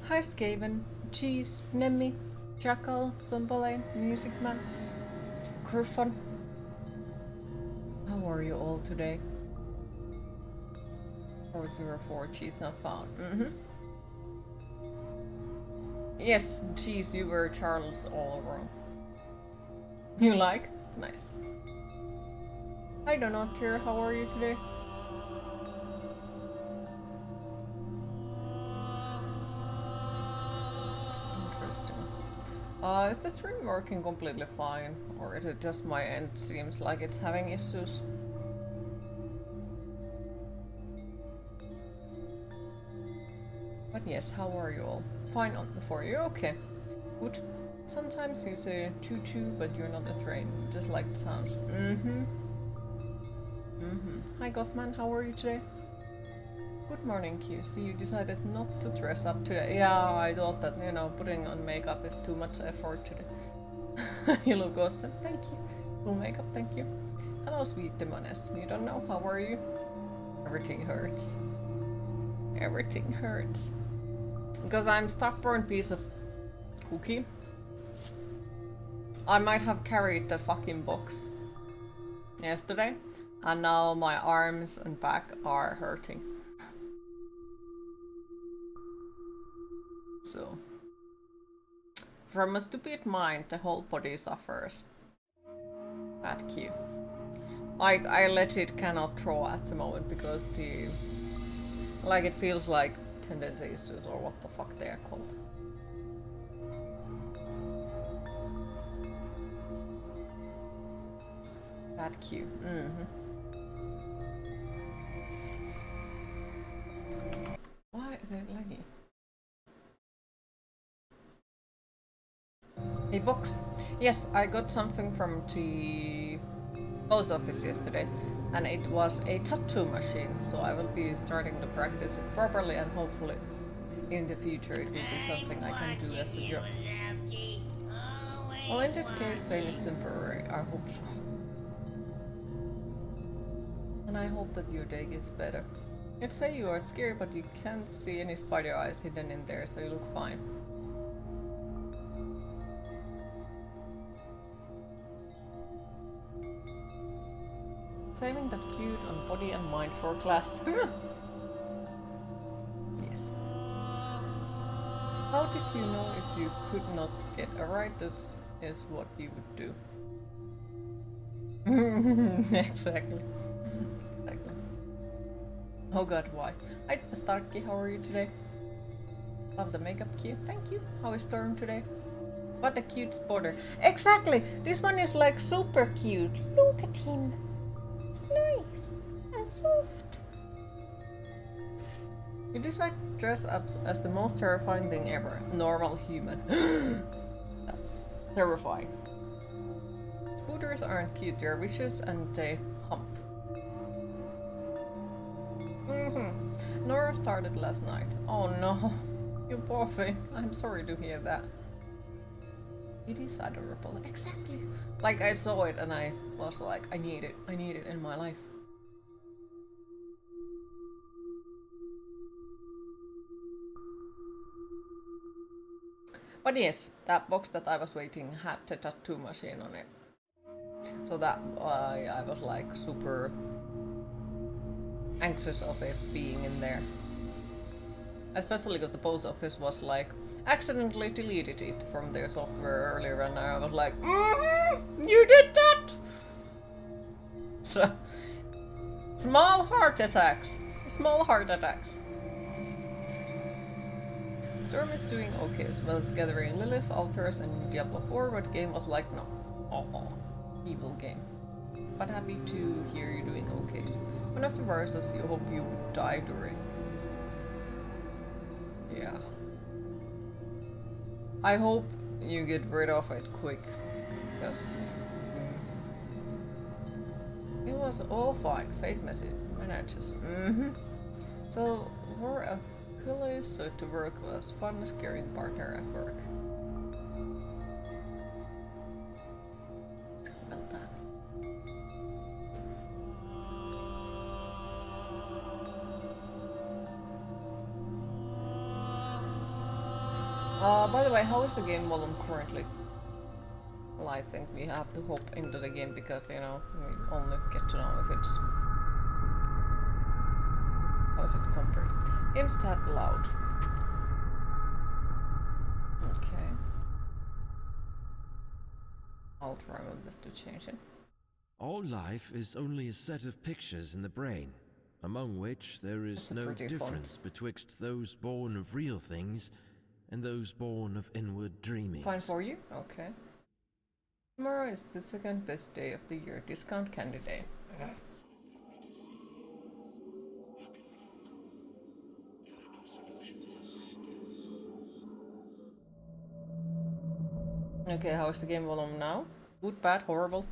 Hi Skaven, Cheese, Nemmi, Jackal, Zumbale, Music Man, Kurfan. How are you all today? 404, Cheese not found. Yes, Cheese, you were Charles all wrong. You like? Nice. Hi Donatir, how are you today? Interesting. Is the stream working completely fine? Or is it just my end seems like it's having issues? But yes, how are you all? Fine for you? Okay. Good. Sometimes you say choo-choo, but you're not a train. Just like it sounds. Hi Gothman, how are you today? Good morning, QC. You decided not to dress up today. Yeah, I thought that, you know, putting on makeup is too much effort today. You look awesome. Thank you. Full makeup, thank you. Hello, sweet demoness. You don't know, how are you? Everything hurts. Everything hurts. Because I'm stubborn piece of cookie. I might have carried the fucking box yesterday, and now my arms and back are hurting. So, from a stupid mind, the whole body suffers. Bad cue. Like, I legit cannot draw at the moment because the... Like, it feels like tendency issues or what the fuck they are called. Bad cue. Why is it laggy? A box. Yes, I got something from the post office yesterday, and it was a tattoo machine, so I will be starting to practice it properly, and hopefully in the future it will be something I can do as a job. Well, in this case, pain is temporary. I hope so. And I hope that your day gets better. You'd say you are scared, but you can't see any spider eyes hidden in there, so you look fine. Saving that cute on body and mind for class. Yes. How did you know if you could not get a ride? This is what you would do. Exactly. Exactly. Oh god, why? Hi, Starkey, how are you today? Love the makeup cue. Thank you. How is Storm today? What a cute spotter. Exactly! This one is like super cute. Look at him. It's nice and soft. You decide to dress up as the most terrifying thing ever. Normal human. That's terrifying. Spooters aren't cute, they're vicious and they hump. Nora started last night. Oh no. You poor thing. I'm sorry to hear that. It is adorable. Exactly. Like, I saw it and I was like, I need it in my life. But yes, that box that I was waiting had the tattoo machine on it. So that I was like super anxious of it being in there. Especially because the post office was like, accidentally deleted it from their software earlier, and I was like, you did that! So, small heart attacks. Small heart attacks. Storm is doing okay as well as gathering Lilith, altars, and Diablo 4, but game was like, no. Evil game. But happy to hear you doing okay. One of the viruses you hope you would die during. Yeah. I hope you get rid of it quick. Because it was all fine. Fate manages. So, we're a so to work was fun, scaring partner at work. Well done. By the way, how is the game volume currently? Well, I think we have to hop into the game because, you know, we only get to know if it's... How is it compared? Game stat loud. Okay. I'll try my best to change it. All life is only a set of pictures in the brain, among which there is no difference betwixt those born of real things and those born of inward dreamings. Fine for you? Okay. Tomorrow is the second best day of the year, discount candy day. Okay, how is the game volume now? Good, bad, horrible?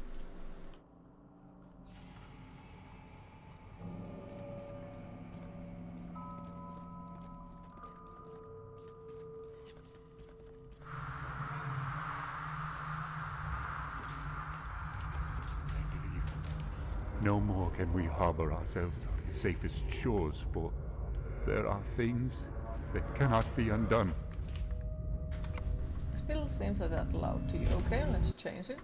No more can we harbor ourselves on the safest shores, for there are things that cannot be undone. Still seems like that loud to you. Okay, let's change it.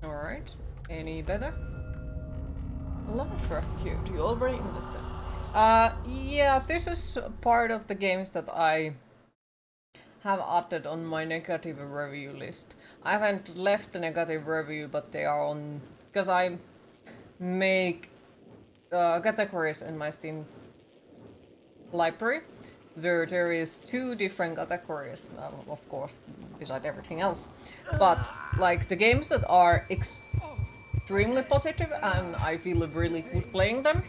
Alright, any better? Lovecraft cute, you already invested. Yeah, this is part of the games that I have added on my negative review list. I haven't left the negative review, but they are on... Because I make categories in my Steam library. There is 2 different categories, of course, beside everything else. But, like, the games that are extremely positive and I feel really good playing them,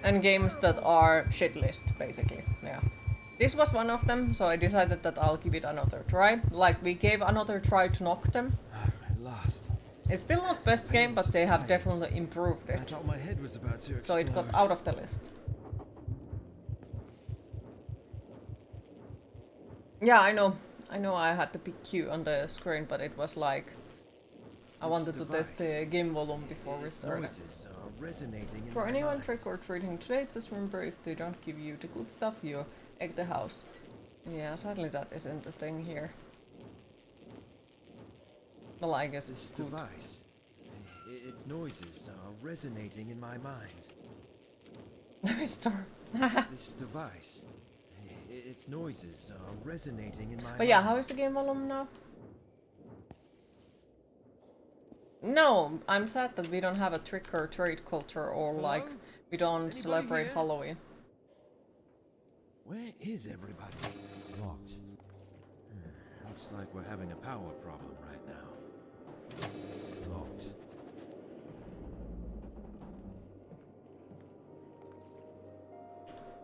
and games that are shit list, basically, yeah. This was one of them, so I decided that I'll give it another try. Like, we gave another try to Knock them. At last. It's still not best game, but they have definitely improved it. I thought my head was about to explode. So it got out of the list. Yeah, I know I had to pick Q on the screen, but it was like... I wanted to test the game volume before we started. For anyone trick-or-treating today, just remember if they don't give you the good stuff, you egg the house. Yeah, sadly that isn't a thing here. Well, I guess this good. Device, its noises are resonating in my mind. Restore. This device, its noises are resonating in my mind. But yeah, how is the game volume now? No, I'm sad that we don't have a trick-or-treat culture, or like, we don't celebrate Halloween. Where is everybody? Locked. Looks like we're having a power problem right now. Locked.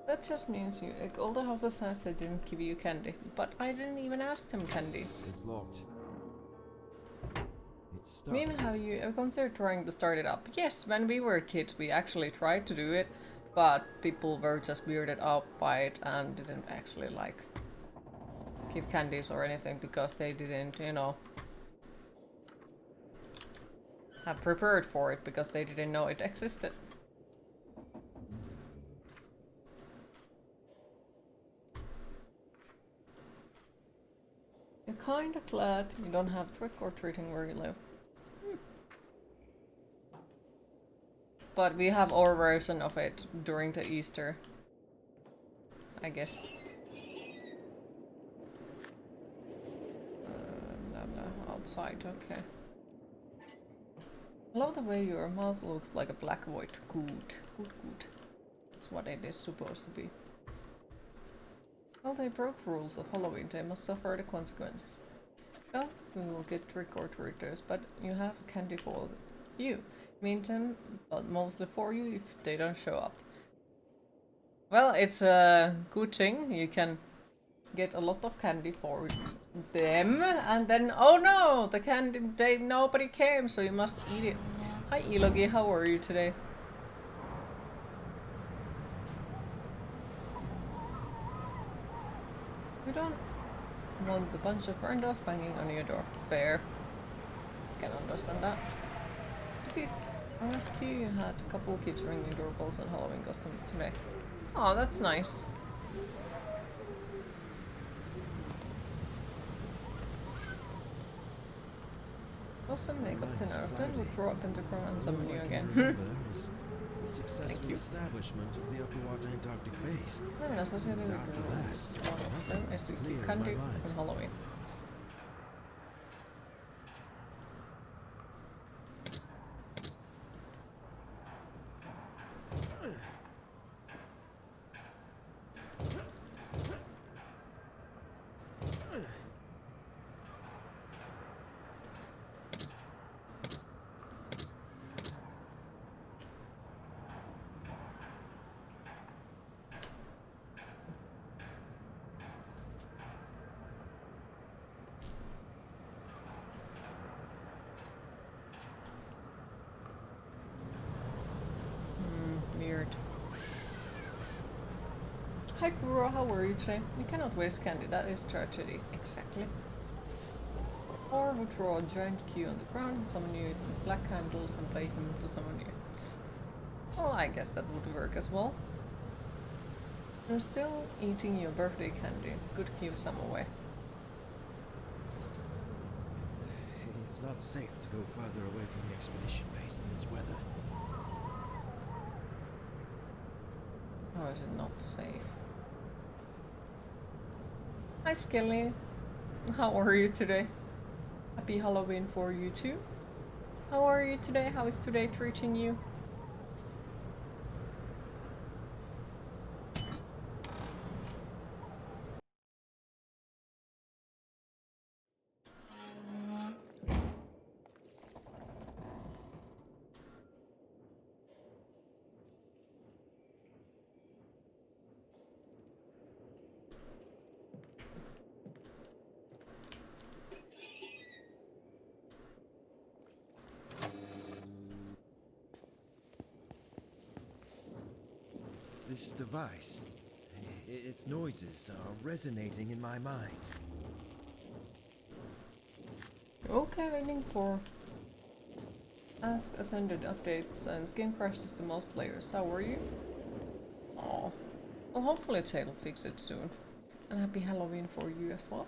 That just means you egg all the houses since they didn't give you candy. But I didn't even ask them candy. It's locked. Mean, have you ever considered trying to start it up? Yes, when we were kids we actually tried to do it, but people were just weirded out by it and didn't actually like give candies or anything because they didn't, you know, have prepared for it because they didn't know it existed. You're kinda glad you don't have trick-or-treating where you live. But we have our version of it during the Easter, I guess. Outside, okay. I love the way your mouth looks like a black void. Good, good, good. That's what it is supposed to be. Well, they broke rules of Halloween, they must suffer the consequences. Well, we will get trick-or-treaters, but you have candy for you. Mean them, but mostly for you if they don't show up. Well, it's a good thing, you can get a lot of candy for them, and then, oh no, the candy, nobody came, so you must eat it. Hi Ilogi, how are you today? You don't want a bunch of randos banging on your door. Fair. Can understand that. To be honest, you had a couple of kids ringing doorbells and Halloween costumes today. Oh, that's nice. Also make up the nerve, then we'll draw up in the ground and summon you again. The successful establishment of the Upper Antarctic base. I mean, associated with After the that, rules. One of them is to clear keep in candy my mind. on Halloween. Weird. Hi Kuro, how are you today? You cannot waste candy, that is tragedy. Exactly. Or we'll draw a giant Q on the ground and summon you with black candles and play him to summon you. Well, I guess that would work as well. You're still eating your birthday candy. Good, give some away. It's not safe to go further away from the expedition base in this weather. How is it not safe? Hi Skelly. How are you today? Happy Halloween for you too. How are you today? How is today treating you? This device, its noises are resonating in my mind. Okay, waiting for Ask Ascended updates and game crashes to most players. How are you? Oh, well, hopefully Tail will fix it soon. And happy Halloween for you as well.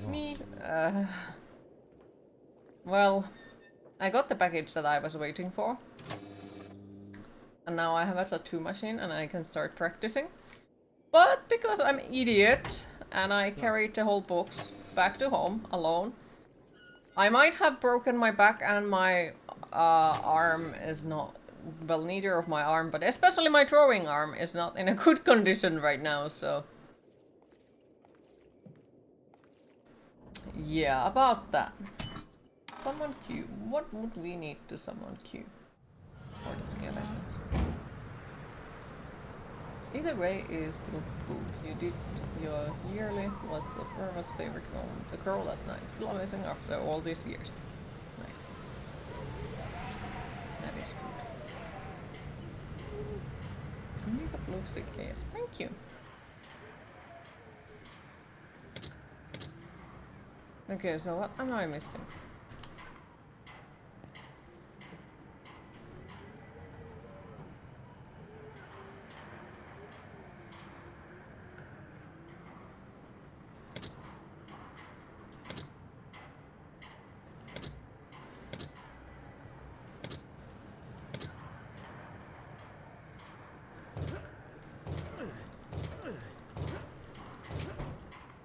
What? Me, well, I got the package that I was waiting for. And now I have a tattoo machine and I can start practicing. But because I'm an idiot and I carried the whole box back to home alone, I might have broken my back and my arm is not, well, neither of my arm, but especially my drawing arm is not in a good condition right now, so. Yeah, about that. Summon Q. What would we need to summon Q? For the skeletons. Either way is still good. You did your yearly What's of Irma's favorite film, The Girl Last Night. Still amazing after all these years. Nice. That is good. Makeup looks like AF. Thank you. Okay, so what am I missing?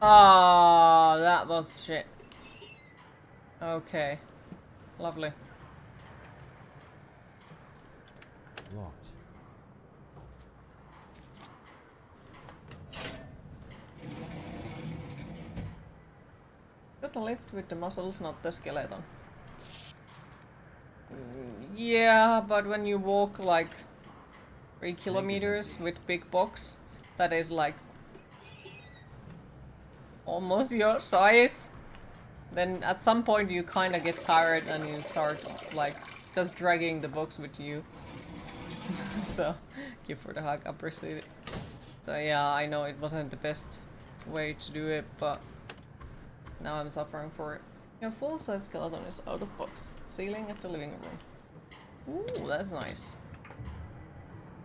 Ah, that was shit. Okay. Lovely. Locked. Got a lift with the muscles, not the skeleton. Yeah, but when you walk like 3 kilometers with big box, that is like almost your size, then at some point you kind of get tired and you start like just dragging the box with you. So, thank you for the hug, appreciate it. So yeah, I know it wasn't the best way to do it, but now I'm suffering for it. Your full-size skeleton is out of box. Ceiling at the living room. Ooh, that's nice.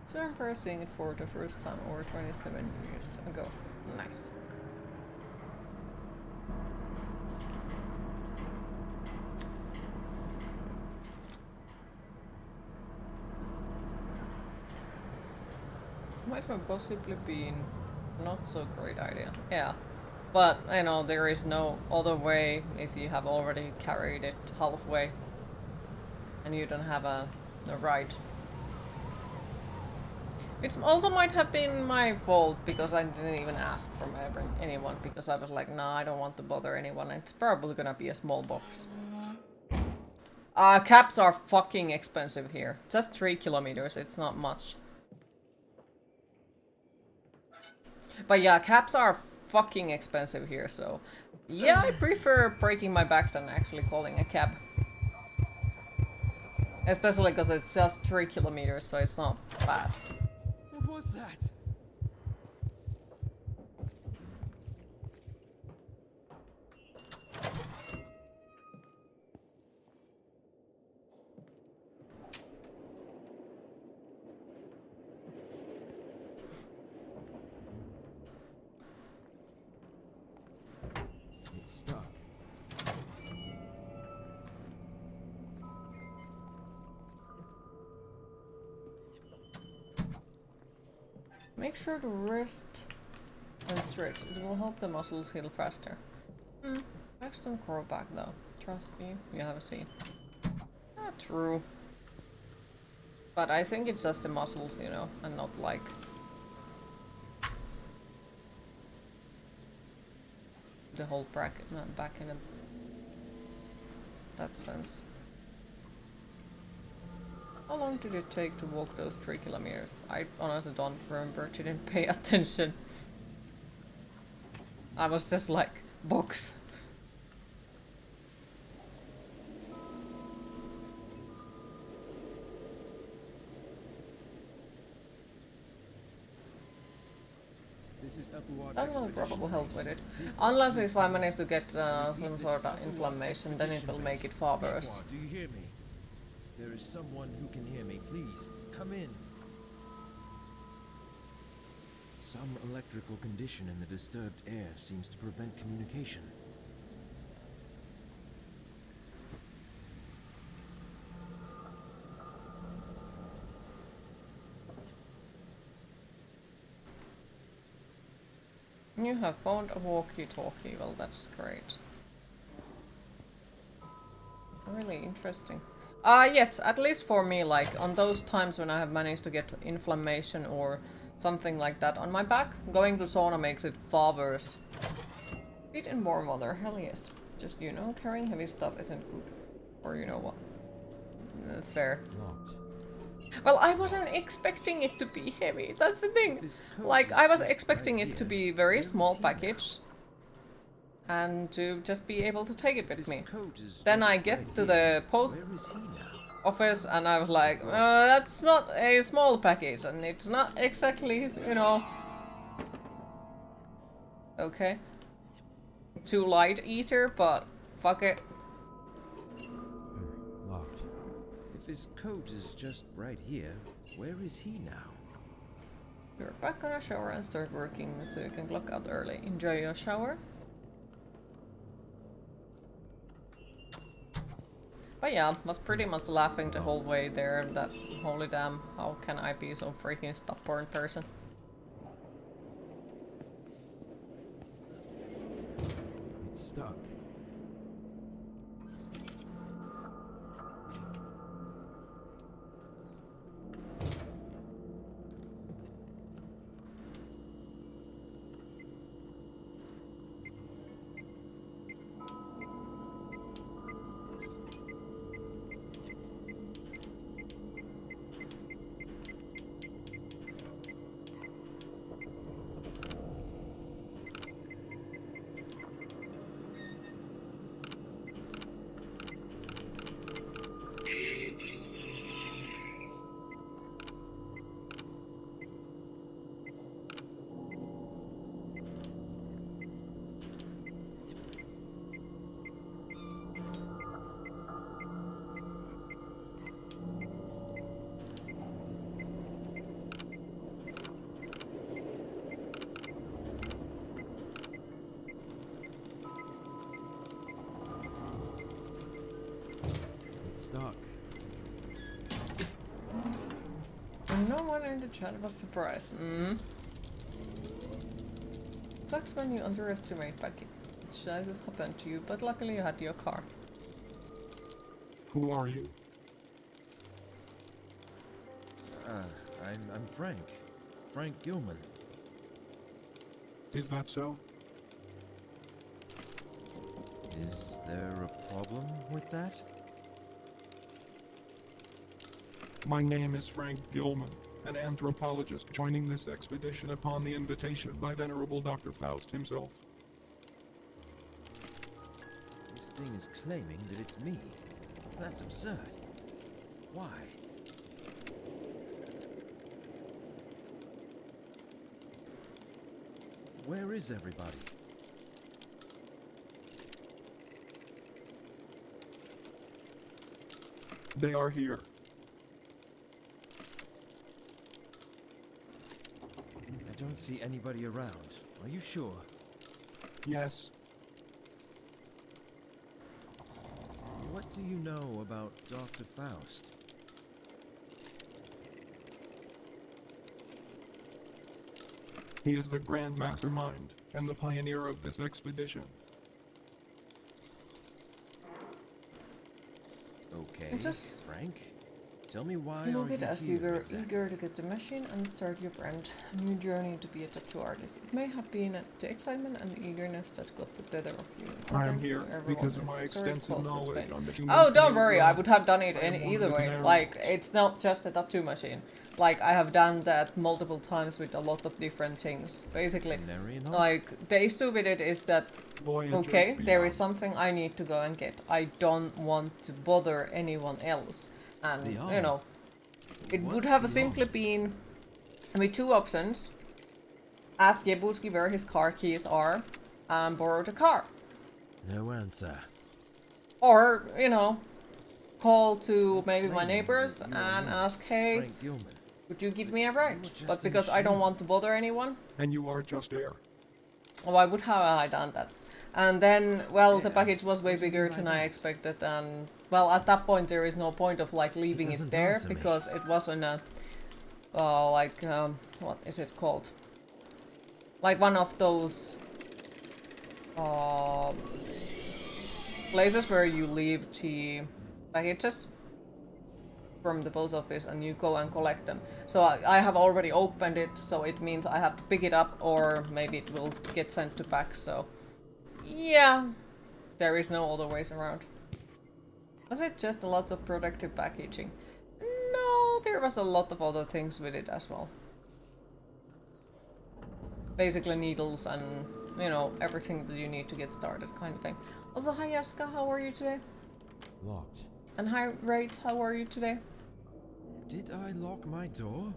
So I'm pressing it for the first time over 27 years ago. Nice. Might have possibly been not so great idea. Yeah. But, you know, there is no other way if you have already carried it halfway and you don't have a ride. It also might have been my fault because I didn't even ask from anyone because I was like, nah, I don't want to bother anyone. It's probably gonna be a small box. Caps are fucking expensive here. Just 3 kilometers, it's not much. But yeah, caps are fucking expensive here, so yeah, I prefer breaking my back than actually calling a cab. Especially because it's just 3 kilometers, so it's not bad. What was that? It's stuck. Make sure to rest and stretch. It will help the muscles heal faster. Next don't crawl back though. Trust you. You have a seat. Not true. But I think it's just the muscles, you know, and not like the whole bracket, back in that sense. How long did it take to walk those 3 kilometers? I honestly don't remember, didn't pay attention. I was just like, box. That will probably help with it. Unless if I manage to get some sort of inflammation, then it will make it far worse. Do you hear me? There is someone who can hear me. Please, come in. Some electrical condition in the disturbed air seems to prevent communication. You have found a walkie-talkie. Well, that's great. Really interesting. Yes, at least for me, like, on those times when I have managed to get inflammation or something like that on my back, going to sauna makes it far worse. Eat in warm water, hell yes. Just, you know, carrying heavy stuff isn't good. Or you know what. Fair. Locked. Well, I wasn't expecting it to be heavy, that's the thing. Like, I was expecting it to be very small package. And to just be able to take it with me. Then I get to the post office and I was like, that's not a small package and it's not exactly, you know... Okay. Too light eater, but fuck it. Locked. If his coat is just right here, where is he now? You're back on a shower and start working so you can clock out early. Enjoy your shower. But yeah, was pretty much laughing the whole way there that, holy damn, how can I be so freaking stubborn person? It's stuck. No one in the chat was surprised. Sucks when you underestimate packages happen to you, but luckily you had your car. Who are you? I'm Frank. Frank Gilman. Is that so? Is there a problem with that? My name is Frank Gilman, an anthropologist joining this expedition upon the invitation by Venerable Dr. Faust himself. This thing is claiming that it's me. That's absurd. Why? Where is everybody? They are here. I don't see anybody around. Are you sure? Yes. What do you know about Dr. Faust? He is the grand mastermind and the pioneer of this expedition. Okay, Just Frank. Tell me why look are at you us, here you were exactly? eager to get the machine and start your brand new journey to be a tattoo artist. It may have been the excitement and eagerness that got the better of you. I am Against here everyone because of is my sorry, extensive false, it's knowledge pain. on the human Oh, don't female worry, I body. would have done it I am in one of either the way. Conariums. Like, it's not just a tattoo machine. Like, I have done that multiple times with a lot of different things. Basically, Conarium? like, the issue with it is that, Voyagers okay, there is beyond. something I need to go and get. I don't want to bother anyone else. And, you know, it What would have beyond? simply been with two options. Ask Jebuski where his car keys are and borrow the car. No answer. Or, you know, call to maybe my Claiming neighbors that and you are me, ask, hey, Frank Gilman. would you give me a ride? You were But just a because I don't machine. want to bother anyone, And you are just air. why would have I done that? And then, well, the Yeah, package was way what do you bigger mean by than I that? expected, and, well, at that point there is no point of, like, leaving it doesn't there, answer me. because it wasn't a, what is it called? Like one of those, places where you leave the packages from the post office and you go and collect them. So I have already opened it, so it means I have to pick it up or maybe it will get sent to back, so yeah, there is no other ways around. Was it just a lot of protective packaging? No, there was a lot of other things with it as well. Basically needles and, you know, everything that you need to get started kind of thing. Also, hi Yaska, how are you today? Locked. And hi Rate, how are you today? Did I lock my door?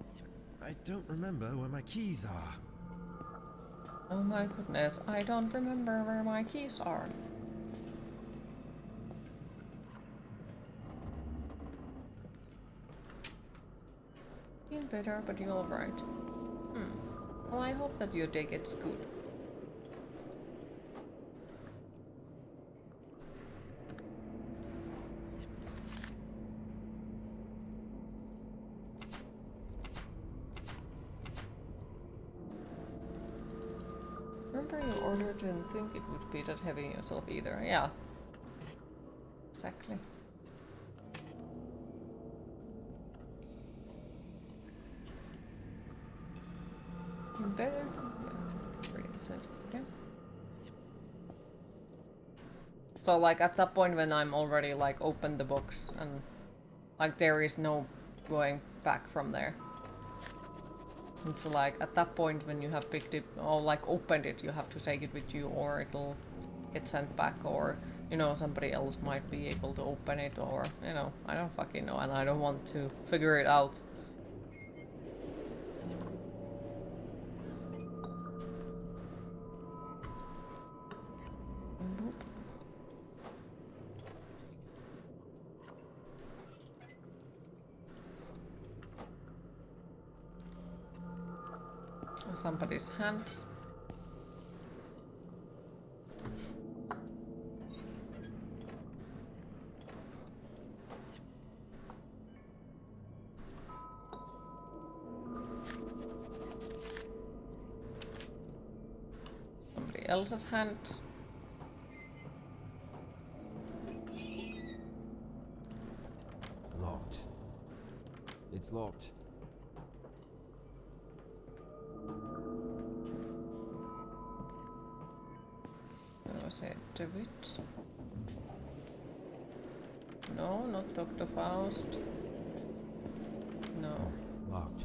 I don't remember where my keys are. Oh my goodness, I don't remember where my keys are. Been better, but you're alright. Well, I hope that your day gets good. Remember you ordered, didn't think it would be that heavy yourself either. Yeah. Exactly. Better? Yeah. Really sensitive, yeah. So like at that point when I'm already like opened the box and like there is no going back from there. It's like at that point when you have picked it or like opened it, you have to take it with you or it'll get sent back or, you know, somebody else might be able to open it or, you know, I don't fucking know and I don't want to figure it out. Somebody's hands. else's hand. Locked. It's locked. Was it David? No, not Dr. Faust. No. Locked.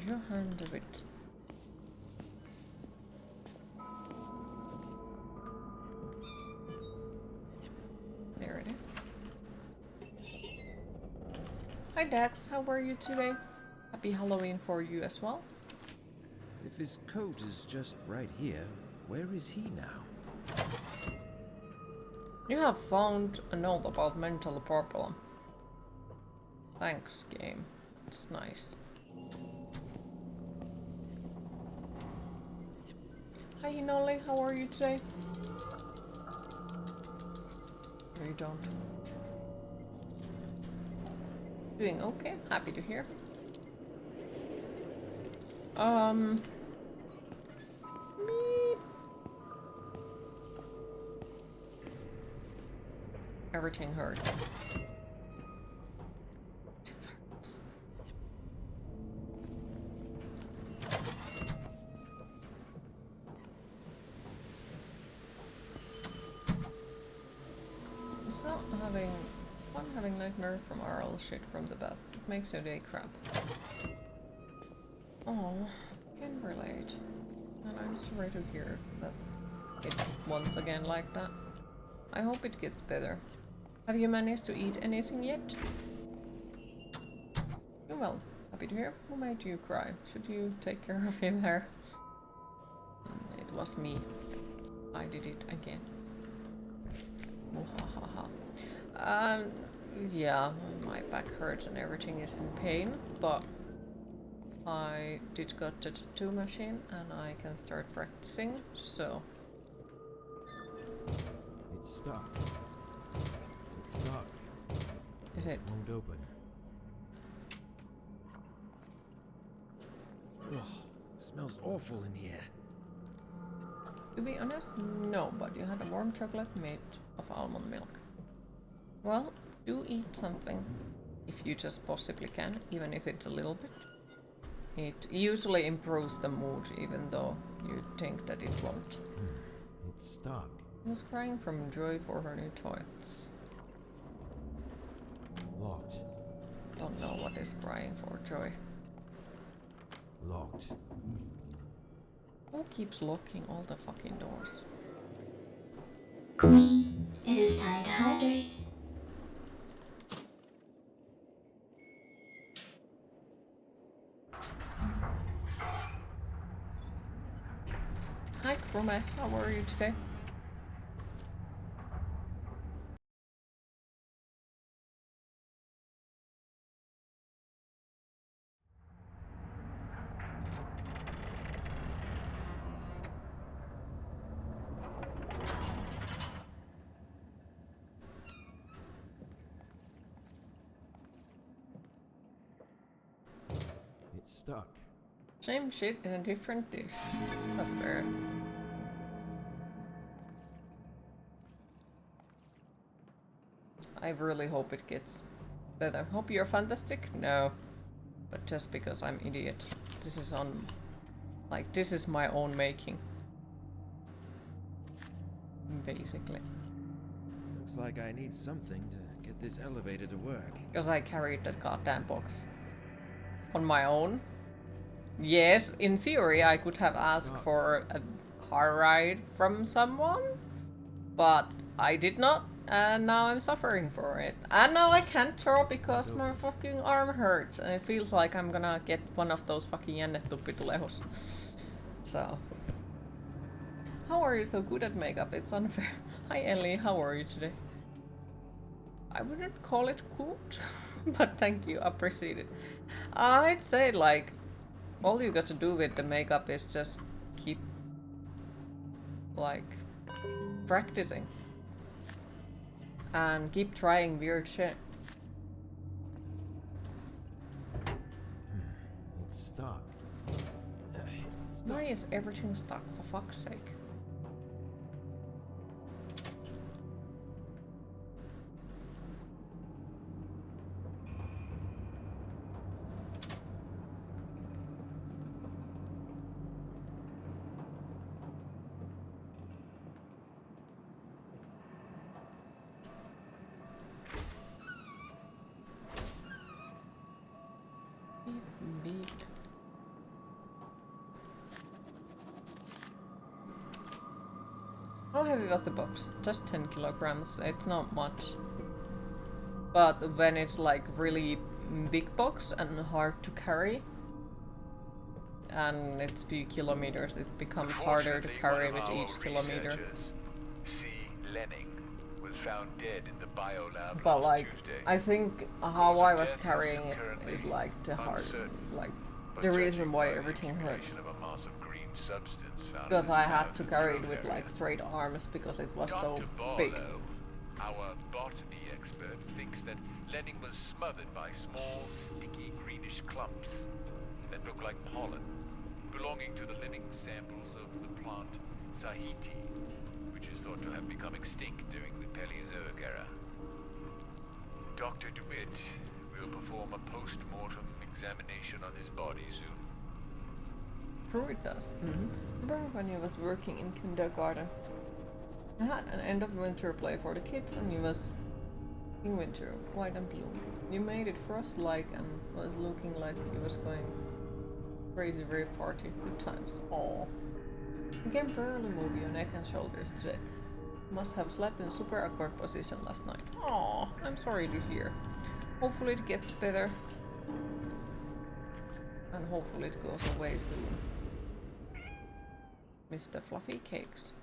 Johann David. There it is. Hi Dax, how are you today? Happy Halloween for you as well. If his coat is just right here, where is he now? You have found a note about mental problem. Thanks, game. It's nice. Hi Nolly, how are you today? No, you don't. Doing okay, happy to hear. Me. Everything hurts. It's not having... I'm having nightmare from RL shit from the past. It makes your day crap. Oh, can relate. And I'm sorry to hear that it's once again like that. I hope it gets better. Have you managed to eat anything yet? Oh, well, happy to hear. Who made you cry? Should you take care of him there? It was me. I did it again. Muhahaha. And yeah, my back hurts and everything is in pain, but I did got the tattoo machine and I can start practicing, so... It's stuck. It's stuck. Is it? Won't open. Ugh, smells awful in here. To be honest, no, but you had a warm chocolate made of almond milk. Well, do eat something, if you just possibly can, even if it's a little bit. It usually improves the mood, even though you think that it won't. It's stuck. I was crying from joy for her new toys. Locked. Don't know what is crying for joy. Locked. Who keeps locking all the fucking doors? Queen, it is time to hydrate. Hi, Rome, how are you today? It's stuck. Same shit in a different dish. Not fair. I really hope it gets better. Hope you're fantastic? No. But just because I'm idiot. This is on... Like, this is my own making. Basically. Looks like I need something to get this elevator to work. Because I carried that goddamn box. On my own. Yes, in theory I could have asked for a car ride from someone. But I did not. And now I'm suffering for it. And now I can't throw because my fucking arm hurts. And it feels like I'm gonna get one of those fucking jännetuppitulehus. So. How are you so good at makeup? It's unfair. Hi Ellie, how are you today? I wouldn't call it good. But thank you, appreciate it. I'd say like, all you got to do with the makeup is just keep like practicing. And keep trying weird shit. stuck. Why is everything stuck, for fuck's sake? Beep. How heavy was the box? Just 10 kilograms. It's not much. But when it's like really big box and hard to carry, and it's few kilometers, it becomes harder to carry with each kilometer. C. Lenning was found dead in the biolab But last like, Tuesday. I think how I was carrying it is like the hard, like the reason why everything hurts. Because I had to carry it with like straight arms because it was so big. Our botany expert thinks that Lenning was smothered by small, sticky greenish clumps that look like pollen, belonging to the living samples of the plant Sahiti, which is thought to have become extinct during the Paleozoic era. Dr. DeWitt will perform a post-mortem examination on his body soon. True, it does. Remember when you was working in kindergarten? I had an end of winter play for the kids, and you was in winter, white and blue. You made it frost-like and was looking like you was going crazy very party. Good times. Aww. You can barely move your neck and shoulders today. Must have slept in a super awkward position last night. Aww, I'm sorry to hear. Hopefully it gets better. And hopefully it goes away soon. Mr. Fluffy Cakes.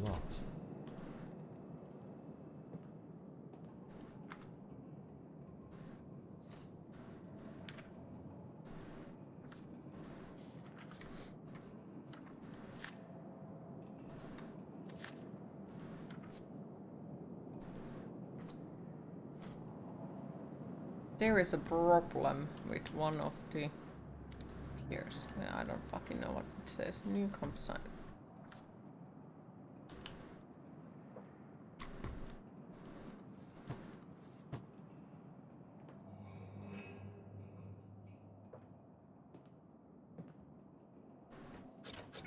Locked. There is a problem with one of the peers. Yeah, I don't fucking know what it says. New campsite.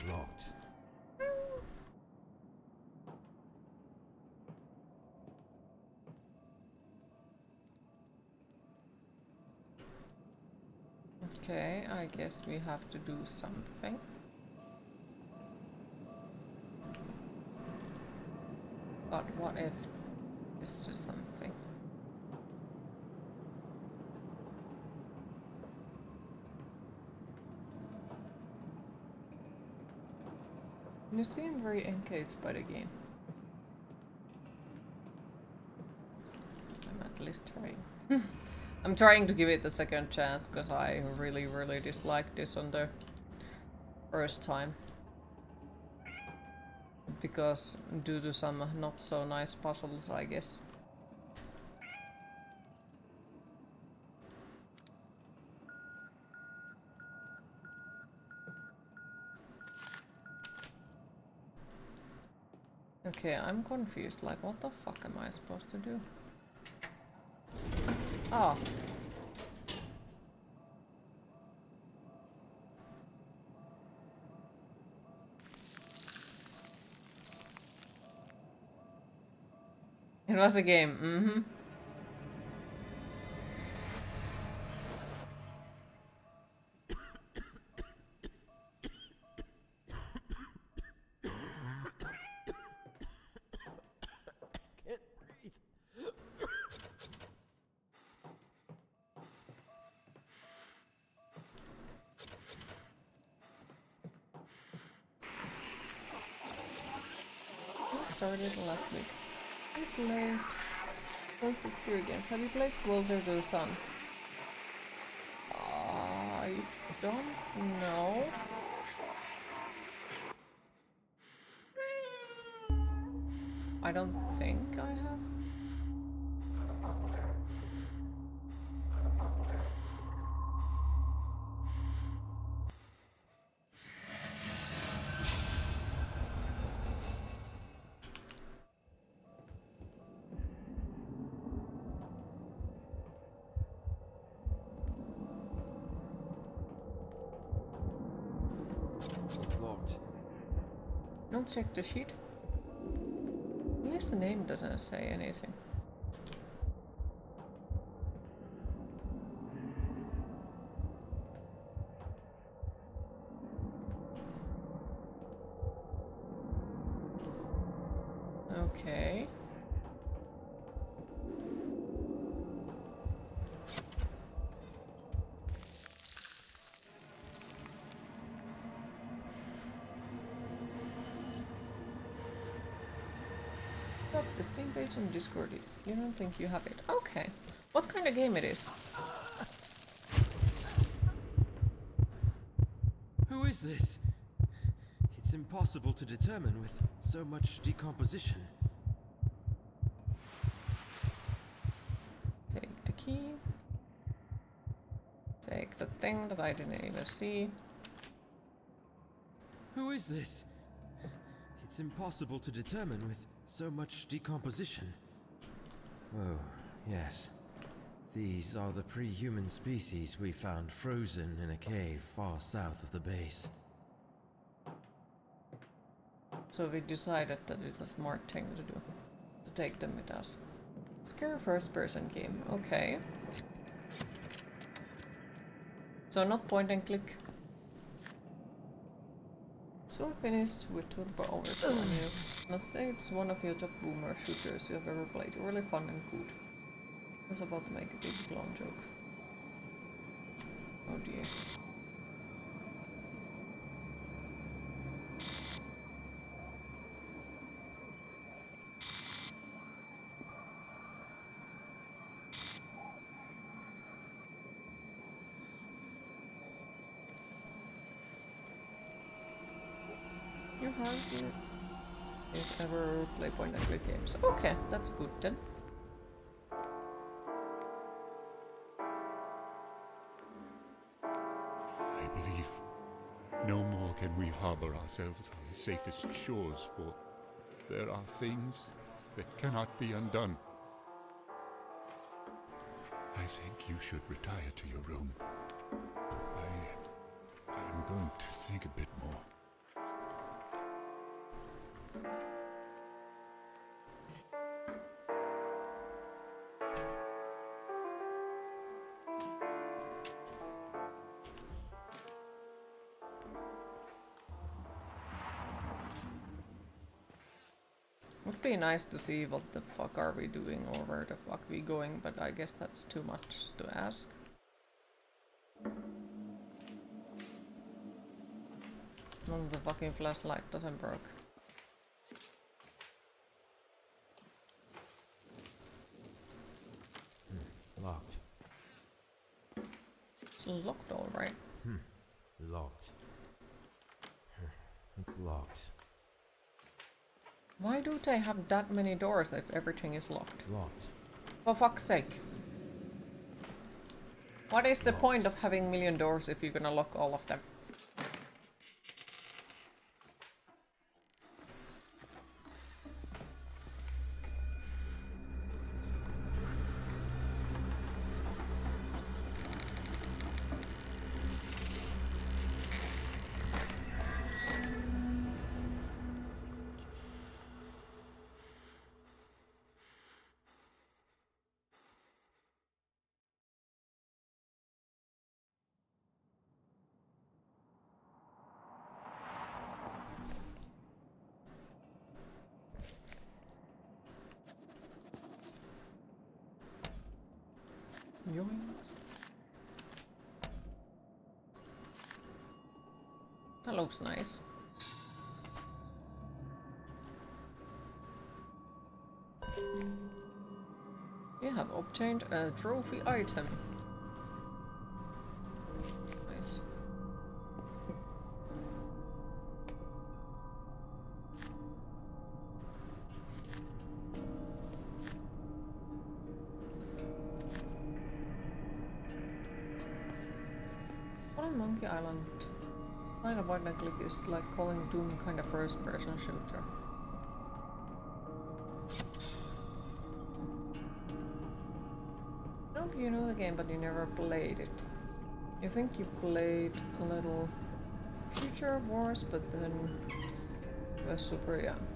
Locked. Okay, I guess we have to do something. But what if this is something? You seem very engaged by the game. I'm at least trying. I'm trying to give it a second chance because I really, really disliked this on the first time. Because due to some not so nice puzzles, I guess. Okay, I'm confused. Like, what the fuck am I supposed to do? Ah. It was a game, Can't breathe. We started last week. I played those obscure games. Have you played Closer to the Sun? I don't know. I don't think I have. Don't check the sheet. At least the name doesn't say anything. Okay. Stop the Steam page on Discord. You don't think you have it? Okay. What kind of game it is? Who is this? It's impossible to determine with so much decomposition. Take the key. Take the thing that I didn't even see. Who is this? It's impossible to determine with so much decomposition. Oh, yes. These are the pre-human species we found frozen in a cave far south of the base. So we decided that it's a smart thing to do. To take them with us. Scary first-person game. Okay. So not point and click. So finished with Turbo Overkill and you must say it's one of your top boomer shooters you have ever played. Really fun and good. I was about to make a big long joke. Oh dear. You hardly if ever play point and click games. Okay, that's good then. I believe no more can we harbor ourselves on the safest shores, for there are things that cannot be undone. I think you should retire to your room. I'm going to think a bit more. Would be nice to see what the fuck are we doing or where the fuck we going, but I guess that's too much to ask. Once the fucking flashlight doesn't work. Locked. It's locked alright. Locked. It's locked. Why do they have that many doors if everything is locked? Locked. For fuck's sake. What is the point of having a million doors if you're gonna lock all of them? Yoinks. That looks nice. You have obtained a trophy item. Nice. On Monkey Island, kind of point and click is like calling Doom kind of first-person shooter. Nope, you know the game, but you never played it. You think you played a little Future Wars, but then was super young.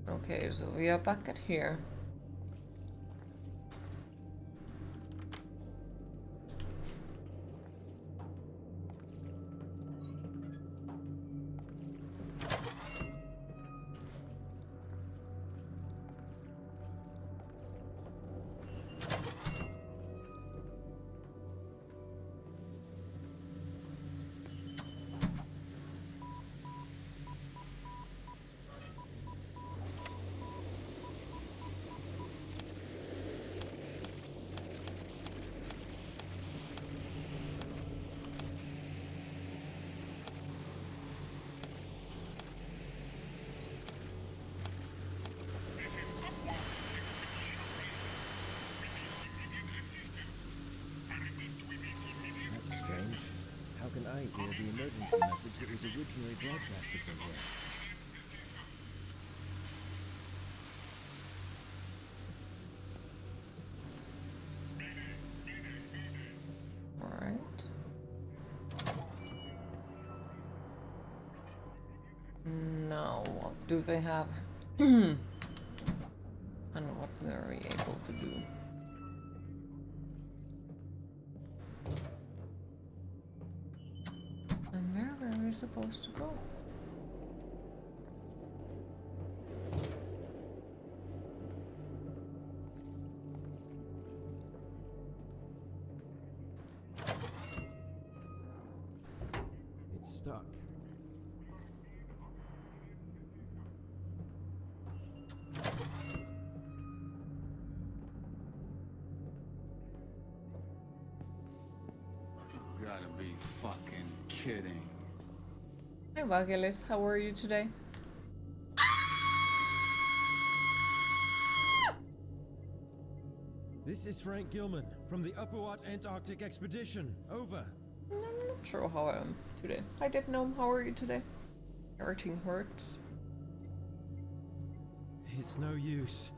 Okay, so we are back at here. How can I hear the emergency message that was originally broadcasted from here? Alright. Now, what do they have? And what were we able to do? And where were we supposed to go? It's stuck. You gotta be fucking kidding. Hi Vagelis, how are you today? This is Frank Gilman from the Upper Antarctic expedition. Over. I'm not sure how I am today. Hi Dead Gnome, how are you today? Everything hurts. It's no use.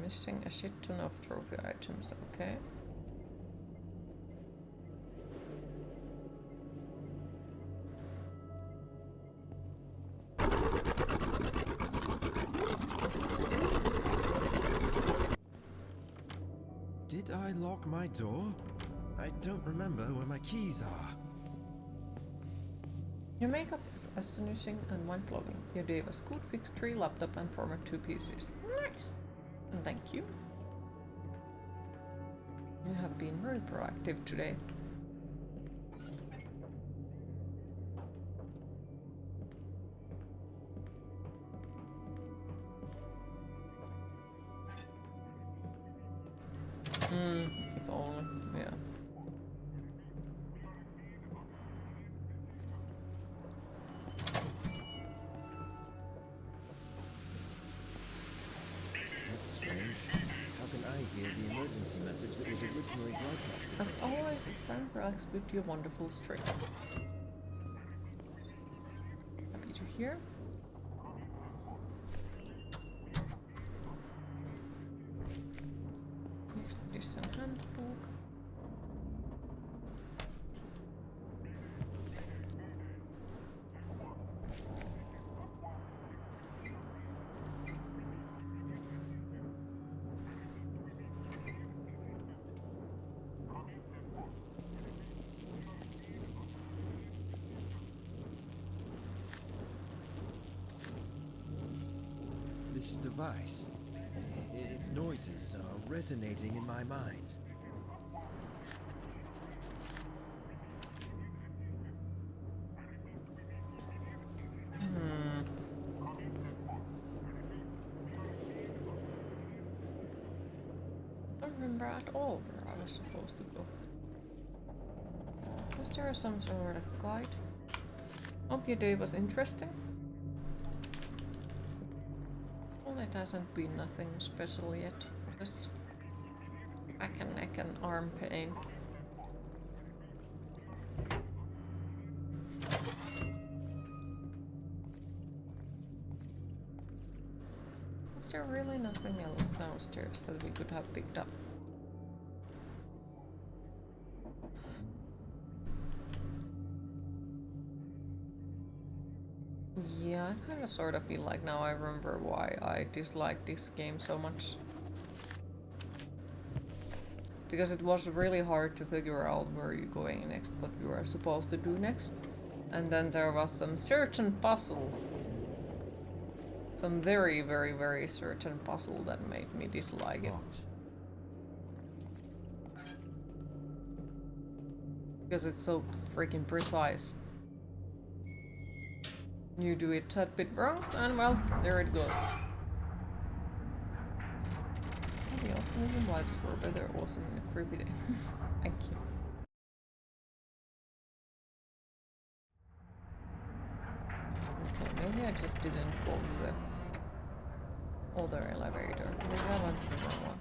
Missing a shit ton of trophy items, okay. Did I lock my door? I don't remember where my keys are. Your makeup is astonishing and mind-blowing. Your day was good, fixed 3 laptop and format 2 PCs. Nice! And thank you. You have been very proactive today. If only, yeah. That's strange. How can I hear the emergency message that was originally broadcasted? As always, it's time to relax with your wonderful stream. Happy to hear. Expedition handbook. This device. Its noises are resonating in my mind. I don't remember at all where I was supposed to go. Was there some sort of guide? Hope your day was interesting. Well, it hasn't been nothing special yet. Just back and neck and arm pain. Is there really nothing else downstairs that we could have picked up? Yeah, I kind of sort of feel like now I remember why I disliked this game so much. Because it was really hard to figure out where you're going next, what you are supposed to do next. And then there was some certain puzzle. Some very, very, very certain puzzle that made me dislike it. Locked. Because it's so freaking precise. You do it a bit wrong, and well, there it goes. The optimism vibes for a better awesome in a creepy day. Thank you. Okay, maybe I just didn't go to the other elevator. Maybe I went to the wrong one.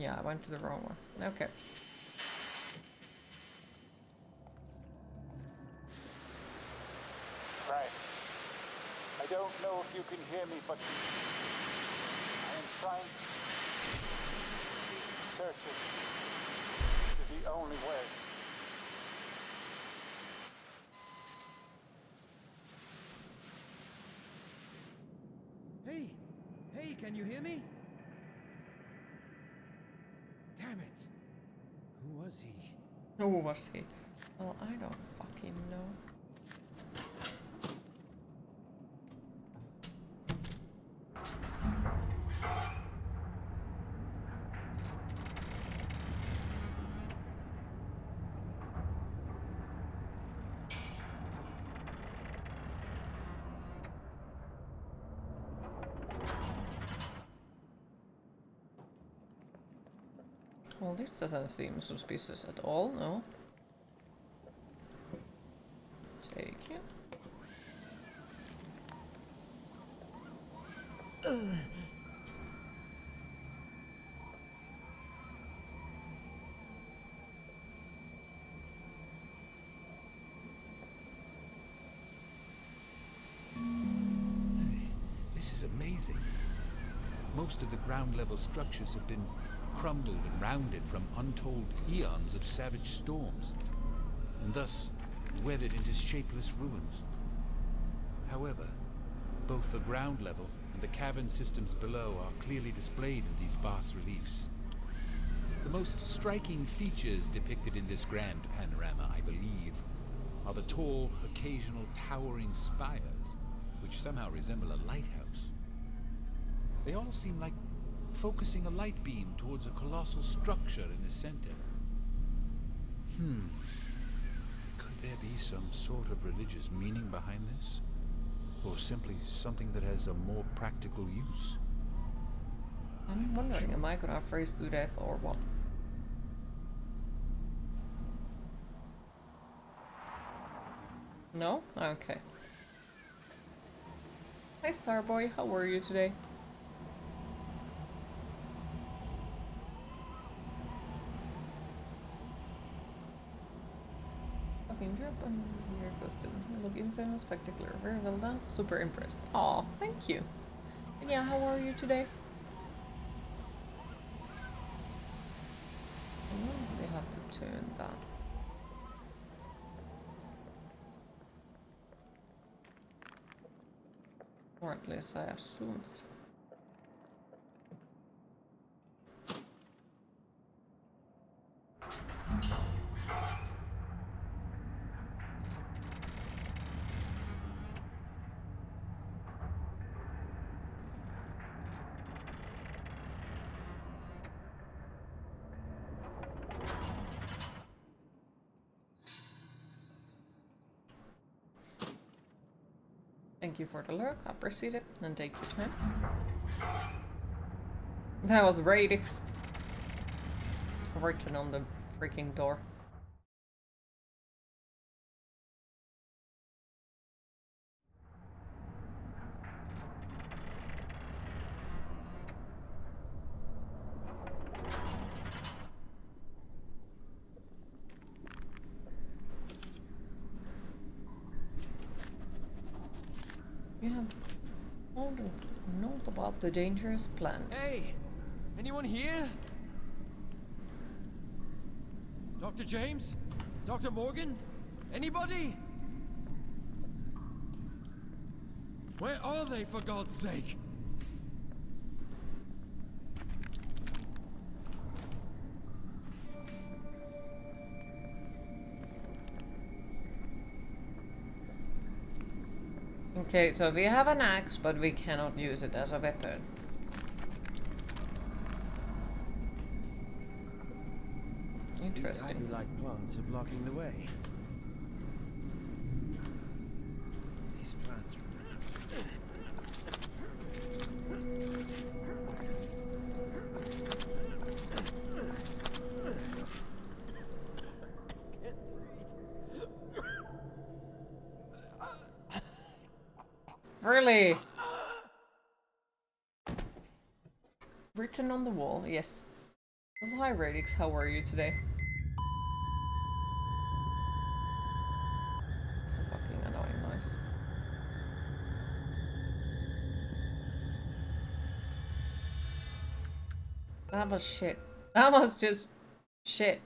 Yeah, I went to the wrong one. Okay. Right. I don't know if you can hear me, but I am trying to search it to the only way. Hey! Hey, can you hear me? Damn it! Who was he? Who was he? Well, I don't fucking know. Well, this doesn't seem suspicious at all, no. Take it. This is amazing. Most of the ground level structures have been crumbled and rounded from untold eons of savage storms, and thus weathered into shapeless ruins. However, both the ground level and the cavern systems below are clearly displayed in these bas-reliefs. The most striking features depicted in this grand panorama, I believe, are the tall, occasional towering spires, which somehow resemble a lighthouse. They all seem like focusing a light beam towards a colossal structure in the center. Could there be some sort of religious meaning behind this? Or simply something that has a more practical use? I'm wondering, am I gonna freeze to death or what? No? Okay. Hi Starboy, how are you today? Fucking drop on your costume. You look insane and spectacular. Very well done. Super impressed. Aw, thank you. And yeah, how are you today? We have to turn that. Or at least I assume so. Thank you for the lurk, I appreciate it, and take your time. That was Radix written on the freaking door. have found a note about the dangerous plant. Hey! Anyone here? Dr. James? Dr. Morgan? Anybody? Where are they, for God's sake? Okay, so we have an axe, but we cannot use it as a weapon. Interesting. These ivy-like plants are blocking the way. These plants. Really? Written on the wall, yes. So hi Radix, how are you today? It's a fucking annoying noise. That was shit. That was just shit.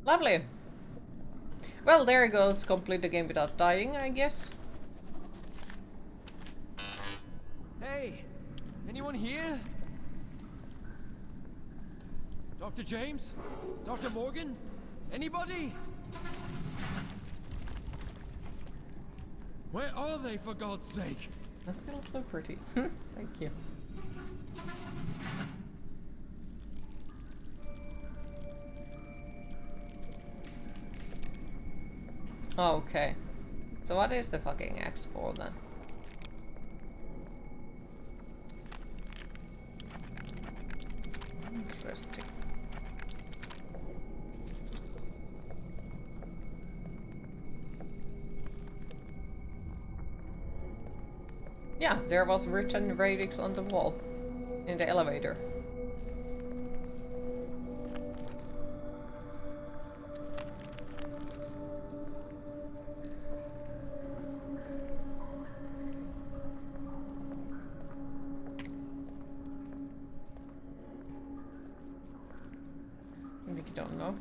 Lovely. Well, there goes. Complete the game without dying, I guess. Hey! Anyone here? Dr. James? Dr. Morgan? Anybody? Where are they, for God's sake? That's still so pretty. Thank you. Oh, okay. So what is the fucking axe for then? Interesting. Yeah, there was written radix on the wall in the elevator. I think you don't know.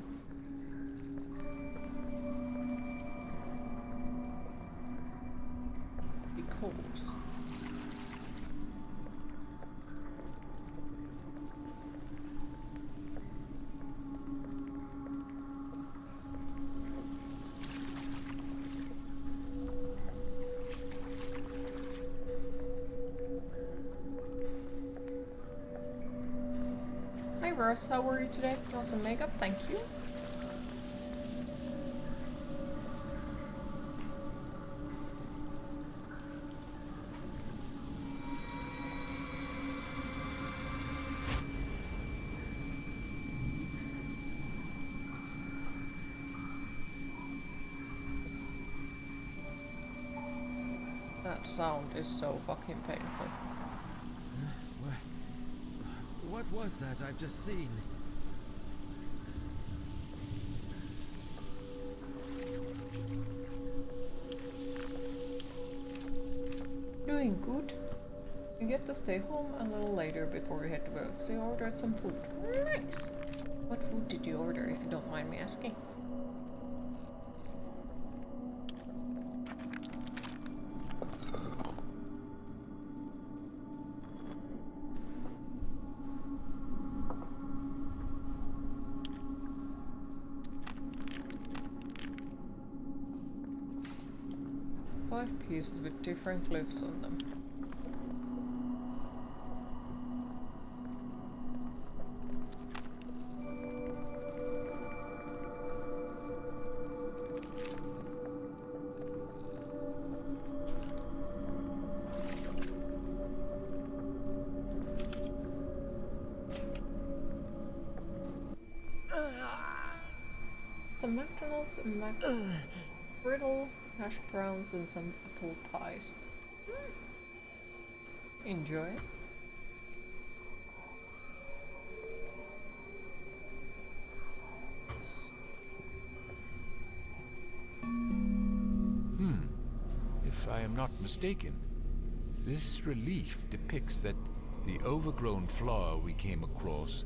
Because. Hi Rose, how are you today? Awesome makeup, thank you. That sound is so fucking painful. What was that I've just seen? Doing good. You get to stay home a little later before you head to work, so you ordered some food. Nice! What food did you order, if you don't mind me asking? Five pieces with different glyphs on them. Some McDonald's, McGriddle, hash browns, and some apple pies. Enjoy. I'm not mistaken, this relief depicts that the overgrown floor we came across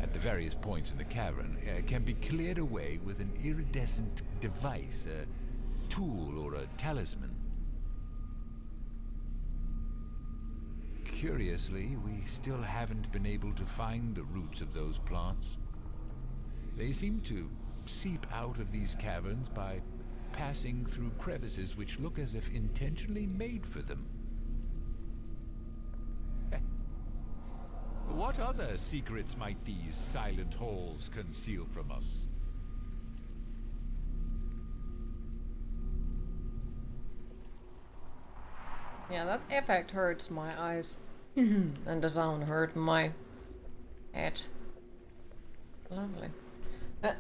at the various points in the cavern can be cleared away with an iridescent device, a tool or a talisman. Curiously, we still haven't been able to find the roots of those plants. They seem to seep out of these caverns by passing through crevices which look as if intentionally made for them. What other secrets might these silent halls conceal from us? Yeah, that effect hurts my eyes. And the sound hurt my head. Lovely. As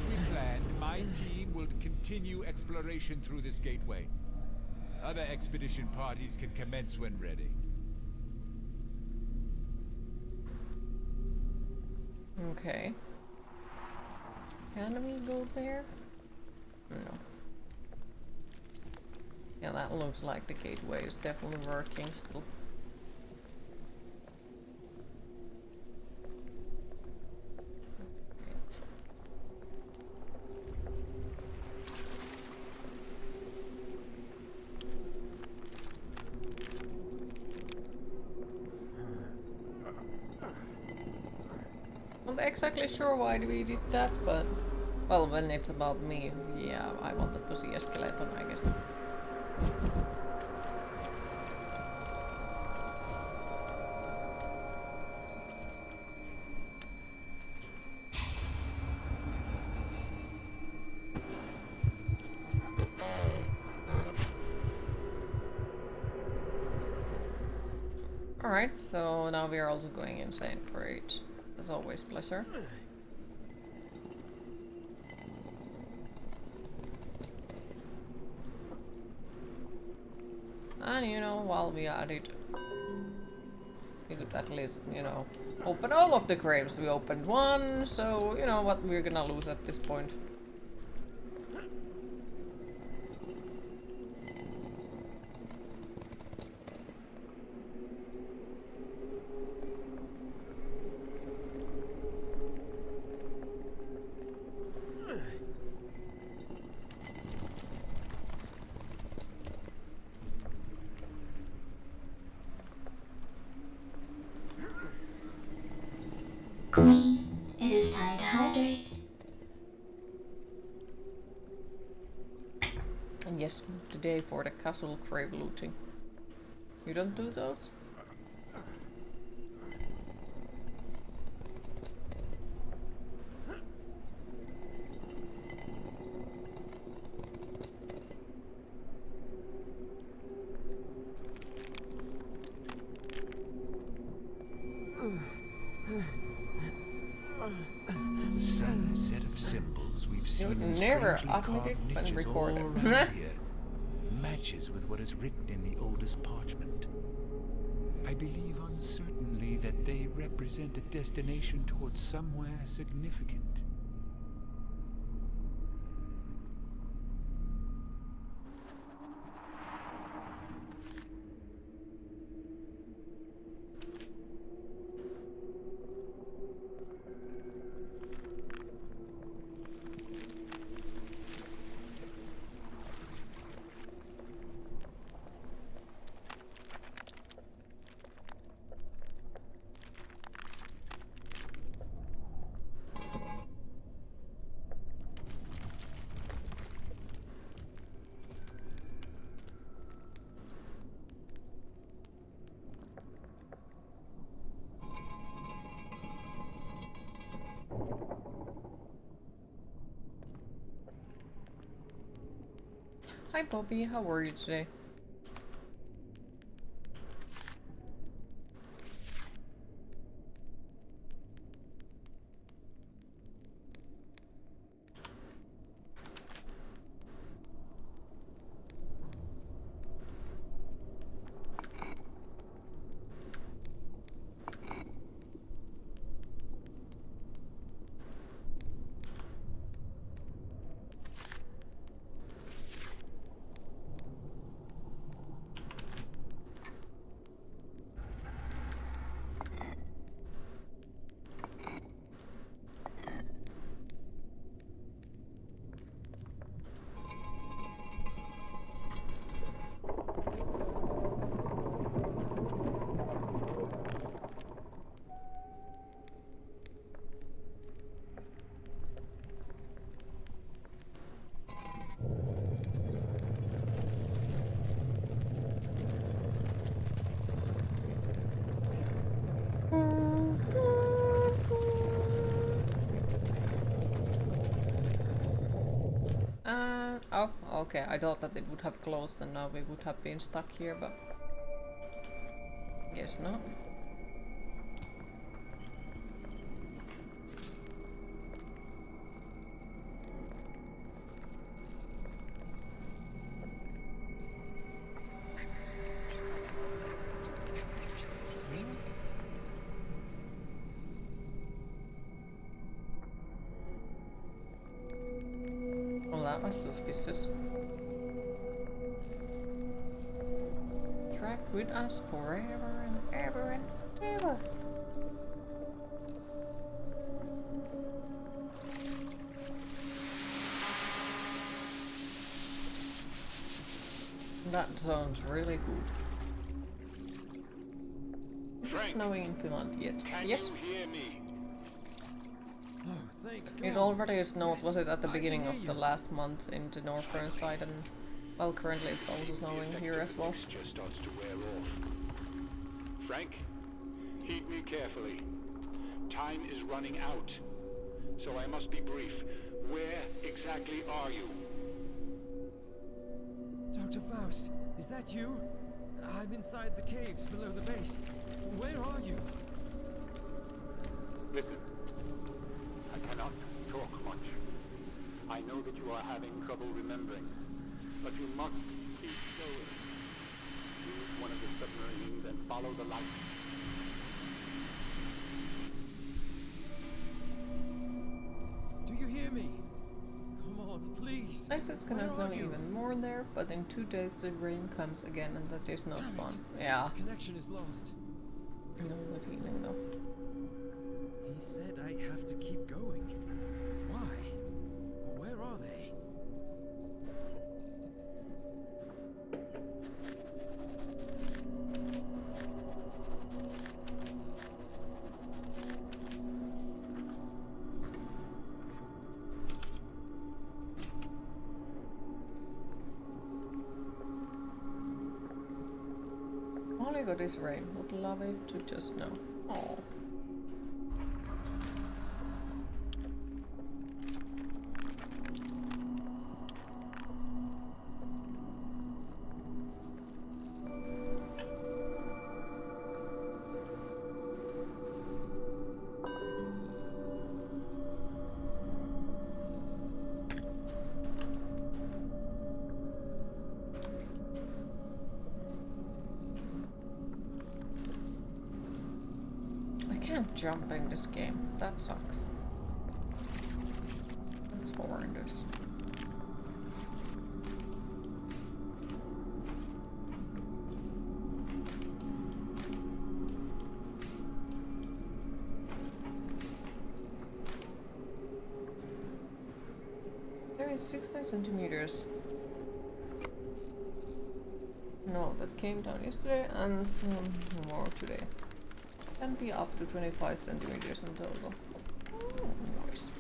we planned, my team will continue exploration through this gateway. Other expedition parties can commence when ready. Okay. Can we go there? No. Yeah, that looks like the gateway is definitely working still. Not exactly sure why we did that, but well, when it's about me, yeah, I wanted to see a skeleton, I guess. Alright, so now we are also going insane. Great. As always, pleasure. And you know, while we are at it, we could at least, you know, open all of the graves. We opened one, so you know what we're gonna lose at this point. Queen, it is time to hydrate. And yes, today for the castle grave looting. You don't do those? The same set of symbols we've seen would in never strangely admit carved it when niches recorded. all around here matches with what is written in the oldest parchment. I believe uncertainly that they represent a destination towards somewhere significant. Hi Bobby, how are you today? Okay, I thought that it would have closed and now we would have been stuck here, but guess not. Well, that was suspicious. Trapped with us forever and ever and ever. That sounds really good. Is it snowing in Finland yet? Yes. Oh, thank It God. already snowed, was it at the I beginning can of hear the you. last month in the northern side, and well, currently it's also snowing here as well. Just starts to wear off. Frank, heed me carefully. Time is running out, so I must be brief. Where exactly are you? Dr. Faust, is that you? I'm inside the caves below the base. Where are you? Listen, I cannot talk much. I know that you are having trouble remembering, but you must keep going. Use one of the submarines and follow the light. Do you hear me? Come on, please. Nice, it's gonna Where snow are you? even more there, but in 2 days the rain comes again and that is not Damn it. fun. Yeah, Connection is lost. I know the feeling though. He said I have to keep going. Why? Where are they? All I got is rain. Would love it to just snow. Oh. I can't jump in this game. That sucks. That's horrendous. There is 16 centimeters. No, that came down yesterday and some more today. Can be up to 25 centimeters in total. Oh, nice.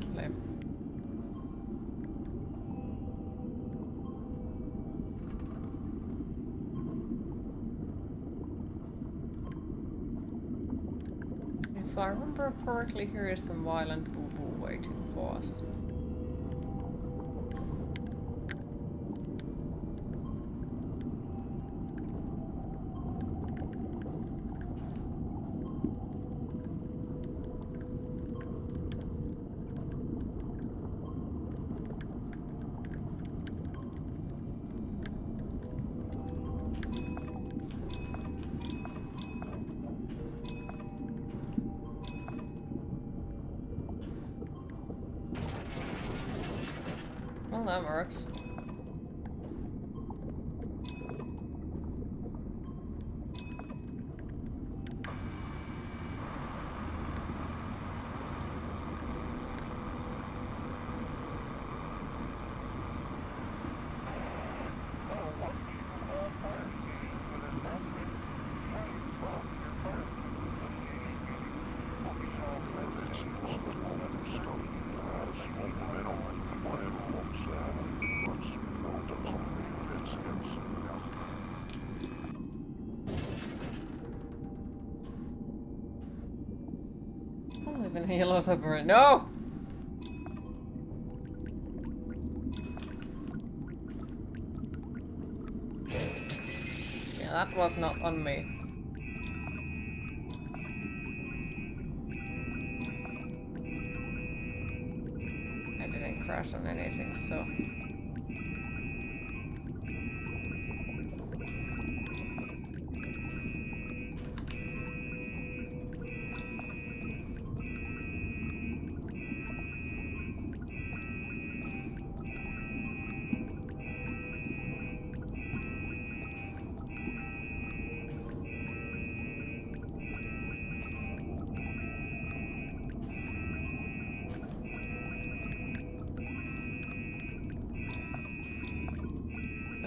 Lovely. If I remember correctly, here is some violent boo-boo waiting for us. Well, that works. Even Halo submarine. No! Yeah, that was not on me. I didn't crash on anything, so...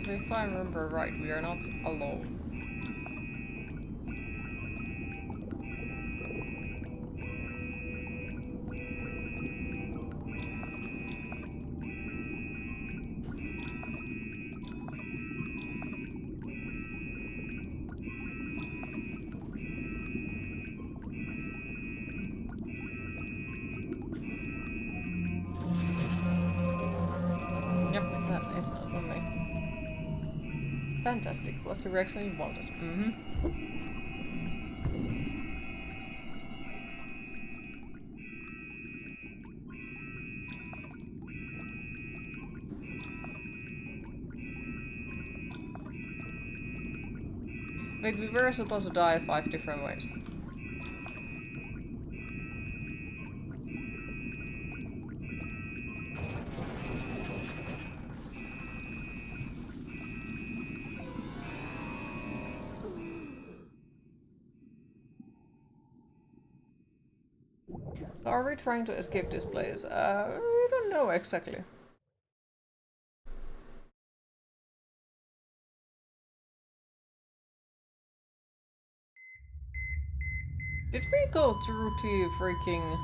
If I remember right, we are not alone. Yep, that is not on me. Fantastic, was the reaction you wanted. Wait, we were supposed to die 5 different ways. So are we trying to escape this place? We don't know exactly. Did we go through the freaking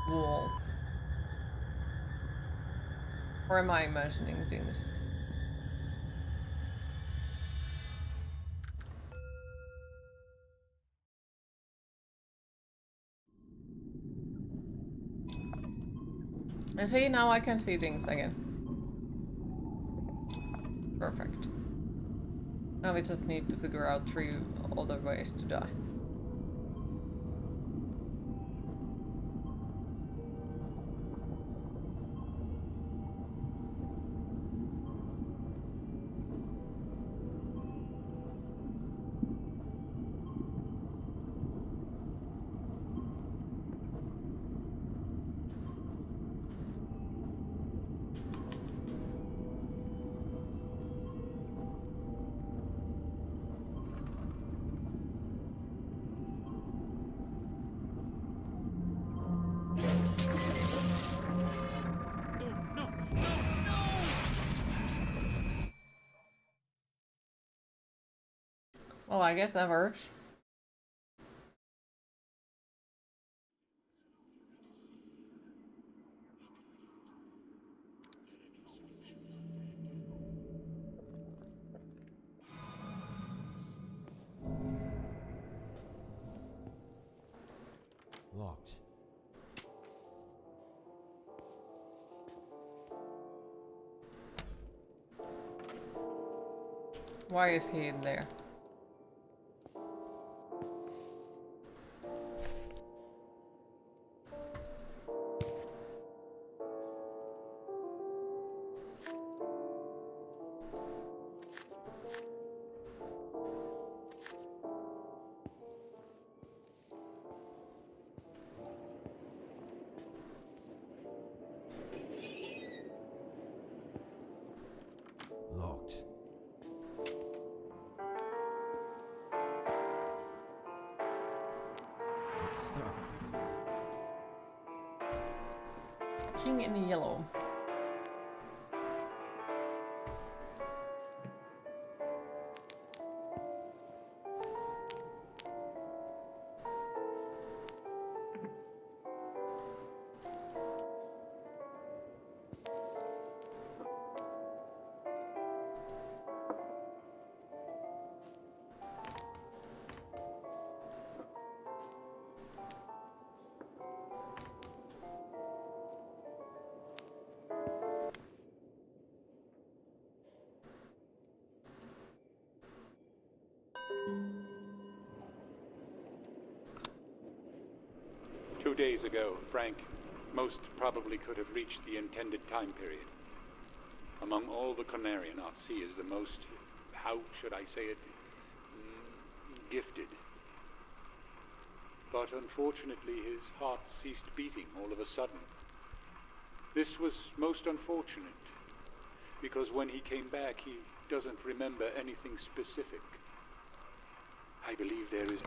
wall? Or am I imagining things? And see, now I can see things again. Perfect. Now we just need to figure out 3 other ways to die. Well, I guess that works. Locked. Why is he in there? stuck. King in yellow. Two days ago, Frank most probably could have reached the intended time period. Among all the Conarian, he is the most, how should I say it, gifted. But unfortunately, his heart ceased beating all of a sudden. This was most unfortunate, because when he came back, he doesn't remember anything specific. I believe there is...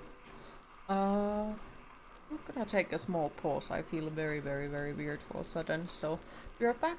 I'm gonna take a small pause. I feel very, very, very weird for a sudden, so we're back.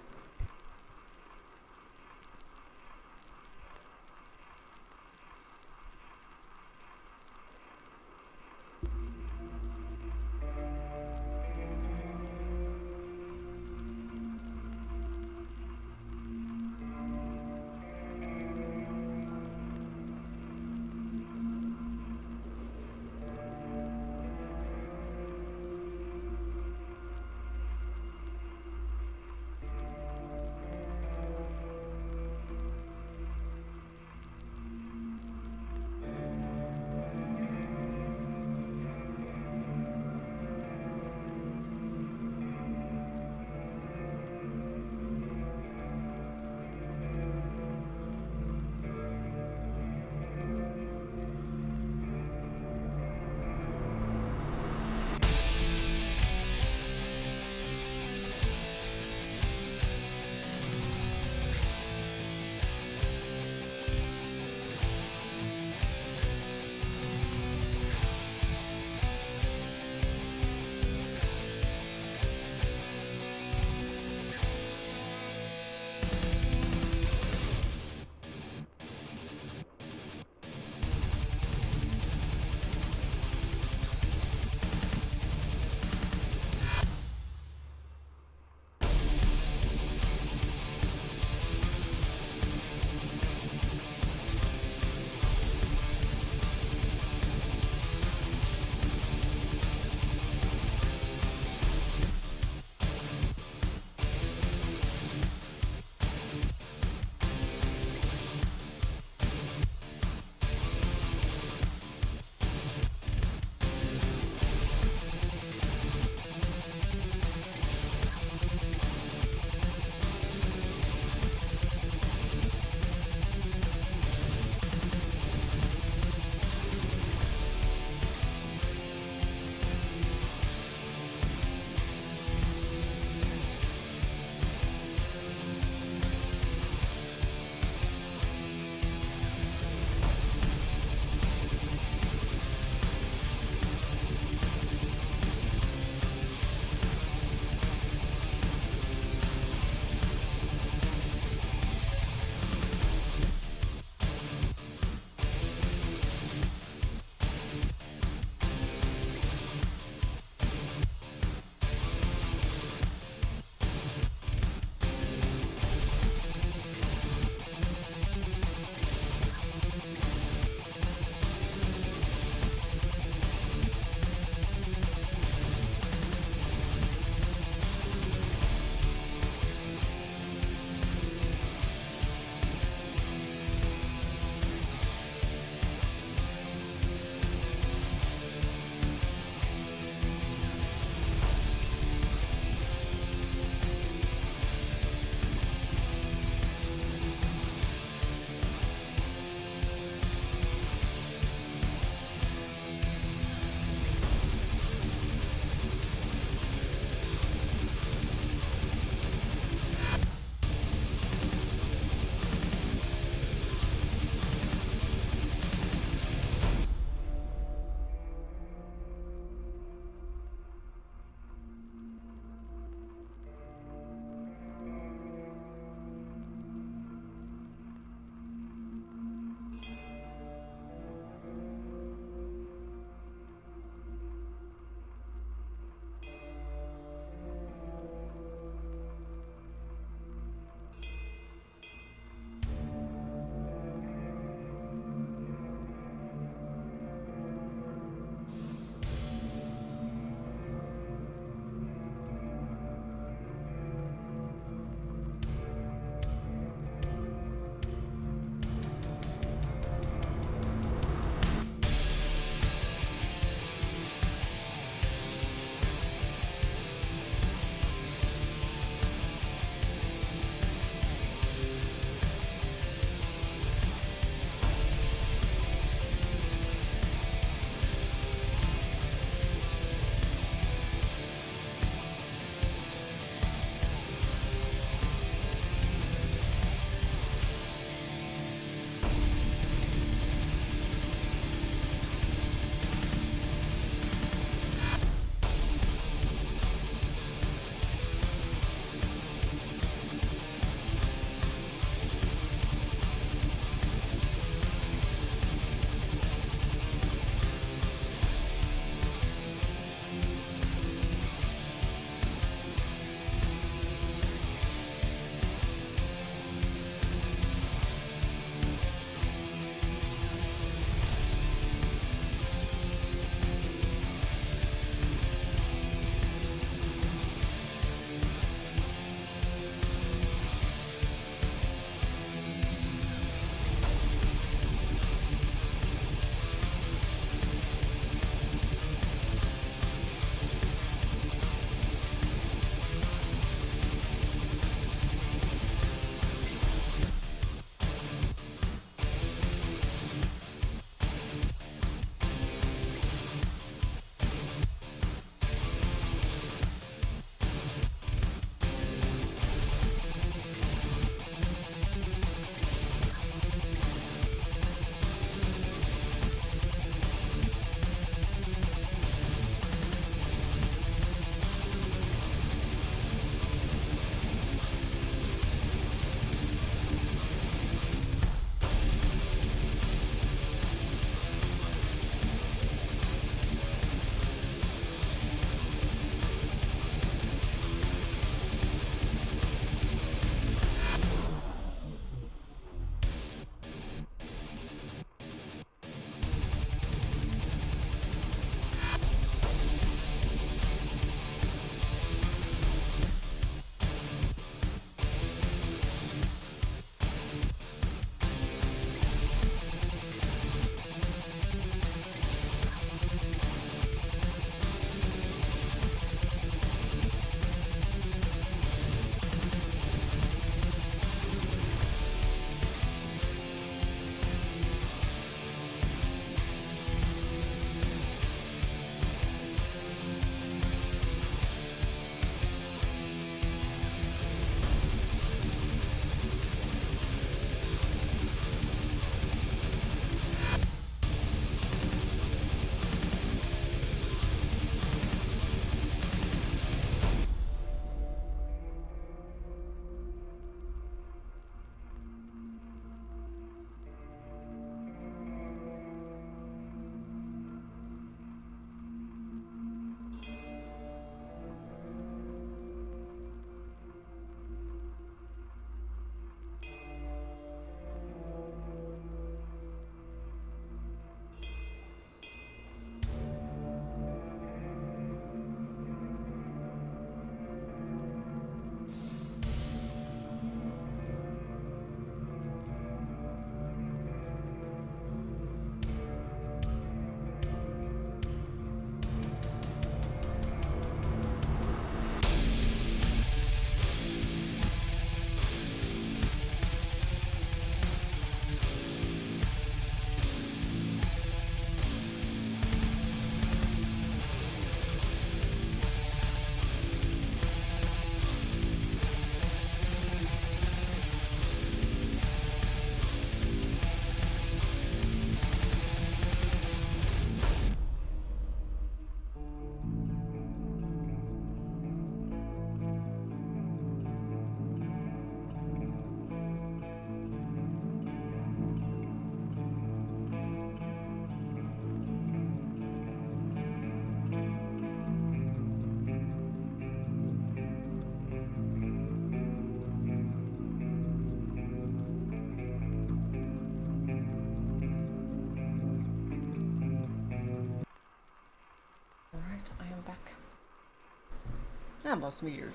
That was weird.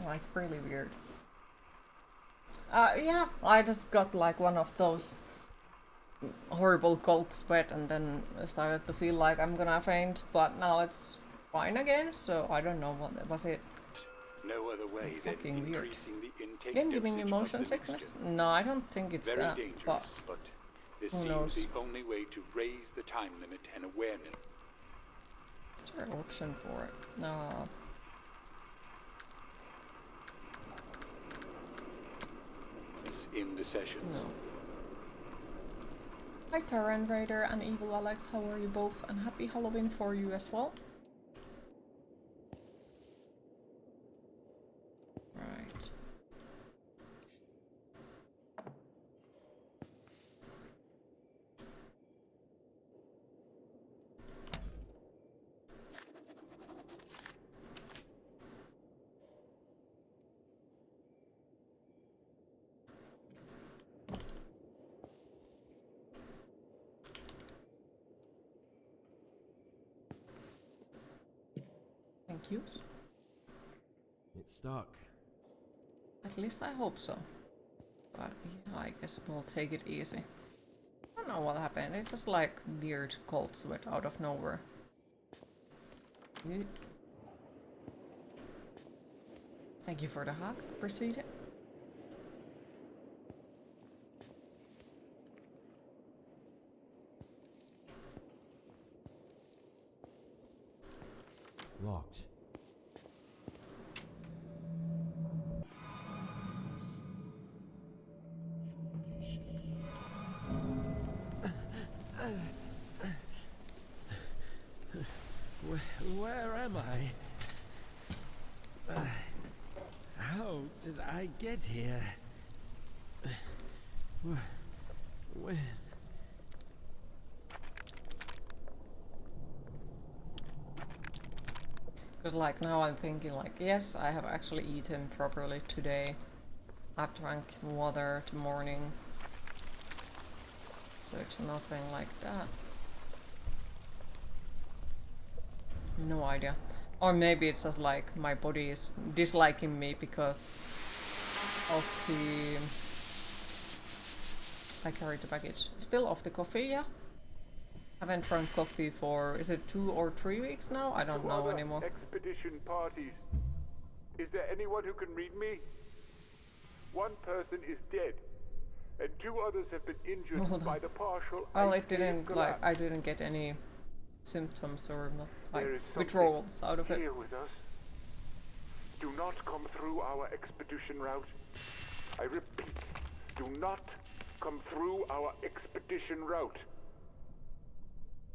Like, really weird. Yeah, I just got like one of those horrible cold sweat and then I started to feel like I'm gonna faint, but now it's fine again, so I don't know what was it. No other way than Fucking weird. increasing the intake Game giving you dosage of motion the sickness? mixture. No, I don't think it's Very that, dangerous, but this who seems knows? the only way to raise the time limit and awareness. Is there an option for it? No. In the sessions. No. Hi Terran Raider and Evil Alex, how are you both? And happy Halloween for you as well. Right. Thank you. It's stuck. At least I hope so. But yeah, I guess we'll take it easy. I don't know what happened. It's just like weird cold sweat out of nowhere. Thank you for the hug. Appreciate it. Locked. Where am I? How did I get here? When? Because like now I'm thinking like, yes, I have actually eaten properly today. I've drank water to morning. So it's nothing like that. No idea. Or maybe it's just like my body is disliking me because of the... I carried the package. Still off the coffee, yeah? Haven't drunk coffee for, is it 2 or 3 weeks now? I don't know anymore. Expedition parties. Is there anyone who can read me? One person is dead, and 2 others have been injured by the partial. Well, it didn't, like, I didn't get any symptoms or not, like, withdrawals out of it. Here with us. Do not come through our expedition route. I repeat, do not come through our expedition route.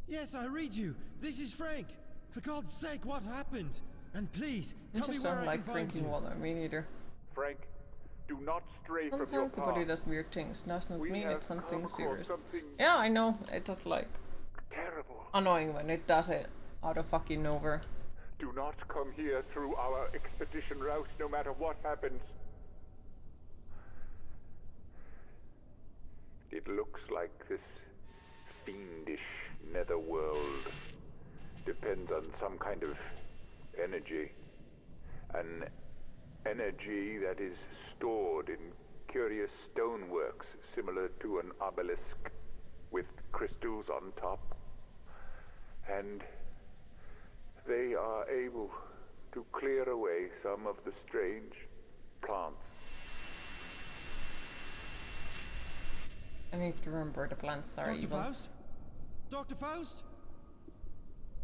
Yes, I read you. This is Frank. For God's sake, what happened? And please, tell me where I can like find drinking you. water. Me neither. Frank, do not stray from your Sometimes the path. body does weird things. Does not We mean have it's something come across serious. something Yeah, I know. It's just like terrible. annoying when it does it out of fucking nowhere. Do not come here through our expedition route, no matter what happens. It looks like this fiendish netherworld depends on some kind of energy. An energy that is stored in curious stoneworks similar to an obelisk with crystals on top. And they are able to clear away some of the strange plants. I need to remember the plants are Dr. evil. Faust? Dr. Faust?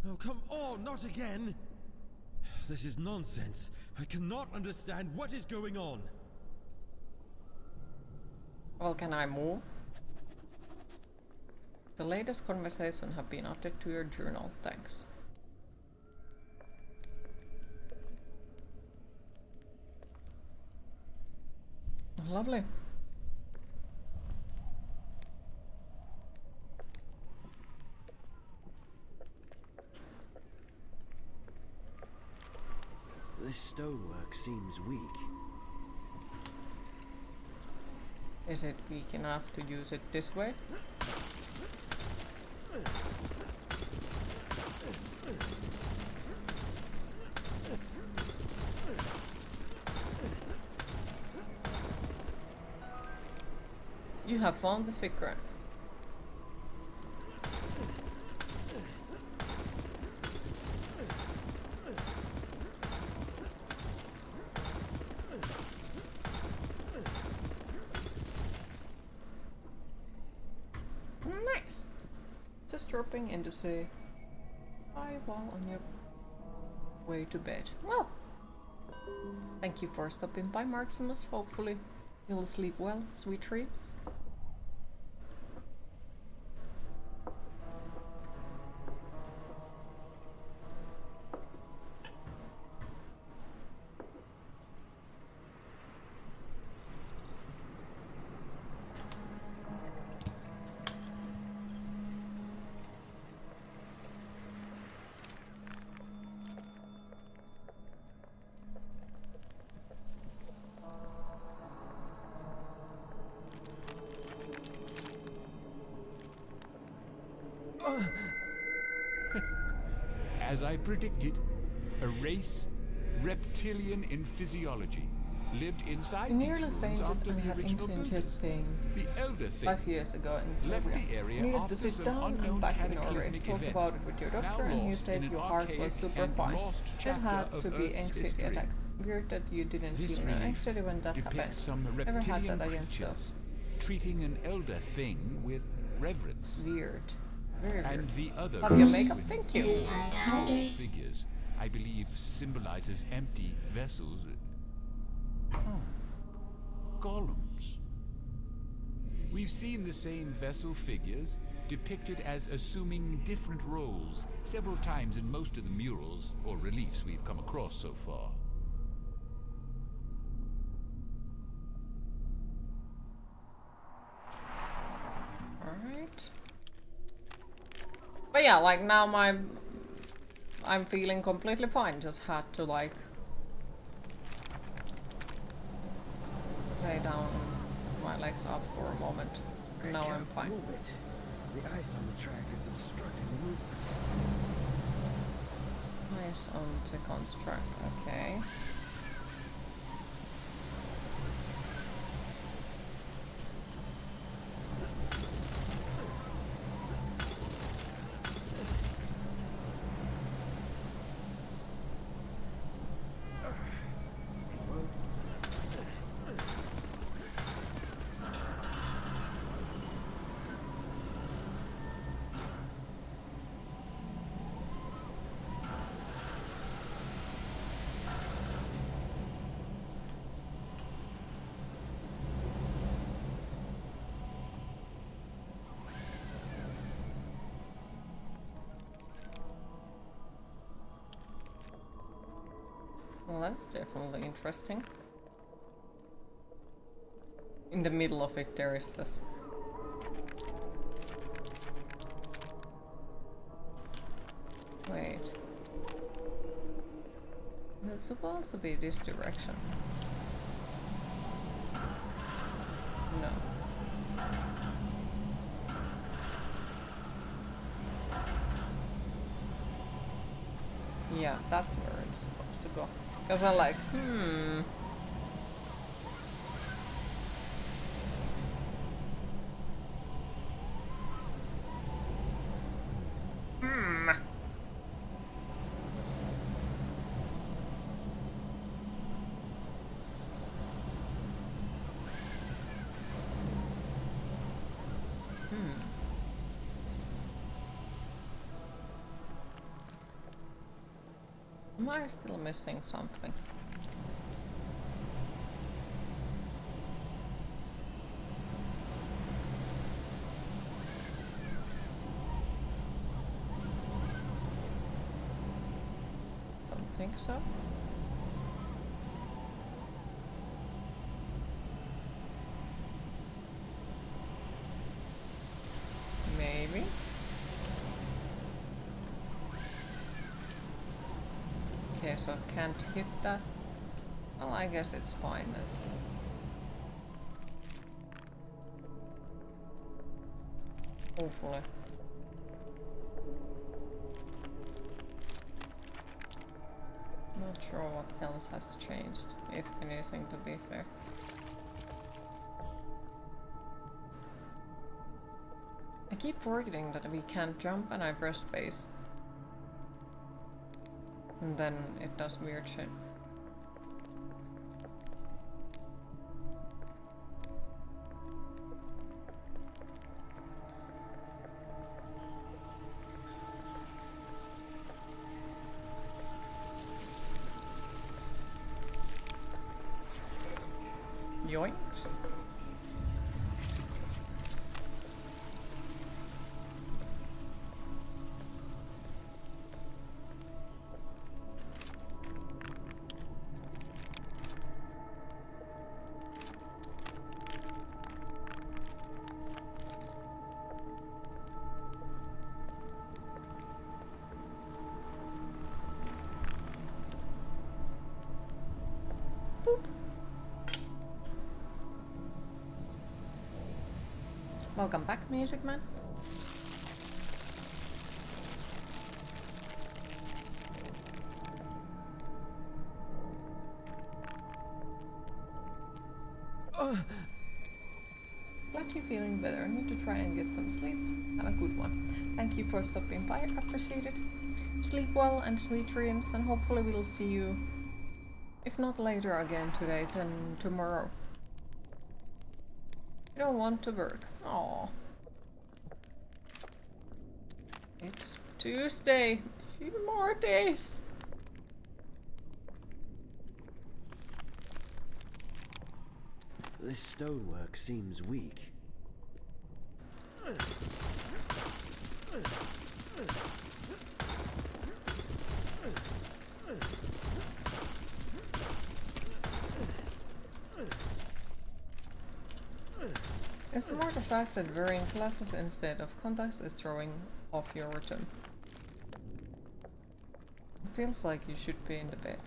Oh, come on, not again! This is nonsense. I cannot understand what is going on. Well, can I move? The latest conversation have been added to your journal. Thanks. Lovely. This stonework seems weak. Is it weak enough to use it this way? You have found the secret. Nice. Just dropping in to say hi while on your way to bed. Well, thank you for stopping by, Maximus. Hopefully you'll sleep well. Sweet dreams. As I predicted, a race reptilian in physiology lived inside You these nearly ruins fainted after and the had original intense builders. pain The elder 5 things years ago in left Serbia. the area Needed to after sit some down and unknown back in Norway. cataclysmic Talked event, about it with your now doctor and he lost said in an your heart was archaic super and fine. lost It chapter had of to be Earth's anxiety history. attack. Weird that you didn't This feel no relief anxiety when that happened. depicts some Never had reptilian that against self. creatures treating an elder thing with reverence. Weird. Very weird. And the other Love your group makeup. with Thank It you. is time to tall hydrate. figures, I believe symbolizes empty vessels. Golems. We've seen the same vessel figures depicted as assuming different roles several times in most of the murals or reliefs we've come across so far. Alright. But yeah, like now I'm feeling completely fine. Just had to like lay down my legs up for a moment. And now I'm fine. Move it. The ice on the track is obstructing the movement. Nice on to construct. Okay. Well, that's definitely interesting. In the middle of it, there is just... Wait. It's supposed to be this direction. No. Yeah, that's where it's supposed to go. Because I'm like, Am I still missing something? Don't think so. Maybe. Okay, so I can't hit that. Well, I guess it's fine then. Hopefully. Not sure what else has changed, if anything, to be fair. keep forgetting that we can't jump and I press space. And then it does weird shit. Yoinks. Welcome back, Music Man. Glad you're feeling better. Need to try and get some sleep. Have a good one. Thank you for stopping by. Appreciate it. Sleep well and sweet dreams, and hopefully we'll see you, if not later again today, then tomorrow. You don't want to work. Aww. It's Tuesday. A few more days. This stonework seems weak. It's more the fact that wearing glasses instead of contacts is throwing off your rhythm. It feels like you should be in the bed.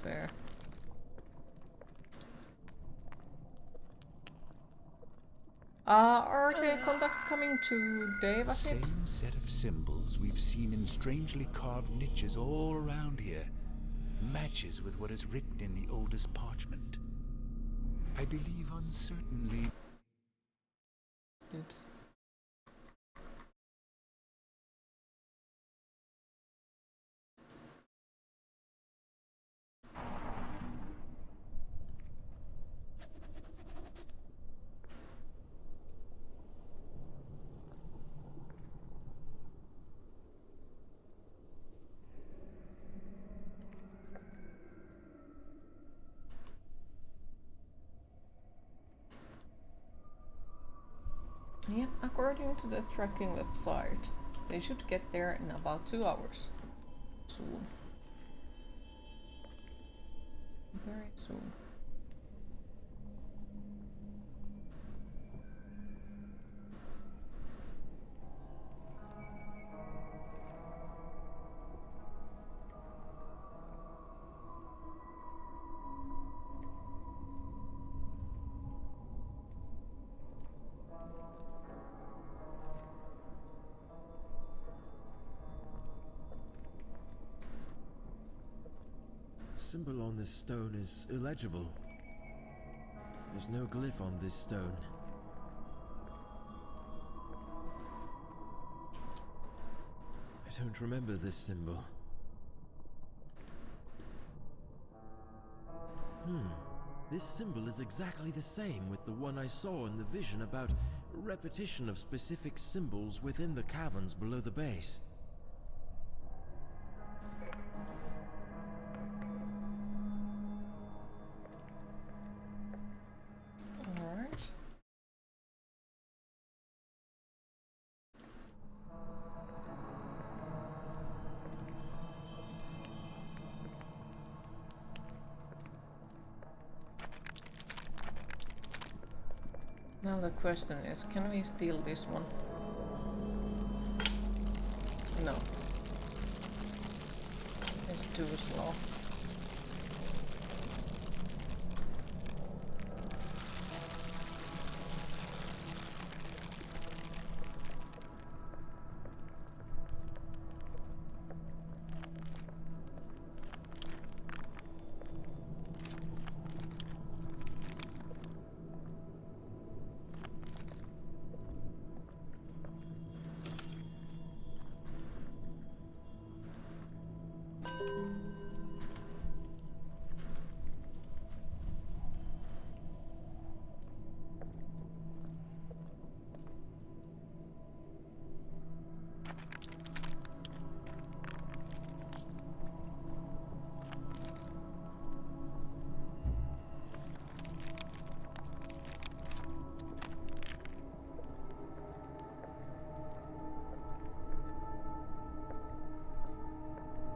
Fair. Are the contacts coming today, was it? Same set of symbols we've seen in strangely carved niches all around here. Matches with what is written in the oldest parchment. I believe uncertainly... Oops. Yep, according to the tracking website, they should get there in about 2 hours. Soon. Very soon. The symbol on this stone is illegible. There's no glyph on this stone. I don't remember this symbol. This symbol is exactly the same with the one I saw in the vision about repetition of specific symbols within the caverns below the base. Alright. Now the question is, can we steal this one? No. It's too slow.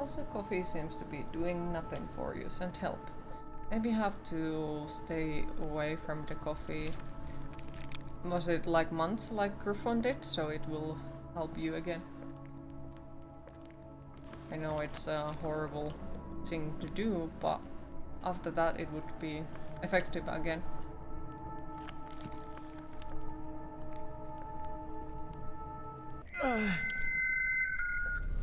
Also, coffee seems to be doing nothing for you. Send help. Maybe you have to stay away from the coffee. Was it like months like Griffon did, so it will help you again? I know it's a horrible thing to do, but after that it would be effective again.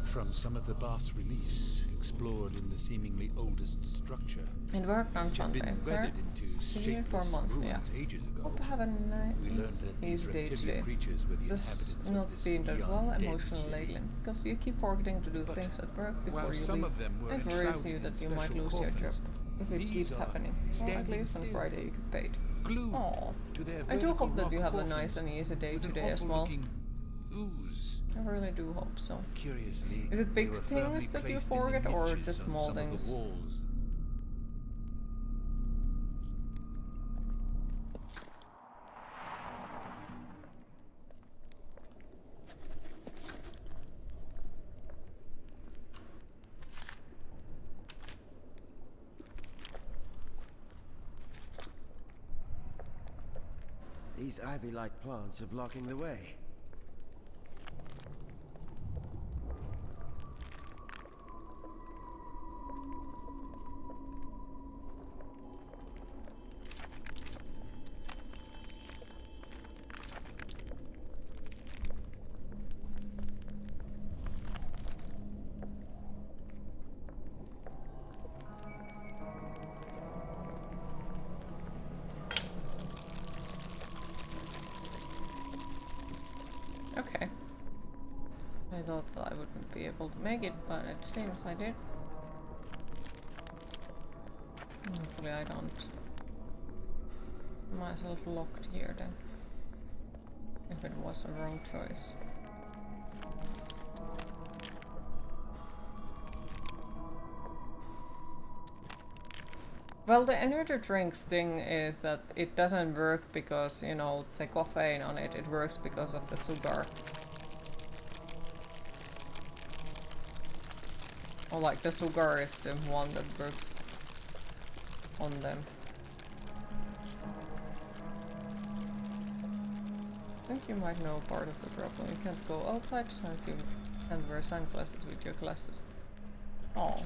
From some of the bas-reliefs explored in the seemingly oldest structure, It worked on which had Sunday. been weathered into shapeless ruins ages ago. Hope you have a We learned nice, that these easy day reptilian today. creatures were the inhabitants Just of not this being that well eon-dead emotional city. lately, because you keep forgetting to do But things at work before while you some leave. of them were It worries enshrouded you in that you might special lose your job coffins, if it these keeps are happening. Well, at standing least on still, Friday you get paid. glued Aww. to their I do vertical hope that you rock have a nice coffins and easy day with an today as well. awful-looking ooze. I really do hope so. Curiously, Is it they big were firmly things that you placed in the forget or niches just on small some of things? the walls. These ivy-like plants are blocking the way. Okay. I thought that I wouldn't be able to make it, but it seems I did. Hopefully I don't get myself locked here then. If it was a wrong choice. Well, the energy drinks thing is that it doesn't work because, you know, the caffeine on it, it works because of the sugar. Or like the sugar is the one that works on them. I think you might know part of the problem. You can't go outside since you can't wear sunglasses with your glasses. Oh.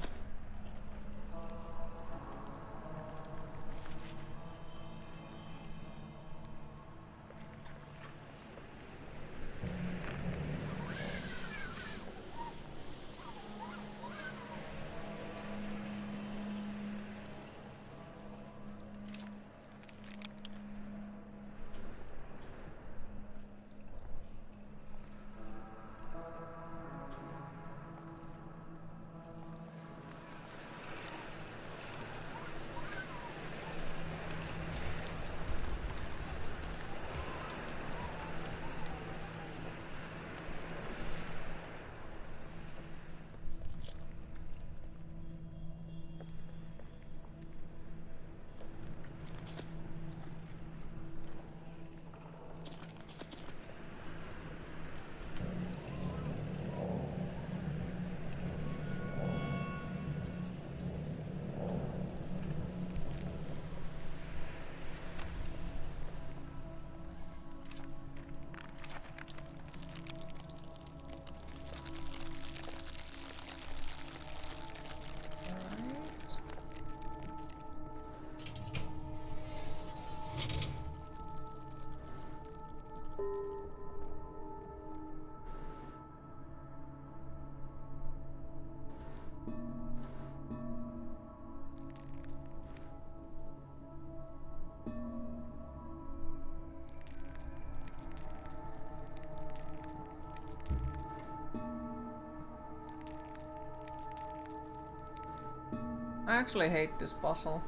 I actually hate this puzzle.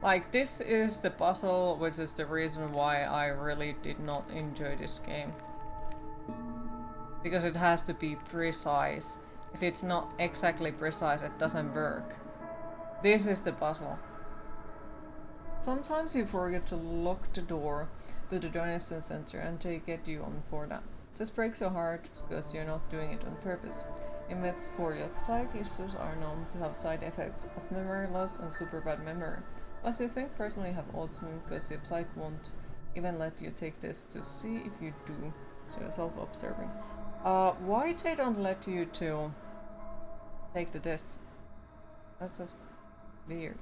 Like, this is the puzzle, which is the reason why I really did not enjoy this game. Because it has to be precise. If it's not exactly precise, it doesn't work. This is the puzzle. Sometimes you forget to lock the door to the donation center and they get you on for that. This breaks your heart because you're not doing it on purpose. In meds for your psych issues are known to have side effects of memory loss and super bad memory. As you think personally have autism because your psych won't even let you take this to see if you do. So you're self-observing. Why they don't let you to take the test? That's just weird.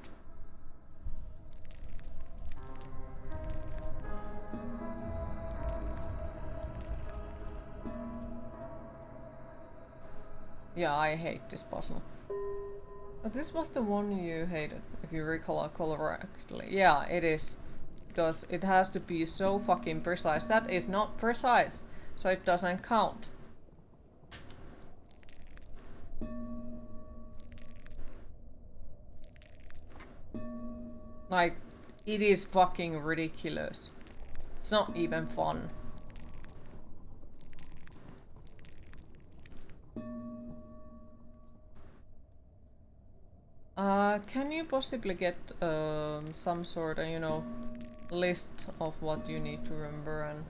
Yeah, I hate this puzzle. But this was the one you hated, if you recall correctly. Yeah, it is. Because it has to be so fucking precise. That is not precise, so it doesn't count. Like, it is fucking ridiculous. It's not even fun. Can you possibly get some sort of, you know, list of what you need to remember and...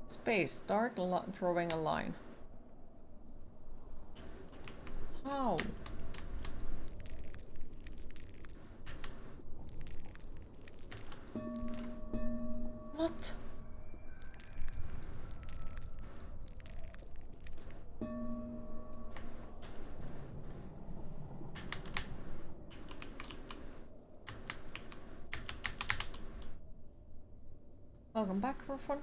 Space, start drawing a line. How? What? Welcome back for fun.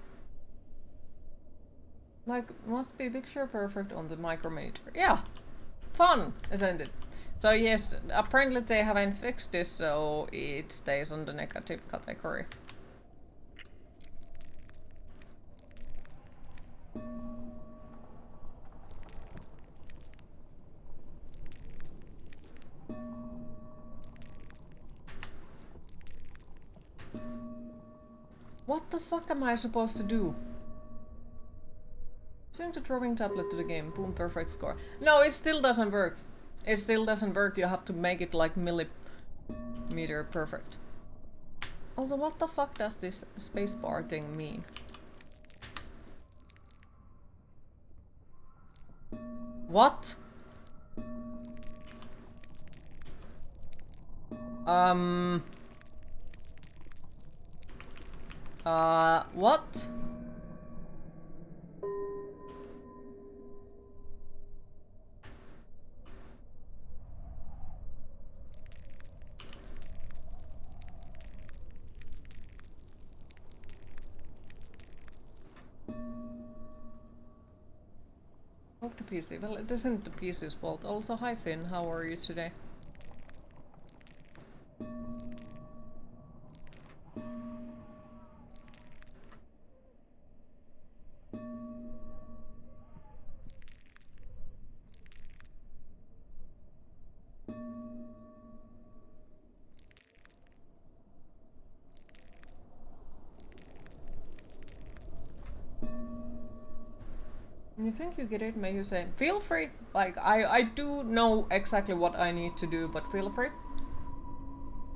Like, must be picture perfect on the micrometer. Yeah! Fun, isn't it? So yes, apparently they haven't fixed this, so it stays on the negative category. What the fuck am I supposed to do? Send the drawing tablet to the game. Boom, perfect score. No, it still doesn't work. It still doesn't work. You have to make it like millimeter perfect. Also, what the fuck does this spacebar thing mean? What? What? Fuck the PC. Well, it isn't the PC's fault. Also, hi Finn, how are you today? You think you get it, may you say? Feel free! Like, I do know exactly what I need to do, but feel free.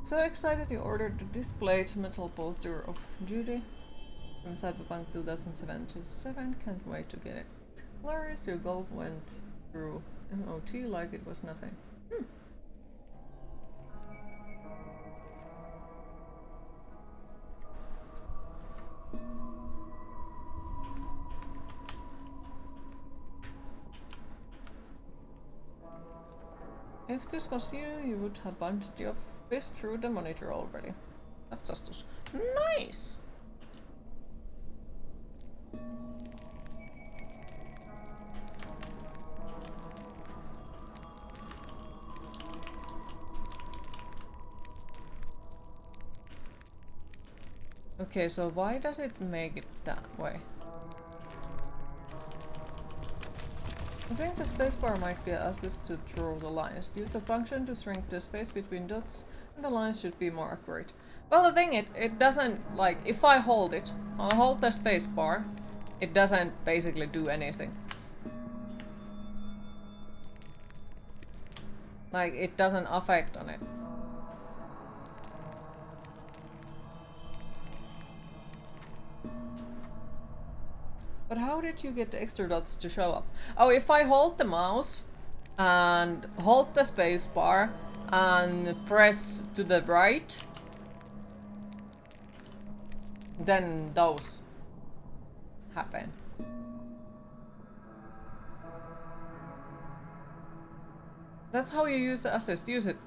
So excited you ordered the displayed metal poster of Judy from Cyberpunk 2077. Can't wait to get it. Hilarious, your golf went through MOT like it was nothing. If this was you, you would have punched your fist through the monitor already. That's just nice! Okay, so why does it make it that way? I think the spacebar might be an assist to draw the lines. Use the function to shrink the space between dots, and the lines should be more accurate. Well, the thing, it doesn't, like, if I hold the spacebar, it doesn't basically do anything. Like, it doesn't affect on it. But how did you get the extra dots to show up? Oh, if I hold the mouse and hold the spacebar and press to the right, then those happen. That's how you use the assist. Use it.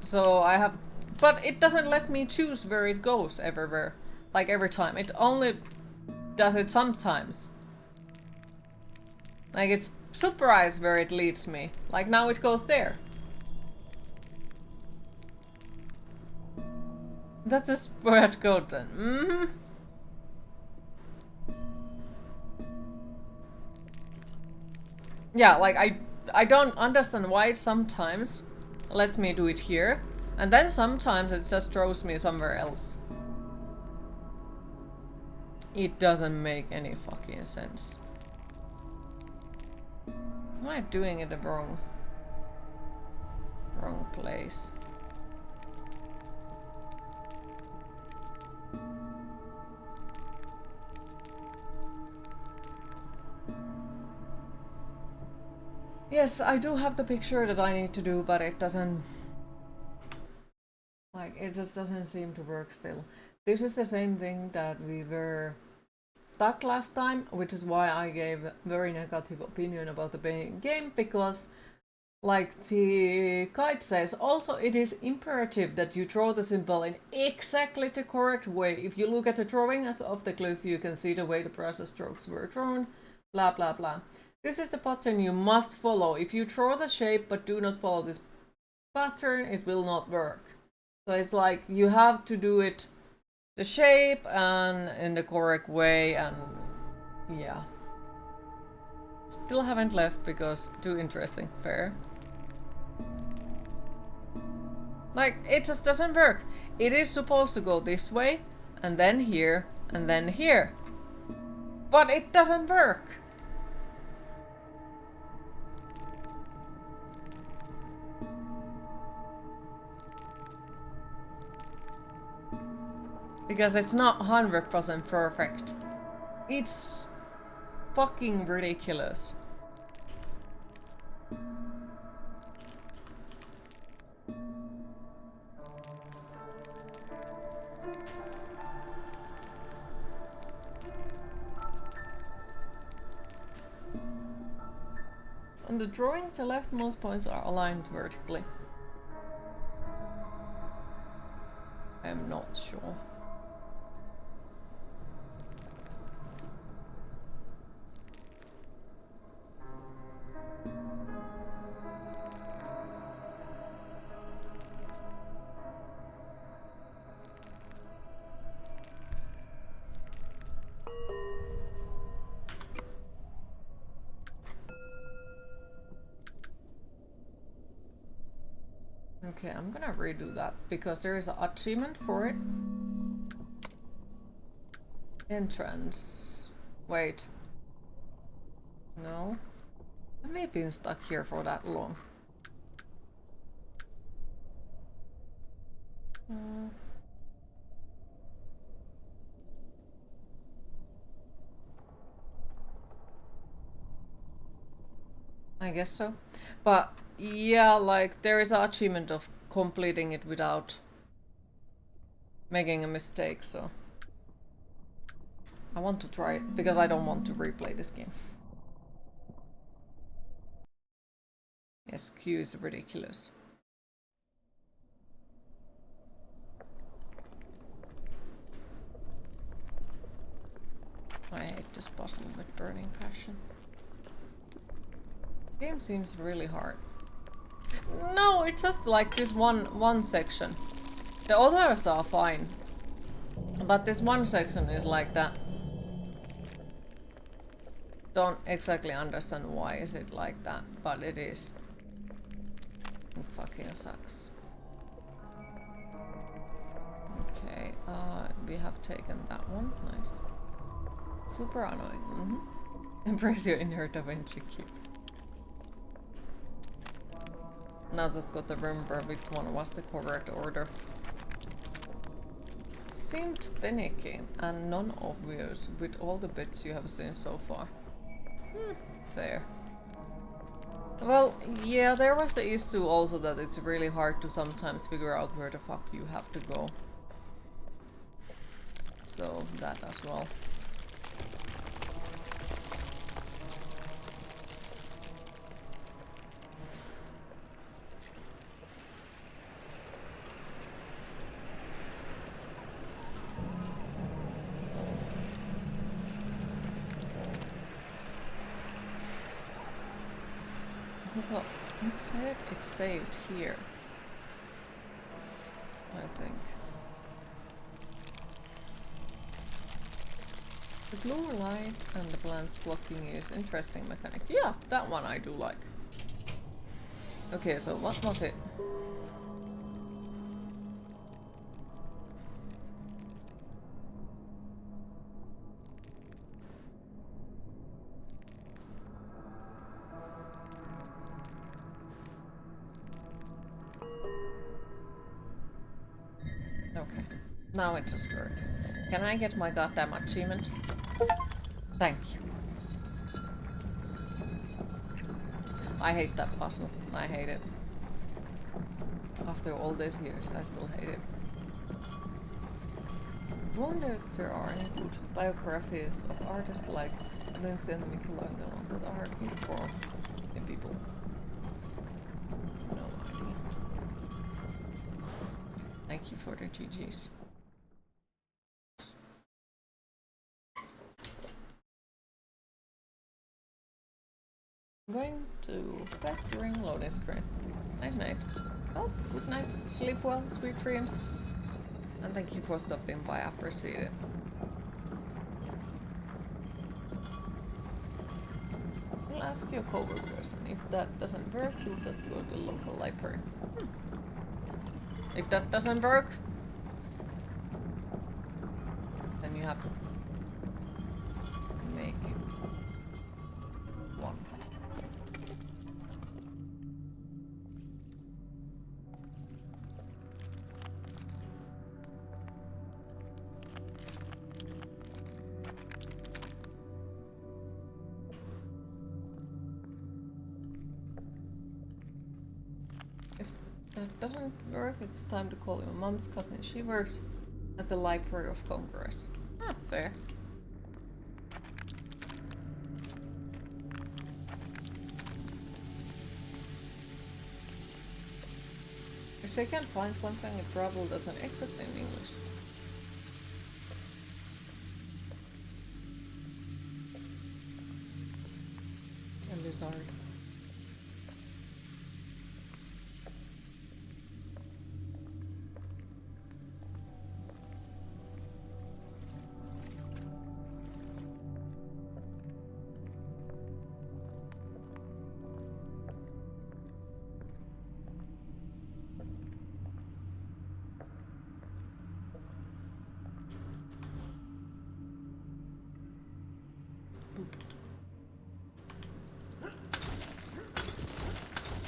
So I have... But it doesn't let me choose where it goes everywhere. Like every time. It only does it sometimes. Like it's surprised where it leads me. Like now it goes there. That's a spread code then. Mm-hmm. Yeah, like I don't understand why it sometimes lets me do it here. And then sometimes it just throws me somewhere else. It doesn't make any fucking sense. Am I doing it the wrong place? Yes, I do have the picture that I need to do, but it doesn't... Like, it just doesn't seem to work still. This is the same thing that we were stuck last time, which is why I gave a very negative opinion about the game, because, like the guide says, also it is imperative that you draw the symbol in exactly the correct way. If you look at the drawing of the glyph, you can see the way the process strokes were drawn, blah blah blah. This is the pattern you must follow. If you draw the shape but do not follow this pattern, it will not work. So it's like you have to do it the shape and in the correct way, and yeah. Still haven't left because too interesting. Fair. Like, it just doesn't work. It is supposed to go this way, and then here, and then here. But it doesn't work. Because it's not 100% perfect. It's fucking ridiculous. On the drawing, the leftmost points are aligned vertically. I'm not sure. Okay, I'm gonna redo that because there is an achievement for it. Entrance. Wait. No. I may have been stuck here for that long. I guess so. But yeah, like there is an achievement of completing it without making a mistake, so I want to try it because I don't want to replay this game. Yes, Q is ridiculous. I hate this puzzle with burning passion. Game seems really hard. No, it's just like this one section. The others are fine. But this one section is like that. Don't exactly understand why is it like that, but it is. It fucking sucks. Okay, we have taken that one. Nice. Super annoying. Embrace your inner Da Vinci cube. Now just got to remember which one was the correct order. Seemed finicky and non-obvious with all the bits you have seen so far. Fair. Well, yeah, there was the issue also that it's really hard to sometimes figure out where the fuck you have to go. So, that as well. So, it said it saved here. I think. The blue light and the plants blocking is interesting mechanic. Yeah, that one I do like. Okay, so what was it? Okay, now it just works. Can I get my goddamn achievement? Thank you. I hate that puzzle. I hate it. After all these years, I still hate it. I wonder if there are any good biographies of artists like Lindsay and Michelangelo that are good for the people. No idea. Thank you for the GGs. I'm going to bed during loading screen. Night night. Well, good night. Sleep well, sweet dreams. And thank you for stopping by, I appreciate it. I'll ask your coworkers, and if that doesn't work, you'll just go to the local library. If that doesn't work, then you have to make one. That doesn't work, it's time to call your mom's cousin. She works at the Library of Congress. Ah, fair. If they can't find something, it probably doesn't exist in English. And lizard.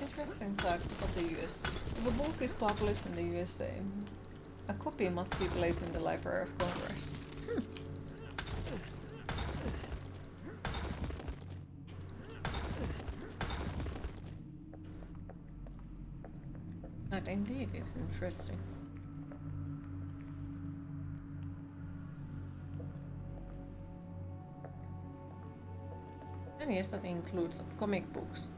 Interesting fact about the US. If a book is published in the USA, a copy must be placed in the Library of Congress. That indeed is interesting. And yes, that includes comic books.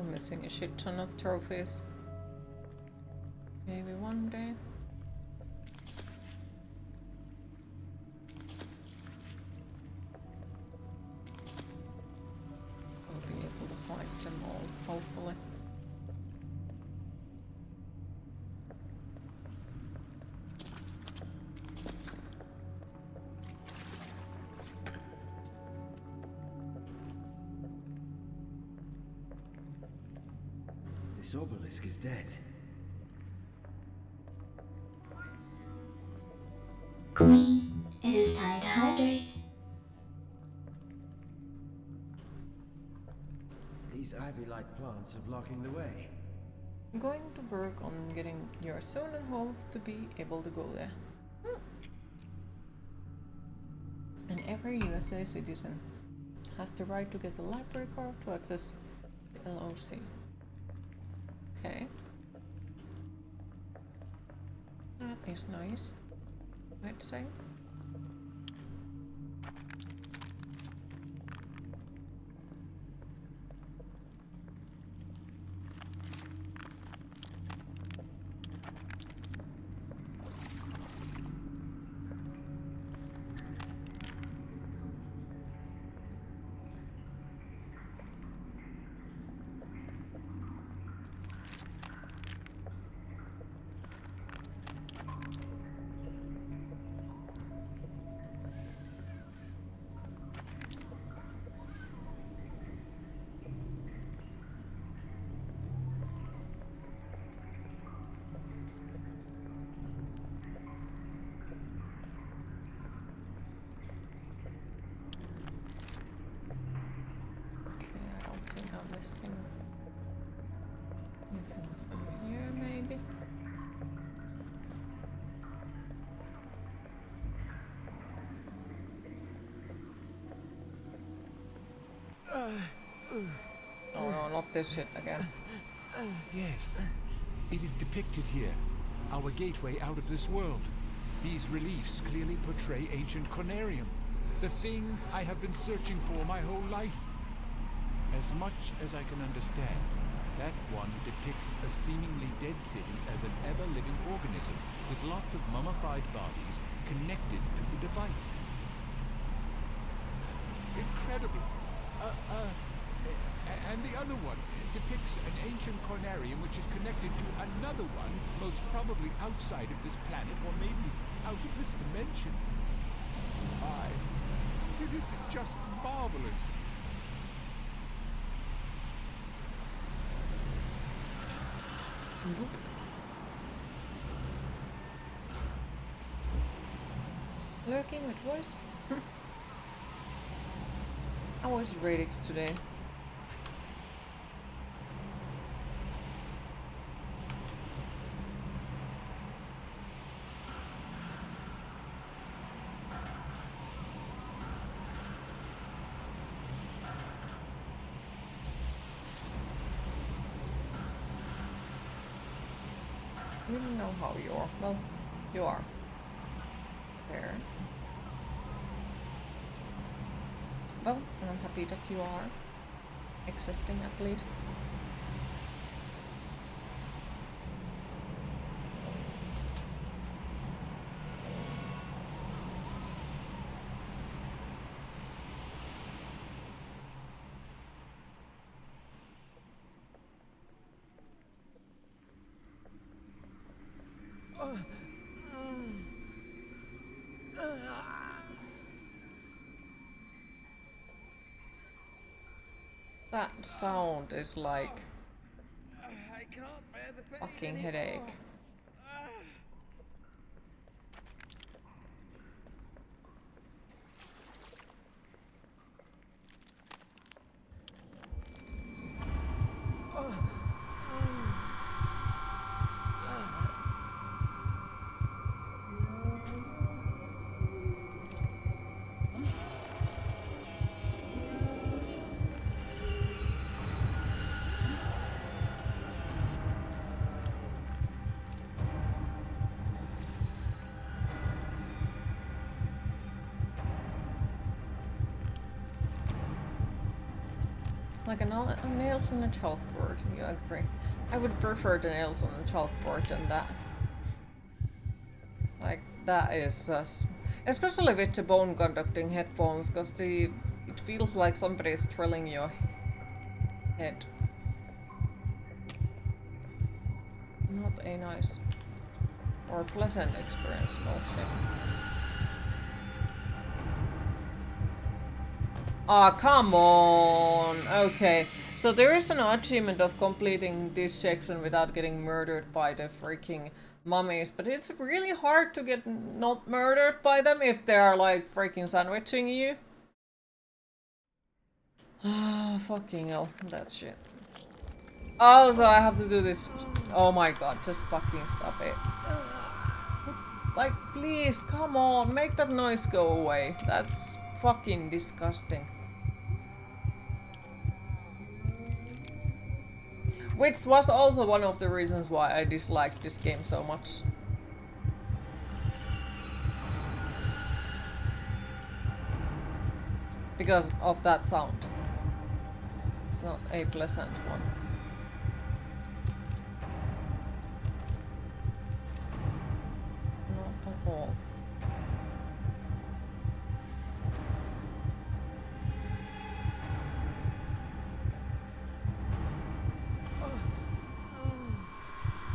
I'm missing a shit ton of trophies. Maybe one day. We'll be able to find them all, hopefully. This obelisk is dead. Queen, it is time to hydrate. These ivy-like plants are blocking the way. I'm going to work on getting here soon and hope to be able to go there. And every USA citizen has the right to get the library card to access the LOC. Okay. That is nice, I'd say. Missing anything from here, maybe? Oh no, not this shit again. Yes, it is depicted here. Our gateway out of this world. These reliefs clearly portray ancient Conarium, the thing I have been searching for my whole life. As much as I can understand, that one depicts a seemingly dead city as an ever-living organism with lots of mummified bodies connected to the device. Incredible. And the other one depicts an ancient Conarium which is connected to another one, most probably outside of this planet, or maybe out of this dimension. This is just marvelous. Lurking with voice. How was Radix today? I don't know how you are. Well, you are. Fair. Well, I'm happy that you are existing at least. That sound is like I can't bear the pain fucking anymore. headache. Like nails on a chalkboard, you agree. I would prefer the nails on the chalkboard than that. Like, that is especially with the bone conducting headphones, because it feels like somebody is drilling your head. Not a nice or pleasant experience, no shame. Ah, come on! Okay, so there is an achievement of completing this section without getting murdered by the freaking mummies, but it's really hard to get not murdered by them if they are like freaking sandwiching you. Ah, fucking hell, that shit. Oh, so I have to do this. Oh my god, just fucking stop it. Like, please, come on, make that noise go away. That's fucking disgusting. Which was also one of the reasons why I disliked this game so much. Because of that sound. It's not a pleasant one. Not at all.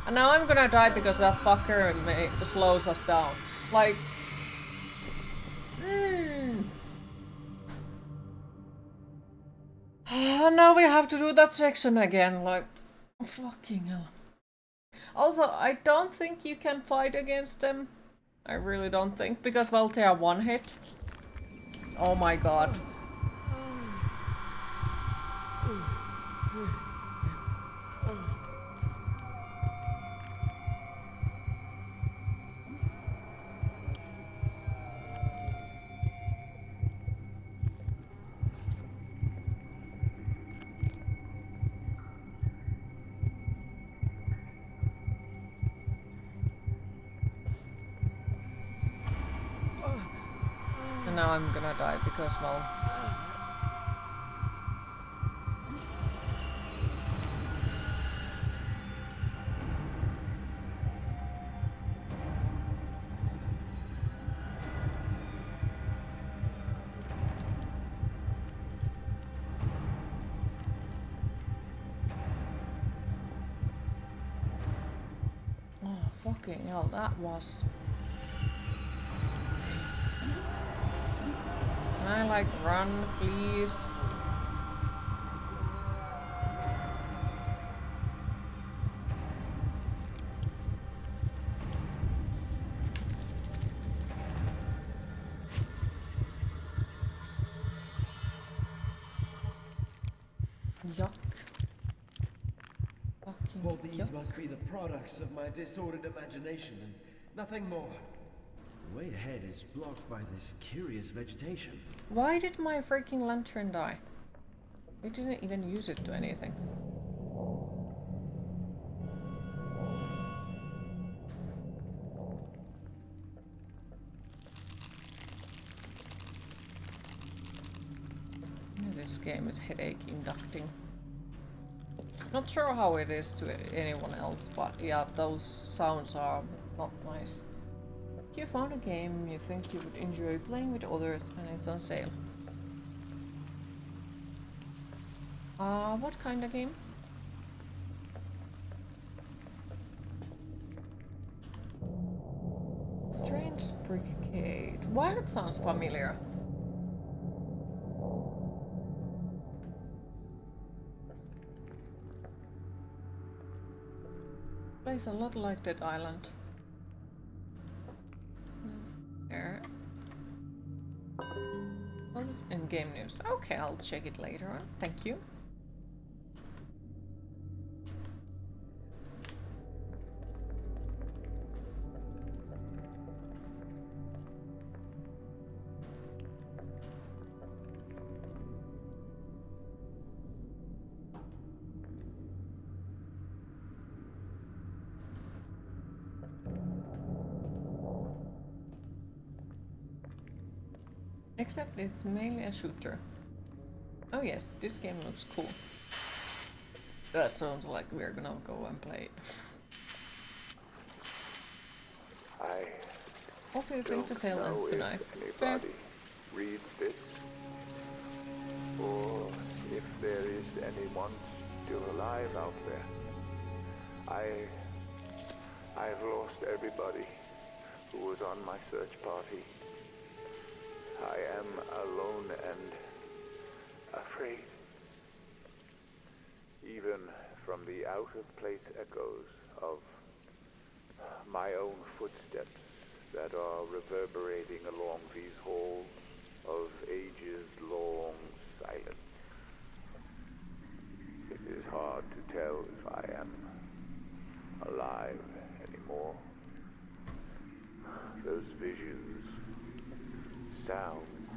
And now I'm gonna die because that fucker slows us down. Like... And now we have to do that section again, like... Fucking hell. Also, I don't think you can fight against them. I really don't think, because, well, they are one hit. Oh my god. And now I'm gonna die because, well... Oh, fucking hell, that was... Can I, like, run, please? Yuck. Fucking All these yuck. must be the products of my disordered imagination and nothing more. The way ahead is blocked by this curious vegetation. Why did my freaking lantern die? We didn't even use it to anything. This game is headache inducting. Not sure how it is to anyone else, but yeah, those sounds are not nice. You found a game you think you would enjoy playing with others and it's on sale. What kind of game? Strange Brigade. Why that sounds familiar? Plays a lot like Dead Island. There. What is in-game news? Okay, I'll check it later on. Thank you. Except it's mainly a shooter. Oh yes, this game looks cool. That sounds like we're gonna go and play it. Also, you think the sale ends tonight? Fair. Anybody reads this, or if there is anyone still alive out there. I've lost everybody who was on my search party. I am alone and afraid. Even from the out-of-place echoes of my own footsteps that are reverberating along these halls of ages-long silence. It is hard to tell if I am alive anymore. Those visions, sounds,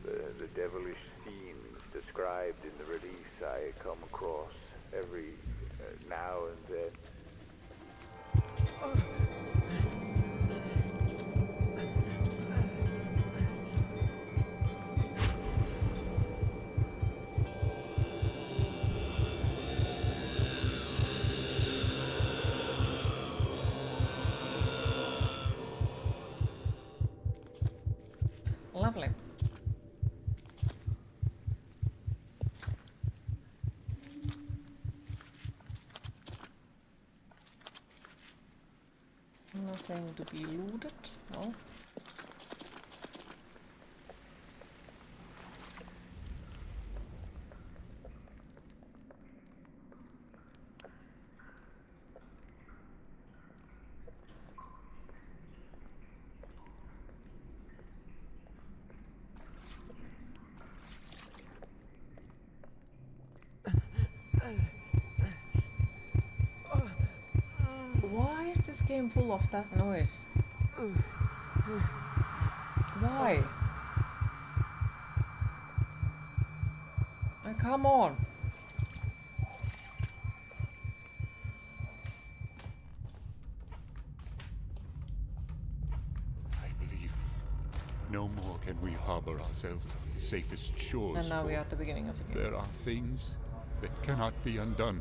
the devilish scenes described in the release I come across every now and then. Lovely. Nothing to be looted, no. Why is this game full of that noise? Why? Like, come on! I believe no more can we harbor ourselves on the safest shores. And now we are at the beginning of the game. There are things that cannot be undone.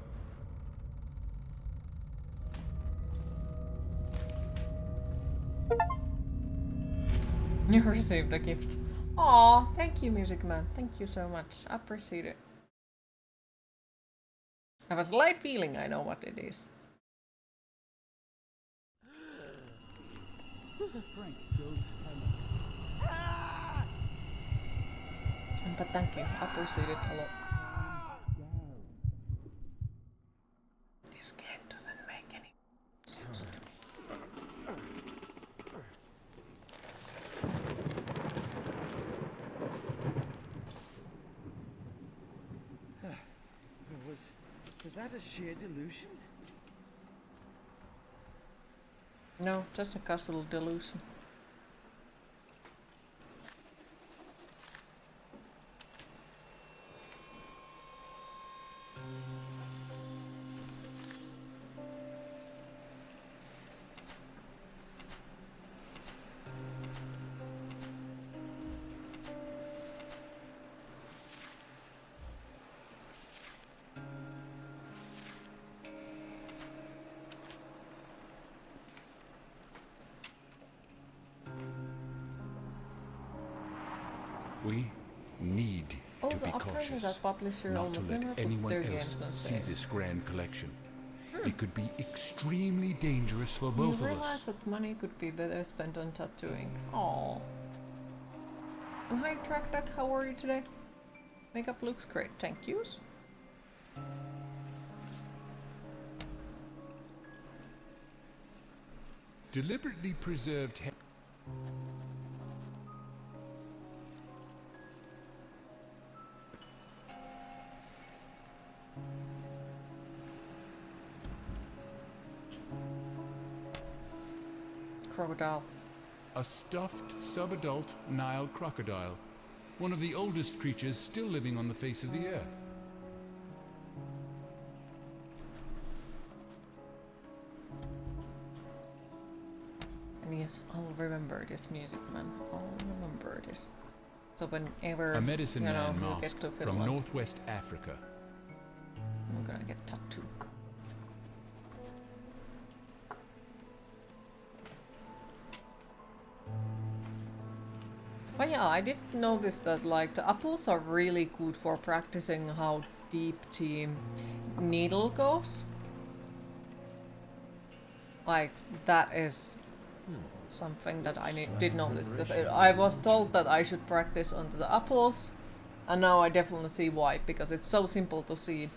You received a gift. Aw, thank you, Music Man. Thank you so much. Appreciate it. I have a slight feeling I know what it is. But thank you. Appreciate it a lot. This game doesn't make any sense. Was that a sheer delusion? No, just a casual delusion. We need Also, to be apparently cautious, that publisher not to almost let never puts anyone their else games on see sale. this grand collection. It could be extremely dangerous for both You of realize us. that money could be better spent on tattooing. Aww. And hi, Track Duck, how are you today? Makeup looks great, thank yous. Deliberately preserved Crocodile. a stuffed subadult Nile crocodile, one of the oldest creatures still living on the face of the earth. And yes, I'll remember this, Music Man. I'll remember this. So whenever A medicine man you mask get to from Finland, northwest Africa. I'm gonna get tattooed. But yeah, I did notice that like the apples are really good for practicing how deep the needle goes. Like that is something that I did notice, because I was told that I should practice onto the apples, and now I definitely see why, because it's so simple to see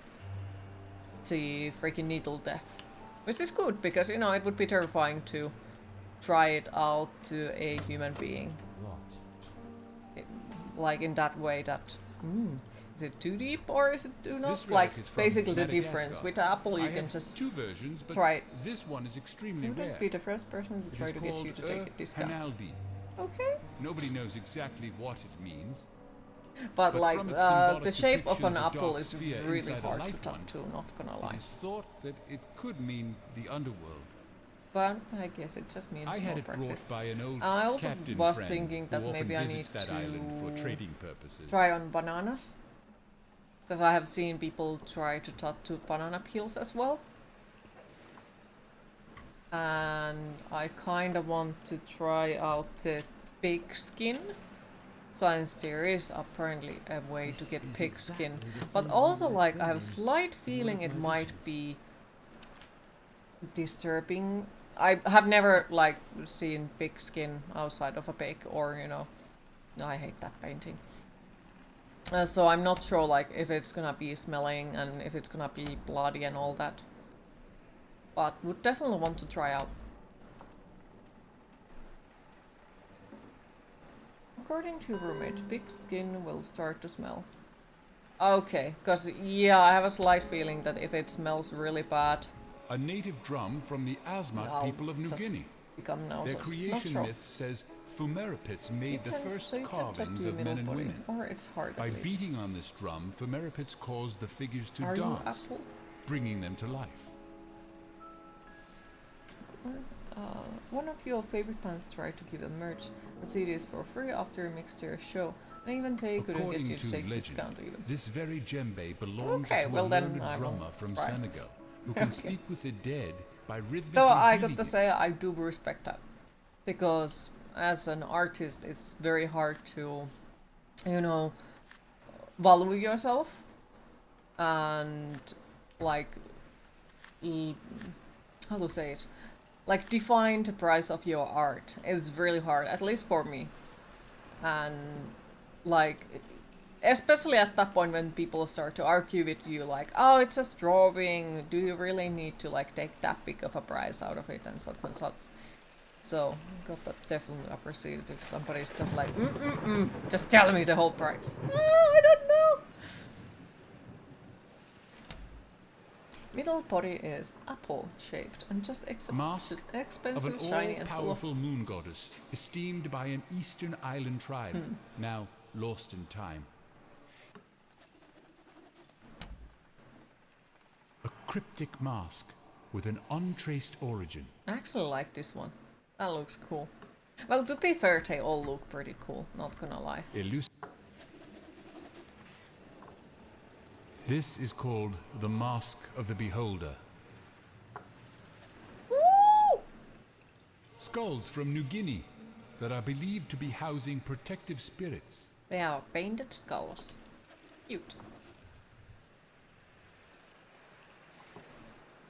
the freaking needle depth. Which is good, because you know it would be terrifying to try it out to a human being. Like in that way that is it too deep or is it too not? Like basically the difference with the apple you can just two versions, but try it. This one is extremely rare. Wouldn't be the first person to try to get you to take a discount. Okay. Nobody knows exactly what it means. But like the shape of an apple is really hard to tattoo, not gonna lie. It's thought that it could mean the underworld. But I guess it just means I more had it practice. brought by an old I also captain was friend thinking that who maybe often I need visits that island for trading purposes. try on bananas. Because I have seen people try to tattoo banana peels as well. And I kind of want to try out the pig skin. Since there is apparently a way to get pig skin. But also like I have a slight feeling it might be disturbing. I have never like seen pig skin outside of a pig, or you know, I hate that painting. So I'm not sure like if it's gonna be smelling and if it's gonna be bloody and all that. But would definitely want to try out. According to roommates, pig skin will start to smell. Okay, because yeah, I have a slight feeling that if it smells really bad, a native drum from the Asmat people of New Guinea. Their creation myth says Fumerapits made the first carvings of men and women. Or it's hard. By beating on this drum, Fumerapits caused the figures to dance, bringing them to life. One of your favorite bands tried to give them merch and CDs for free after a mixture show, and even they couldn't get you to take discount even. This very djembe belonged to a learned drummer from Senegal, who can speak with the dead by rhythmically Though I got to say, I do respect that. Because as an artist, it's very hard to, you know, value yourself. And, like, how to say it? Like, define the price of your art. It's really hard, at least for me. And, like, especially at that point when people start to argue with you, like, oh, it's just drawing, do you really need to, like, take that big of a price out of it, and such and such. So, got that definitely appreciated if somebody's just like, just tell me the whole price. Oh, I don't know! Middle body is apple-shaped and just expensive, of an shiny, and all-powerful moon goddess, esteemed by an eastern island tribe, now lost in time. A cryptic mask with an untraced origin. I actually like this one. That looks cool. Well, to be fair, they all look pretty cool, not gonna lie. This is called the Mask of the Beholder. Woo! Skulls from New Guinea that are believed to be housing protective spirits. They are painted skulls. Cute.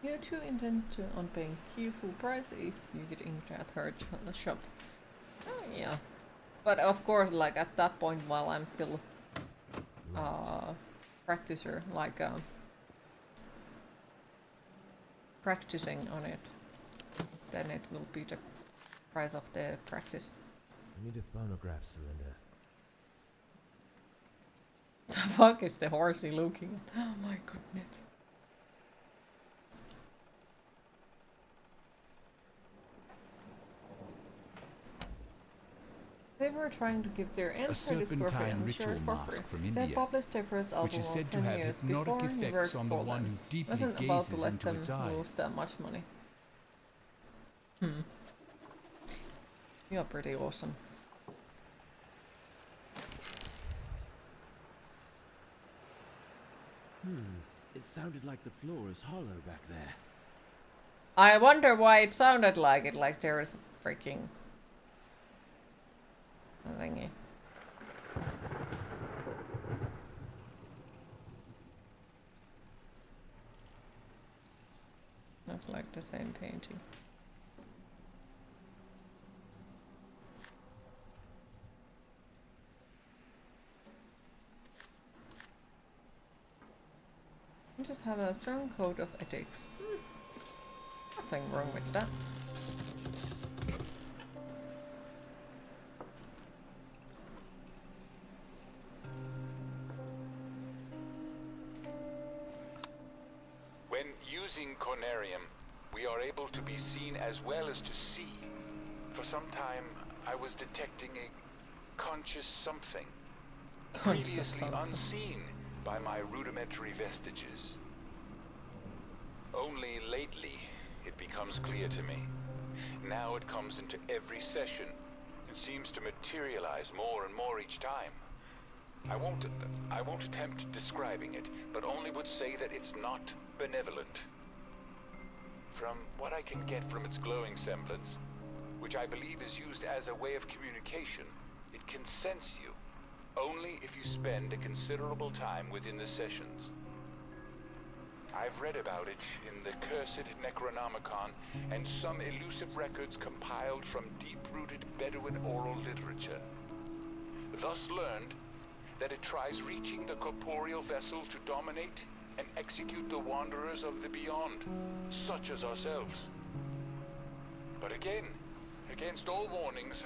You too intend on paying Q full price if you get inked at her shop. Oh, yeah. But of course, like at that point, while I'm still practicer, like practicing on it, then it will be the price of the practice. I need a phonograph cylinder. The fuck is the horsey looking at? Oh my goodness. They were trying to give their answer discovery and share for free. They published their first album of 10 years before he worked for them. Wasn't about to let them lose that much money. You are pretty awesome. It sounded like the floor is hollow back there. I wonder why it sounded like there is a freaking thingy. Not like the same painting. I just have a strong code of ethics. Nothing wrong with that. When using Conarium, we are able to be seen as well as to see. For some time, I was detecting a conscious something, previously unseen by my rudimentary vestiges. Only lately, it becomes clear to me. Now it comes into every session. It seems to materialize more and more each time. I won't attempt describing it, but only would say that it's not benevolent. From what I can get from its glowing semblance, which I believe is used as a way of communication, it can sense you, only if you spend a considerable time within the sessions. I've read about it in the cursed Necronomicon and some elusive records compiled from deep-rooted Bedouin oral literature. Thus learned that it tries reaching the corporeal vessel to dominate and execute the wanderers of the beyond, such as ourselves. But again, against all warnings,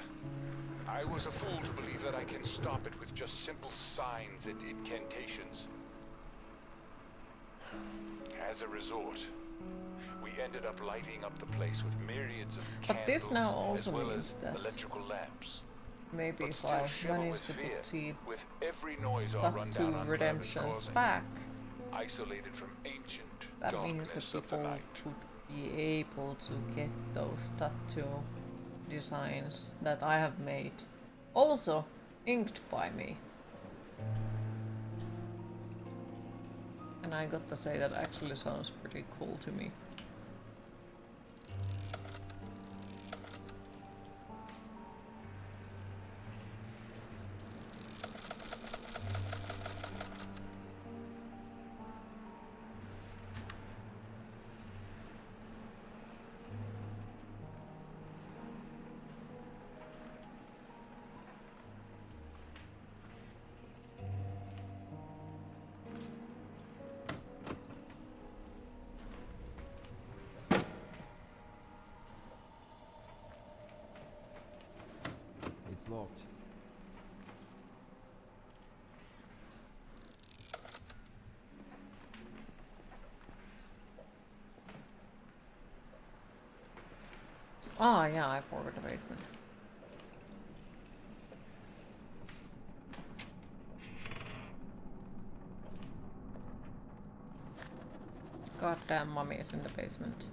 I was a fool to believe that I can stop it with just simple signs and incantations. As a resort, we ended up lighting up the place with myriads of candles, but this now also as well means as that electrical lamps. maybe But if still I shiver manage with to fear, put the with every noise our top rundown 2 unravel is redemptions causing, back, isolated from ancient that darkness means that of the people night. would be able to get those tattoo designs that I have made, also inked by me. And I got to say that actually sounds pretty cool to me. It's locked. Ah, yeah, I forgot the basement. Goddamn mummy is in the basement.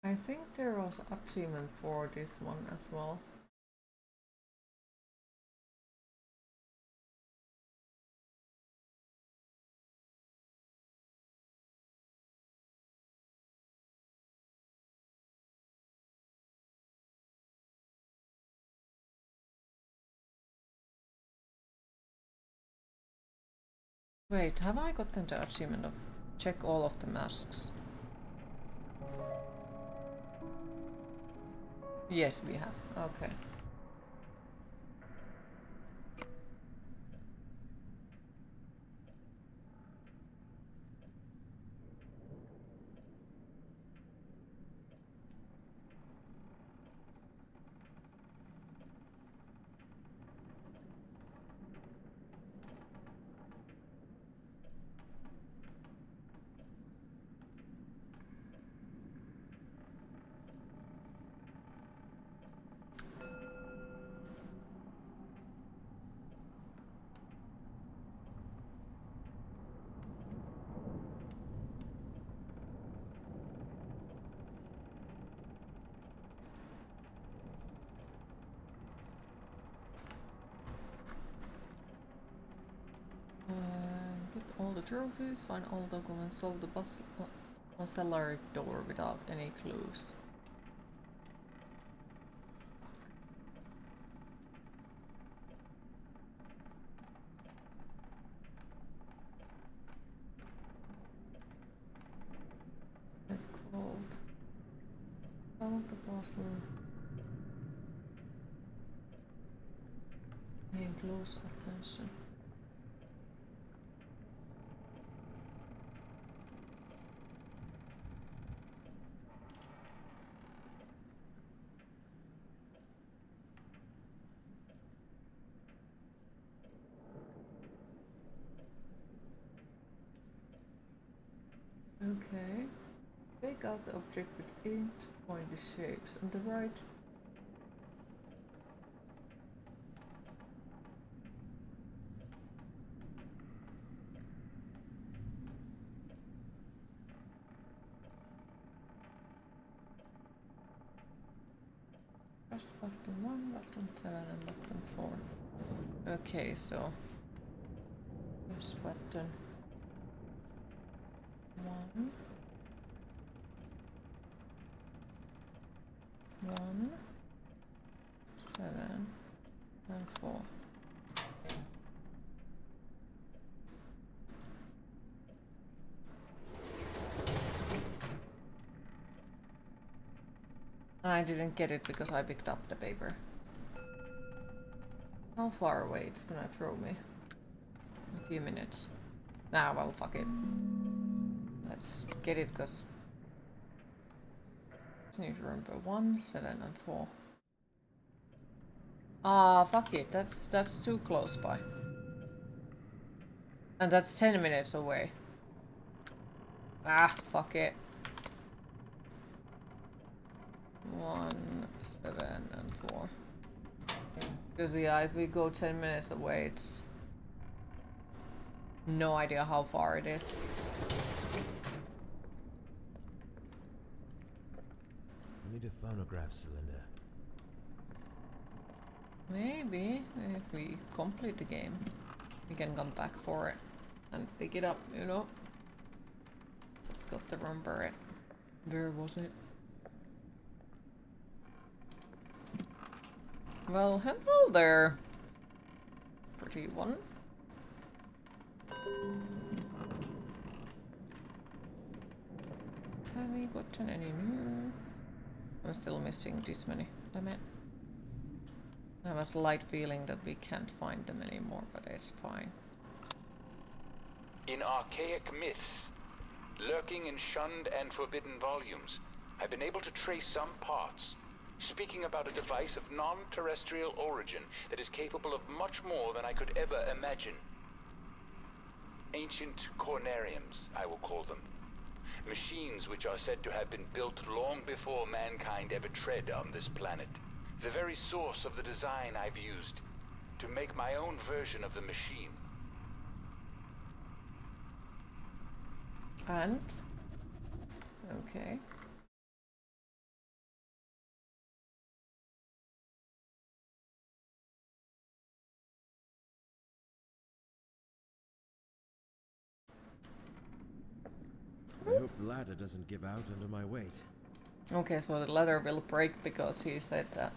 I think there was achievement for this one as well. Wait, have I gotten the achievement of check all of the masks? Yes, we have. Okay. all the trophies, find all documents, solve the cellar door without any clues. It's called Solve the puzzle. Paying close attention. Okay. Take out the object with 8 pointy shapes. On the right. Press button 1, button 7 and button 4. Okay, so press button 1, 7 and 4. And I didn't get it because I picked up the paper. How far away it's gonna throw me? A few minutes. Nah, well, fuck it. Let's get it, cause I need to remember 1, 7 and 4. Ah, fuck it. That's too close by. And that's 10 minutes away. Ah, fuck it. 1, 7 and 4. Because yeah, if we go 10 minutes away, it's no idea how far it is. I need a phonograph cylinder. Maybe if we complete the game, we can come back for it and pick it up, you know? Just got to remember it. Where was it? Well, hello there, pretty one. Have we gotten any new? I'm still missing this many, damn it. I have a slight feeling that we can't find them anymore, but it's fine. In archaic myths, lurking in shunned and forbidden volumes, I've been able to trace some parts, speaking about a device of non-terrestrial origin that is capable of much more than I could ever imagine. Ancient Conariums, I will call them. Machines which are said to have been built long before mankind ever tread on this planet. The very source of the design I've used to make my own version of the machine. And? Okay. I hope the ladder doesn't give out under my weight. Okay, so the ladder will break because he said that.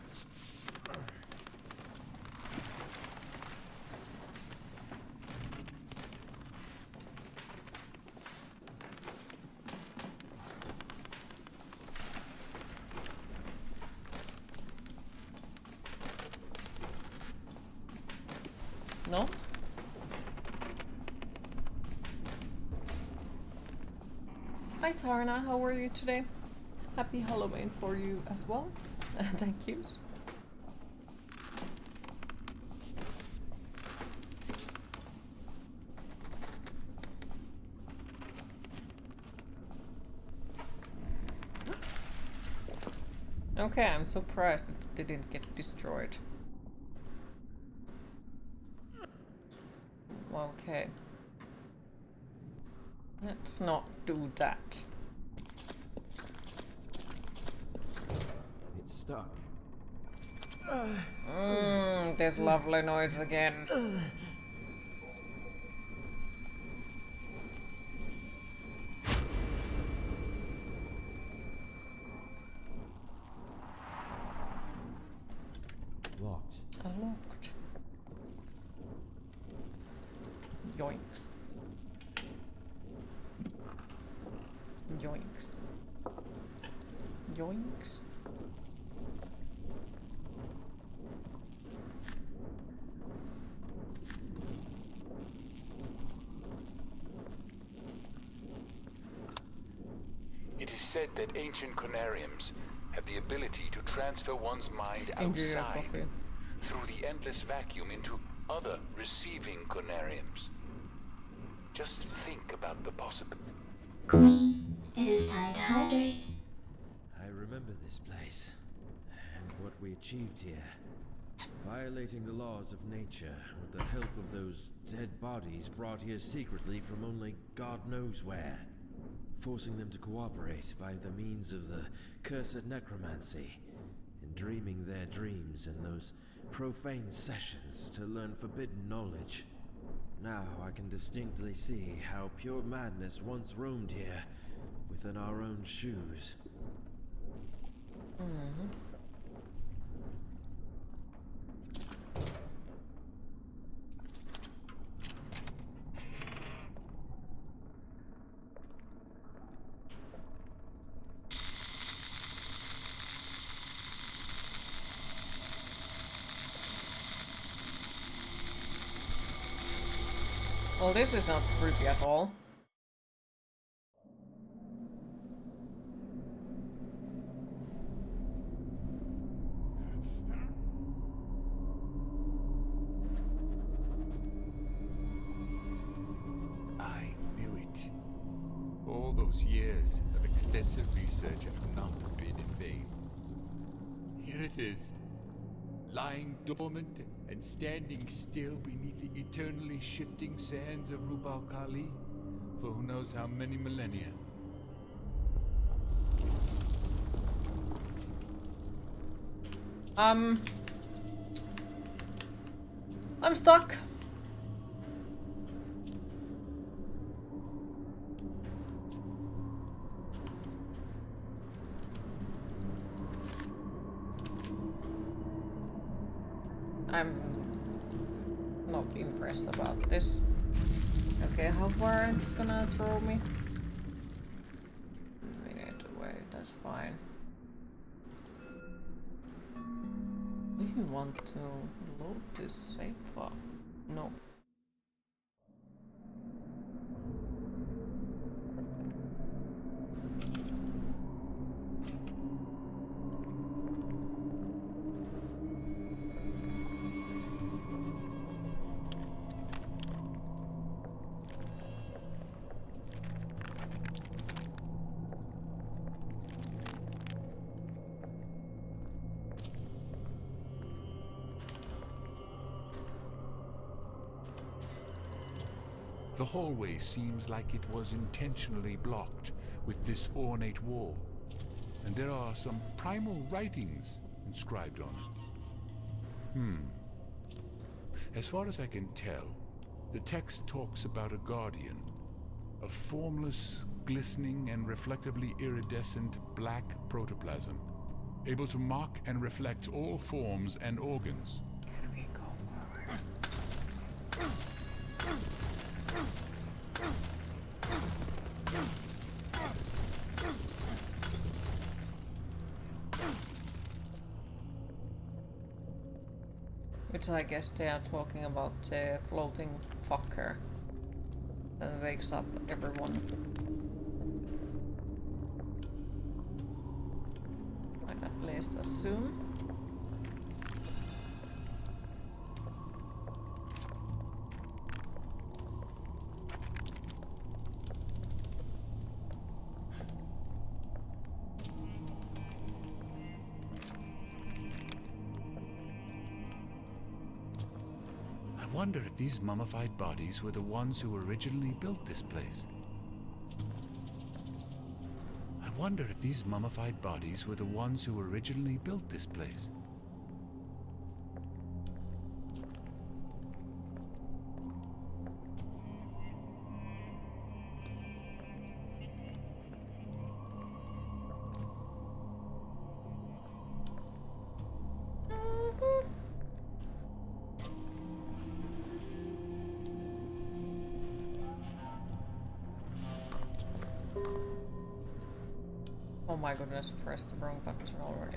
No? Hi Tarna, how are you today? Happy Halloween for you as well. Thank yous. Okay, I'm surprised it didn't get destroyed. Okay. Let's not do that. It's stuck. This lovely noise again. Locked. Locked. Yoinks. Yoinks. Yoinks. It is said that ancient Conariums have the ability to transfer one's mind outside through the endless vacuum into other receiving Conariums. Just think about the possibility. Queen, it is time to hydrate. I remember this place, and what we achieved here. Violating the laws of nature with the help of those dead bodies brought here secretly from only God knows where. Forcing them to cooperate by the means of the cursed necromancy, and dreaming their dreams in those profane sessions to learn forbidden knowledge. Now I can distinctly see how pure madness once roamed here, within our own shoes. Well, this is not creepy at all. I knew it. All those years of extensive research have not been in vain. Here it is, lying dormant and standing still beneath the eternally shifting sands of Rubal Khali for who knows how many millennia. I'm stuck. I'm not impressed about this. Okay, how far it's gonna throw me? A minute away, that's fine. Do you want to load this save file? No. The hallway seems like it was intentionally blocked with this ornate wall, and there are some primal writings inscribed on it. As far as I can tell, the text talks about a guardian, a formless, glistening and reflectively iridescent black protoplasm, able to mock and reflect all forms and organs. Can we go forward? Which I guess they are talking about floating fucker that wakes up everyone. I at least assume. I wonder if these mummified bodies were the ones who originally built this place. I wonder if these mummified bodies were the ones who originally built this place. Oh my goodness, pressed the wrong button already.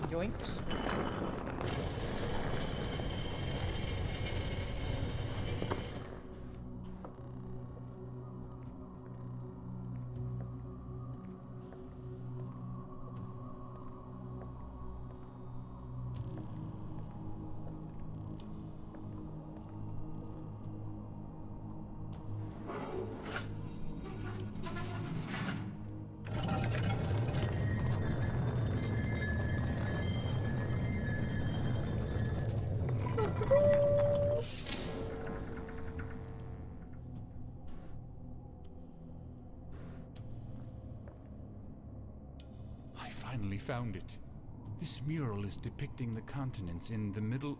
Yoinks. I finally found it. This mural is depicting the continents in the middle...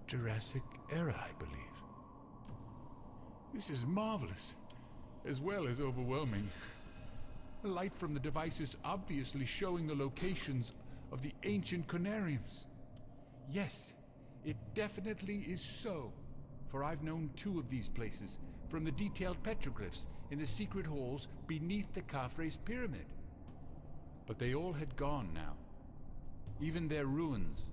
Jurassic era, I believe. This is marvelous, as well as overwhelming. The light from the device is obviously showing the locations of the ancient Conariums. Yes, it definitely is so, for I've known 2 of these places from the detailed petroglyphs in the secret halls beneath the Khafre's pyramid. But they all had gone now. Even their ruins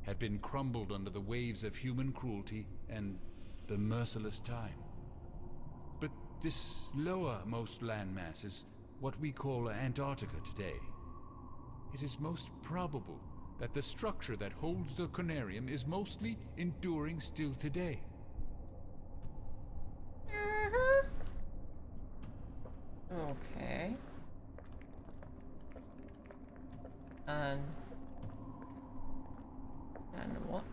had been crumbled under the waves of human cruelty and the merciless time. But this lowermost landmass is what we call Antarctica today. It is most probable that the structure that holds the Conarium is mostly enduring still today. Okay. And what?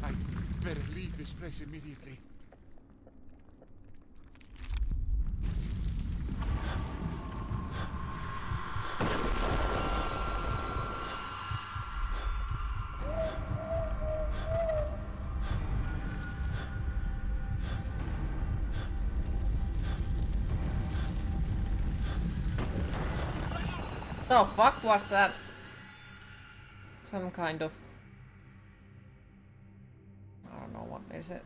I better leave this place immediately. The fuck was that? Some kind of... I don't know, what is it?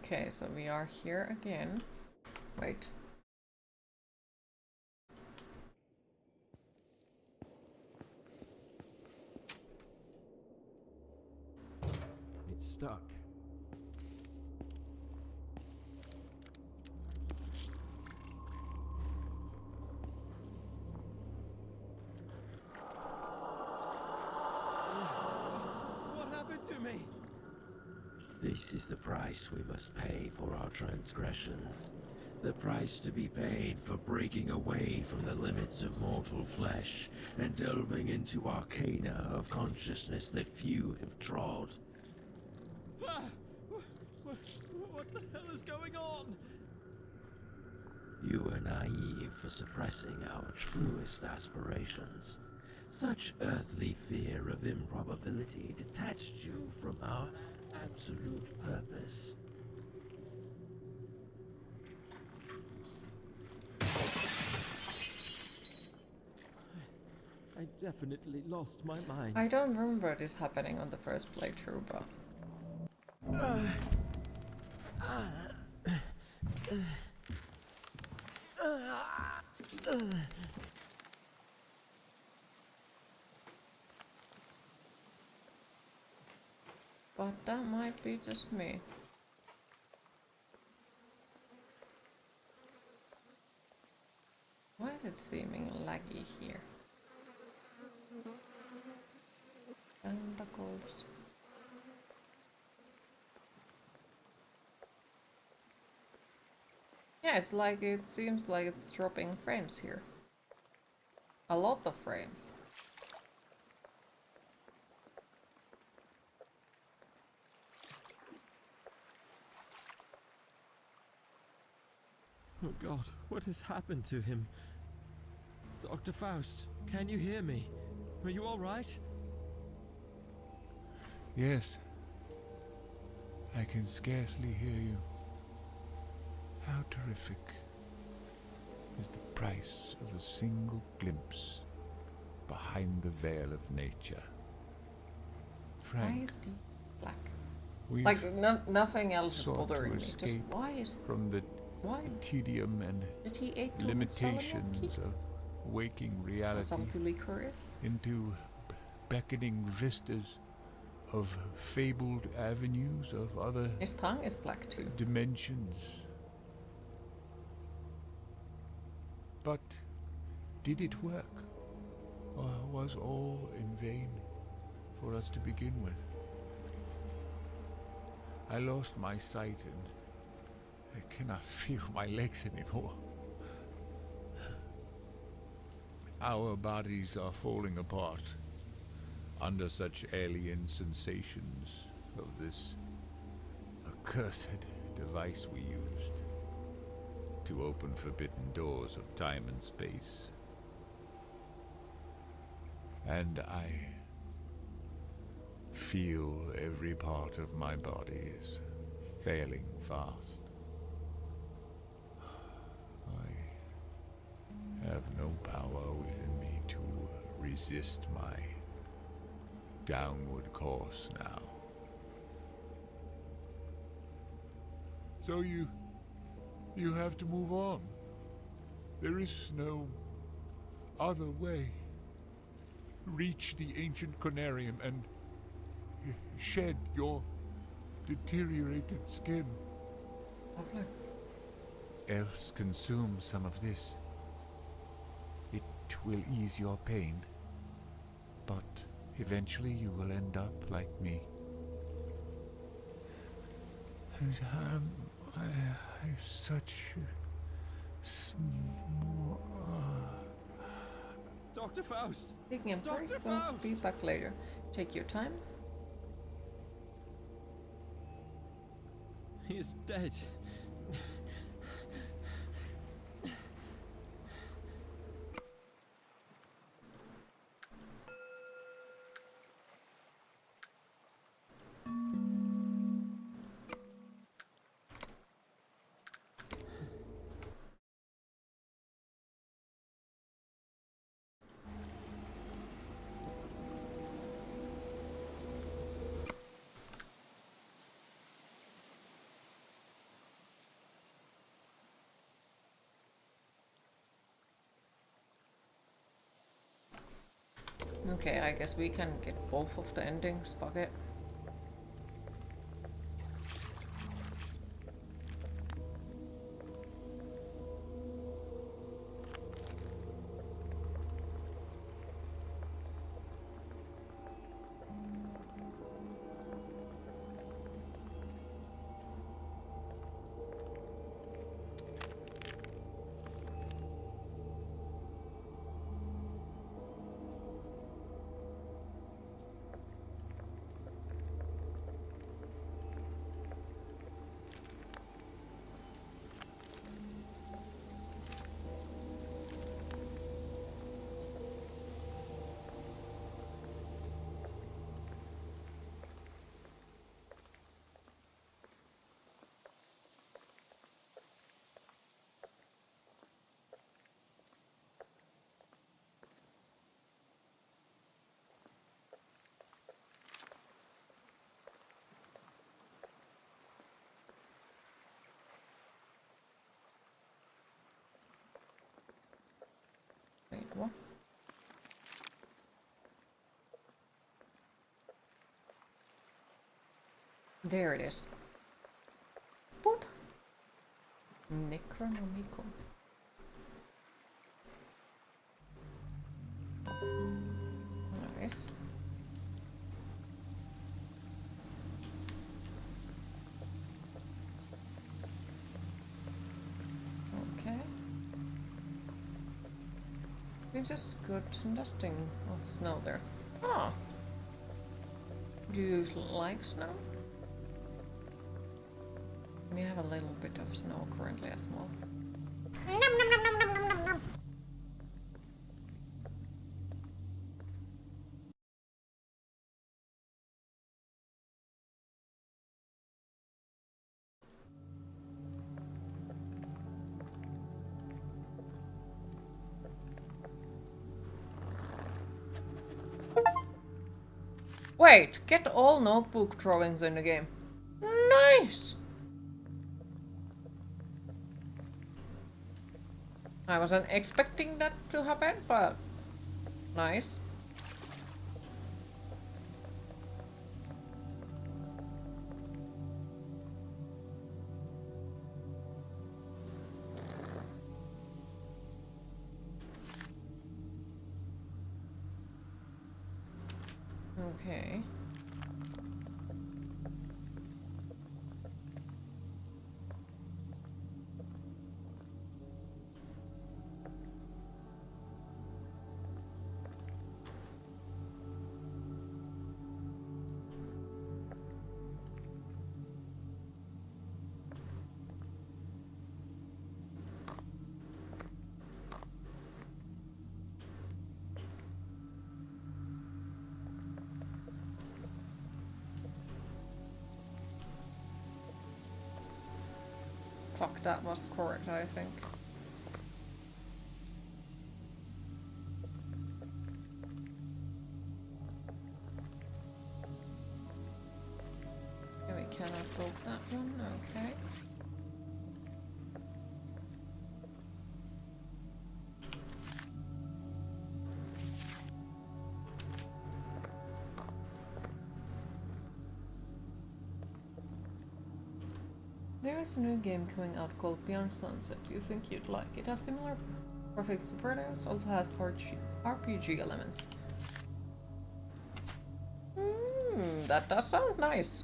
Okay, so we are here again. Wait. It's stuck. What happened to me? This is the price we must pay for our transgressions. The price to be paid for breaking away from the limits of mortal flesh and delving into arcana of consciousness that few have trod. What the hell is going on? You were naive for suppressing our truest aspirations. Such earthly fear of improbability detached you from our absolute purpose. I definitely lost my mind. I don't remember this happening on the first playthrough, but... But that might be just me. Why is it seeming laggy here? Tentacles. Yeah, it's like it seems like it's dropping frames here. A lot of frames. Oh God, what has happened to him? Dr. Faust, can you hear me? Are you all right? Yes. I can scarcely hear you. How terrific is the price of a single glimpse behind the veil of nature. Frank, Why is the black? we've Like nothing else is sought bothering to me. Just escape why is from the why tedium and did he eat too much limitations salmonaki? of waking Or reality something licorice? into beckoning vistas of fabled avenues of other His tongue is black too. dimensions. But did it work? Or was all in vain for us to begin with? I lost my sight and I cannot feel my legs anymore. Our bodies are falling apart under such alien sensations of this accursed device we used to open forbidden doors of time and space. And I feel every part of my body is failing fast. I have no power within me to resist my downward course now. So you have to move on. There is no other way. Reach the ancient Conarium and shed your deteriorated skin. Lovely. Else consume some of this. It will ease your pain, but eventually you will end up like me. And I have such small... Dr. Faust! Taking a break, Dr. we'll Faust! be back later. Take your time. He is dead. Okay, I guess we can get both of the endings. Fuck it. come on. There it is. Boop. Necronomicon. Nice. Okay. We just got dusting of snow there. Ah. Do you like snow? We have a little bit of snow currently as well. Nom, nom, nom, nom, nom, nom, nom. Wait, get all notebook drawings in the game. Nice! I wasn't expecting that to happen, but nice. Okay. Fuck, that was correct, I think. Okay, we cannot build that one, okay. There is a new game coming out called Beyond Sunset. You think you'd like it? Has similar graphics to Predators, also has RPG elements. That does sound nice.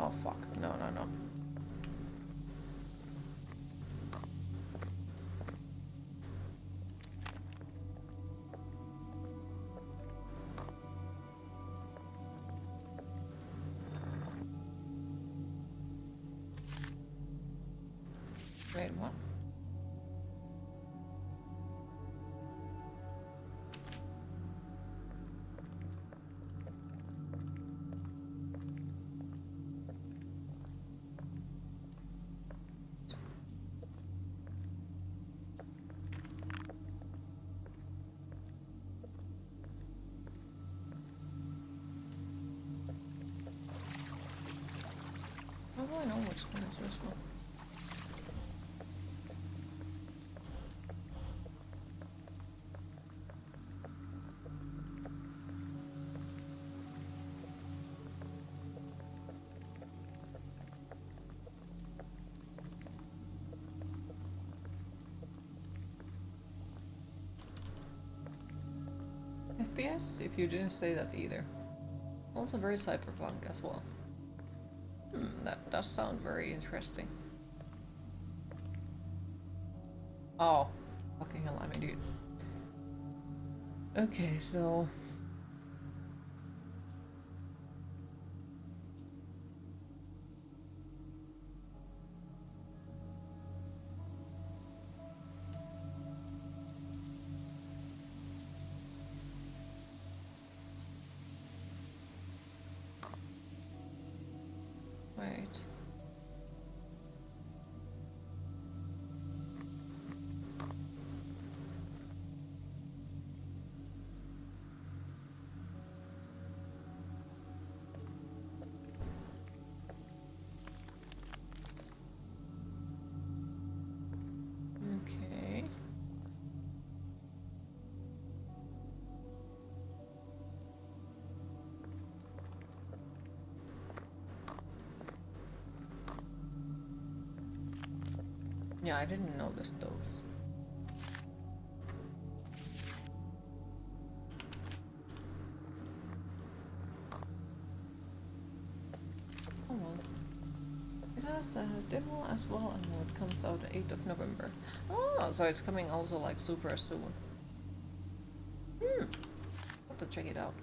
Oh fuck, no, no, no. Wait, what? How do I know which one is which one? FPS, if you didn't say that either. Also very cyberpunk as well. That does sound very interesting. Oh, fucking hell, I mean, dude. Okay, so... Wait. Yeah, I didn't notice those. Oh well. It has a demo as well, and it comes out 8th of November. Oh, so it's coming also like super soon. Got to check it out.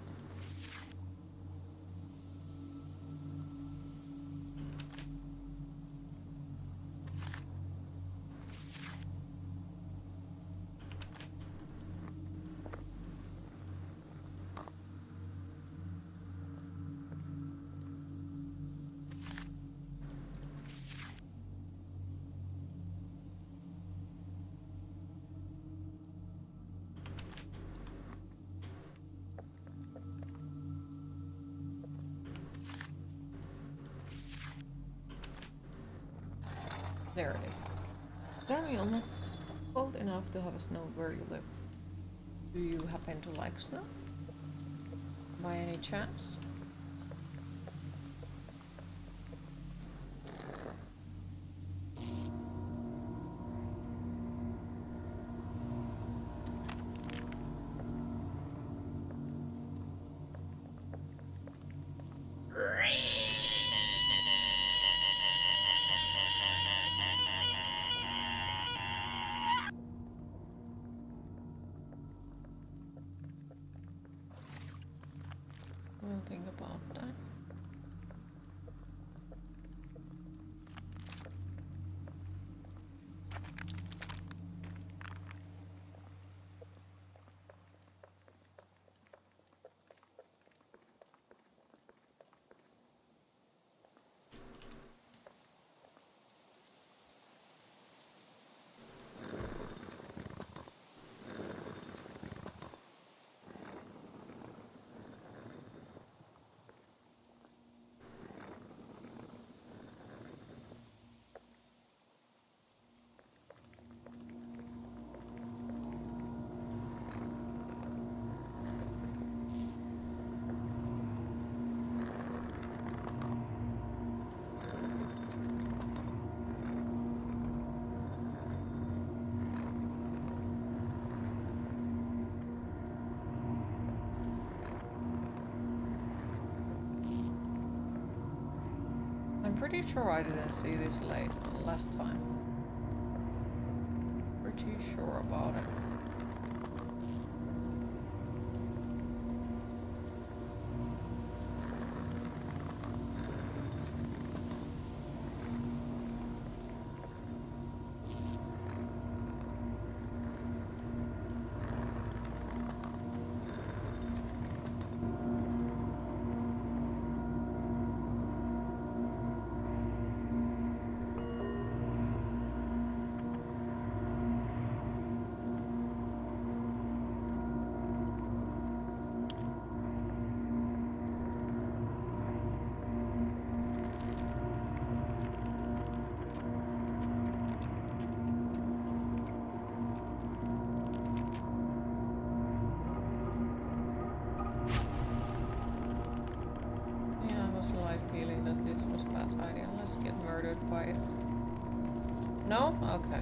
There it is. Are you almost cold enough to have a snow where you live? Do you happen to like snow? By any chance? We'll think about that. I'm pretty sure I didn't see this last time. Pretty sure about it. Slight feeling that this was bad idea. Let's get murdered by it. No? Okay.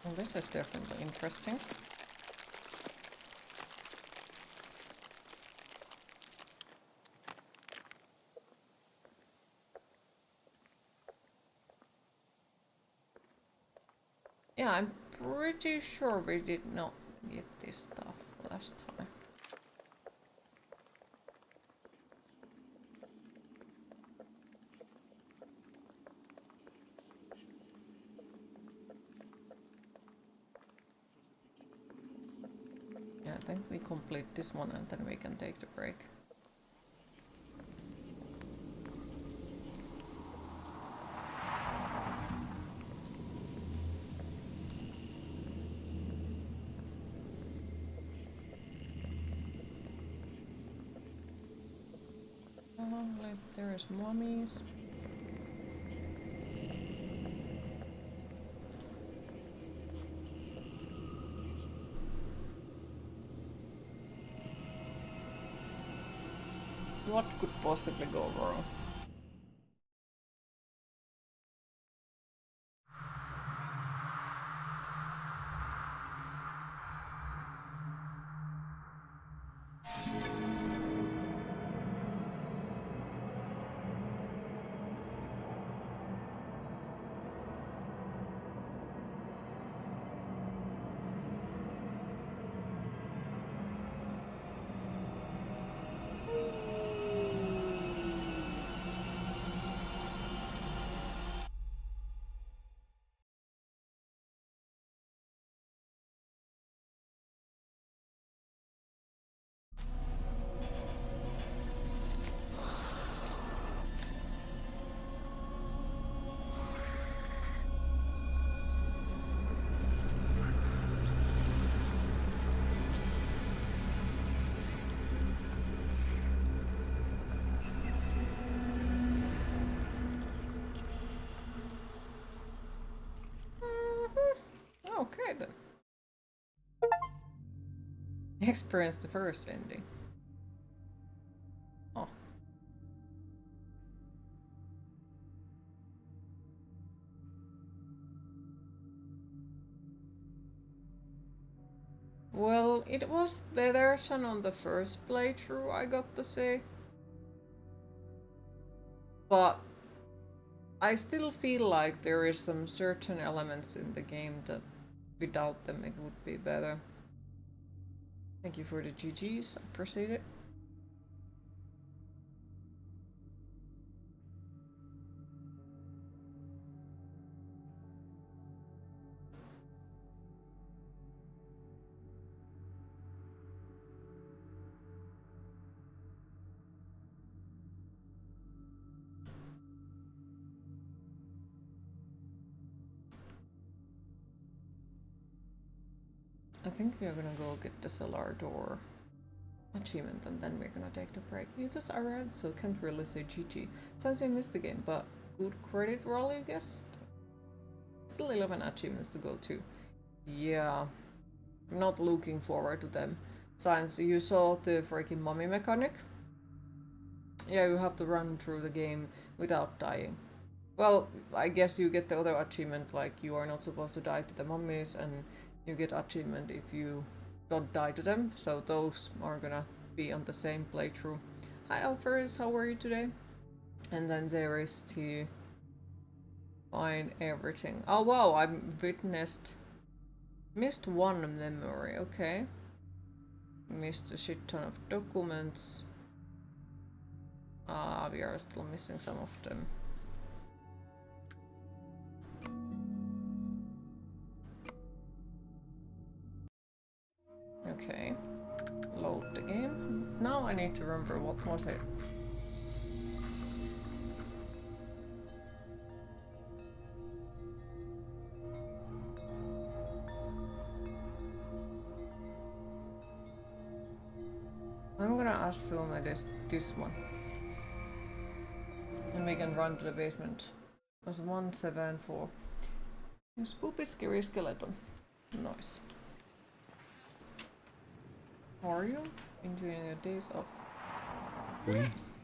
Well, this is definitely interesting. Yeah, I'm pretty sure we did not get this stuff last time. Yeah, I think we complete this one and then we can take the break. Lovely, there is mummies. What could possibly go wrong? Okay then. Experience the first ending. Oh. Well, it was better than on the first playthrough, I got to say. But I still feel like there is some certain elements in the game that without them it would be better. Thank you for the GGs, I appreciate it. I think we are gonna go get the cellar door achievement and then we're gonna take the break. You just arrived, so can't really say GG. Since we missed the game, but good credit roll, I guess. Still 11 achievements to go to. Yeah, I'm not looking forward to them. Since you saw the freaking mummy mechanic. Yeah, you have to run through the game without dying. Well, I guess you get the other achievement, like you are not supposed to die to the mummies, and you get achievement if you don't die to them, so those are gonna be on the same playthrough. Hi Alphys, how are you today? And then there is to find everything. Oh wow, I missed one memory, okay. Missed a shit ton of documents. We are still missing some of them. Okay, load the game. Now I need to remember what was it. I'm gonna assume it is this one. And we can run to the basement. It was 174. A spoopy scary skeleton. Nice. How are you? Enjoying your days off? We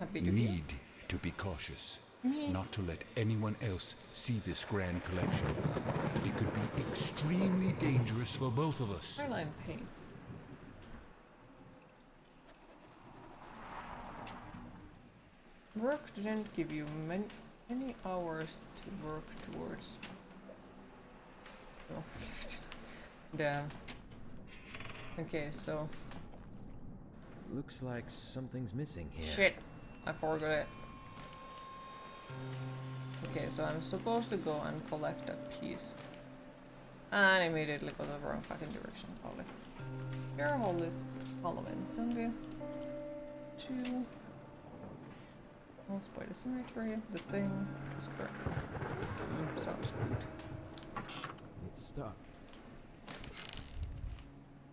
Happy to need to be cautious, not to let anyone else see this grand collection. It could be extremely dangerous for both of us. I'm in pain. Work didn't give you many hours to work towards. Oh, damn. Okay, so... Looks like something's missing here. Shit! I forgot it. Okay, so I'm supposed to go and collect that piece. And immediately go the wrong fucking direction, probably. Here, hold this Halloween zombie. 2. House by the cemetery. The thing is correct. Sounds good. It's stuck.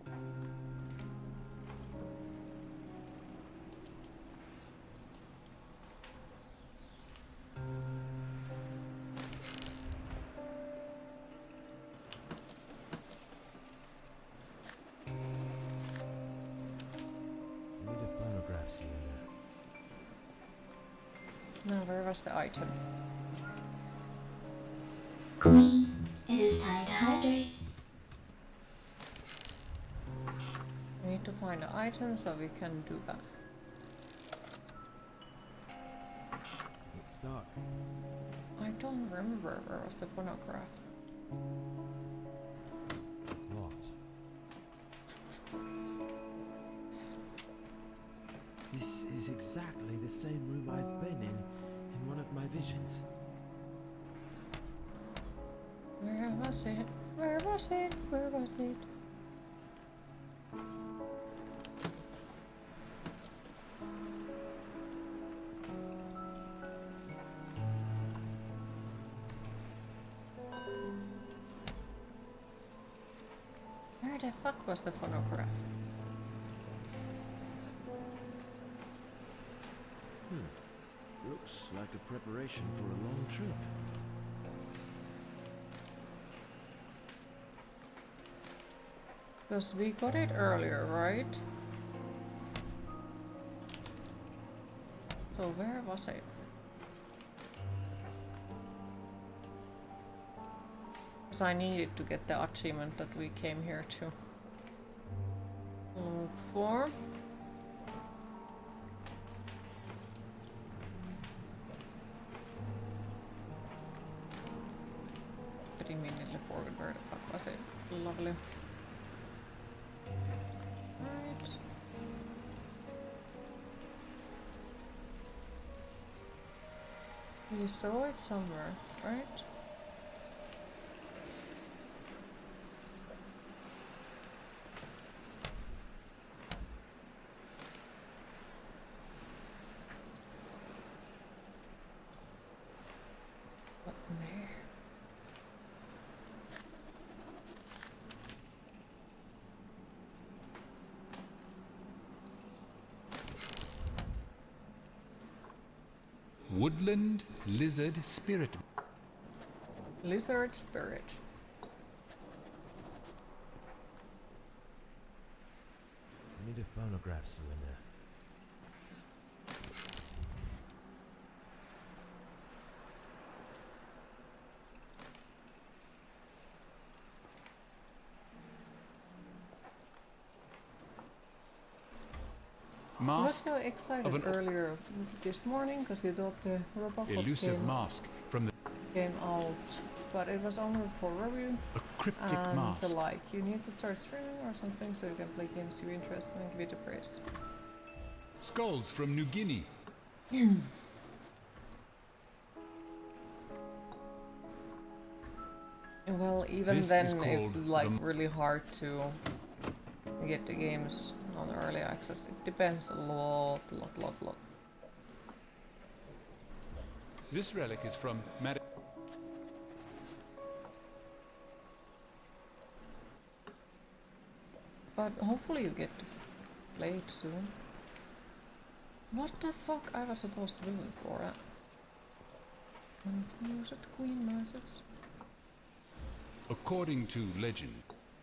I need a phonograph cylinder. Now, where was the item? Queen, it is time to hydrate. We need to find the item so we can do that. It's stuck. I don't remember where was the phonograph. Locked. This is exactly the same room I've been in one of my visions. Where was it? Where was it? Where was it? Where the fuck was the phonograph? Looks like a preparation for a long trip. Because we got it earlier, right? So where was it? Because I needed to get the achievement that we came here to look for. But immediately forward, where the fuck was it? Lovely. Right. We saw it somewhere, right? Up there. Woodland lizard spirit. Lizard spirit. I need a phonograph cylinder. I was so excited earlier this morning because you thought the Robocop elusive mask from the came out, but it was only for review. a cryptic And mask. like, you need to start streaming or something so you can play games you're interested in and give it a praise. Skulls from New Guinea. Well, even This then, is it's called like really hard to get the games on early access. It depends a lot. This relic is from But hopefully you get to play it soon. What the fuck I was supposed to do it for? Confused Queen Masses. According to legend.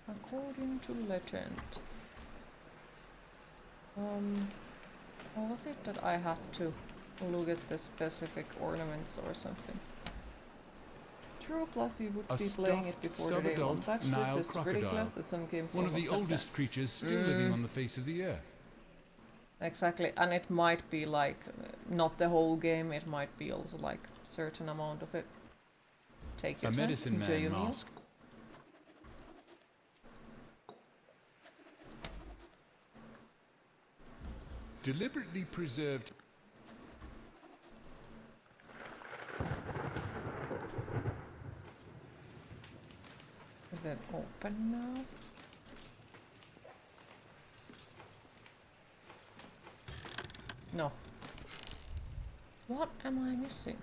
According to legend. What was it that I had to look at the specific ornaments or something? True, plus you would be playing it before the day one patch, which is ridiculous that some games one of the almost have oldest that. creatures still living on the face of the earth. Exactly, and it might be like, not the whole game, it might be also like certain amount of it. Take your A time, medicine enjoy man your meal. mask. deliberately preserved. Is it open now? No. What am I missing?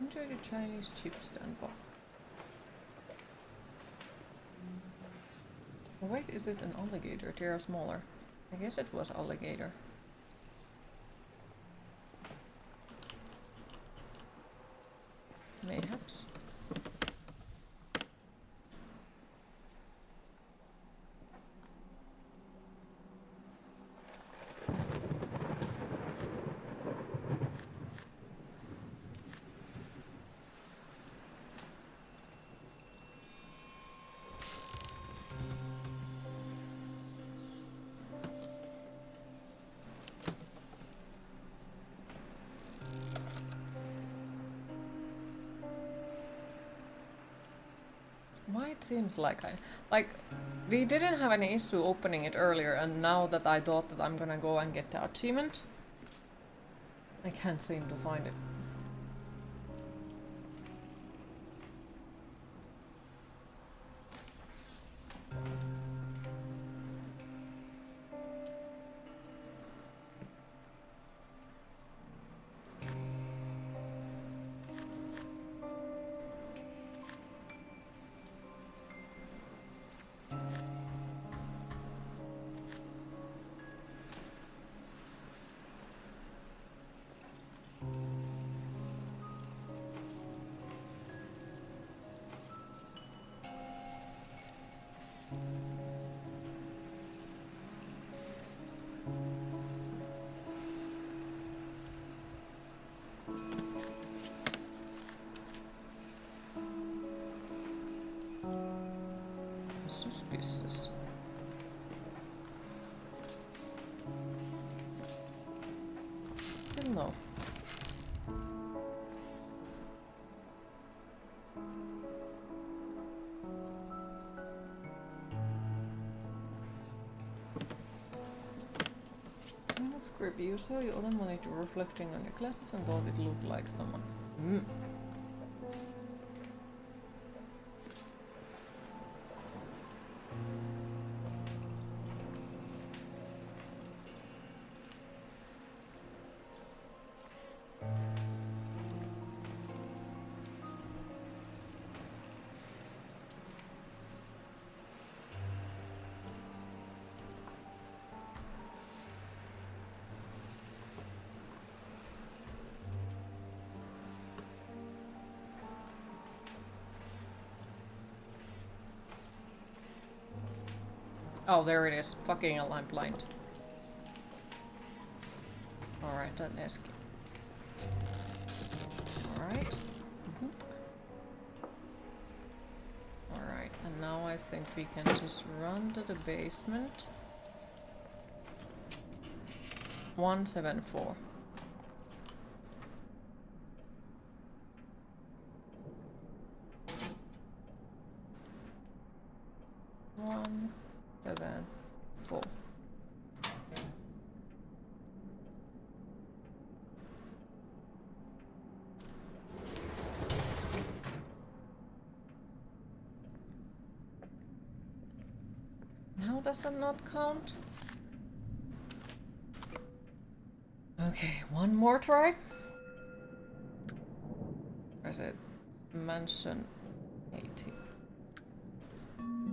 Enjoy the Chinese chip stand bar. Oh, wait, is it an alligator? They are smaller. I guess it was alligator. Mayhaps. Why it seems like we didn't have any issue opening it earlier, and now that I thought that I'm gonna go and get the achievement, I can't seem to find it. Suspicious. Still no. Manuscript. You saw your other monitor reflecting on your glasses and thought it looked like someone. Oh, there it is. Fucking hell, I'm blind. Alright, that escape. Alright. Alright, and now I think we can just run to the basement. 174. One, 7, 4. Now does that not count? Okay, one more try. Or is it mansion 80?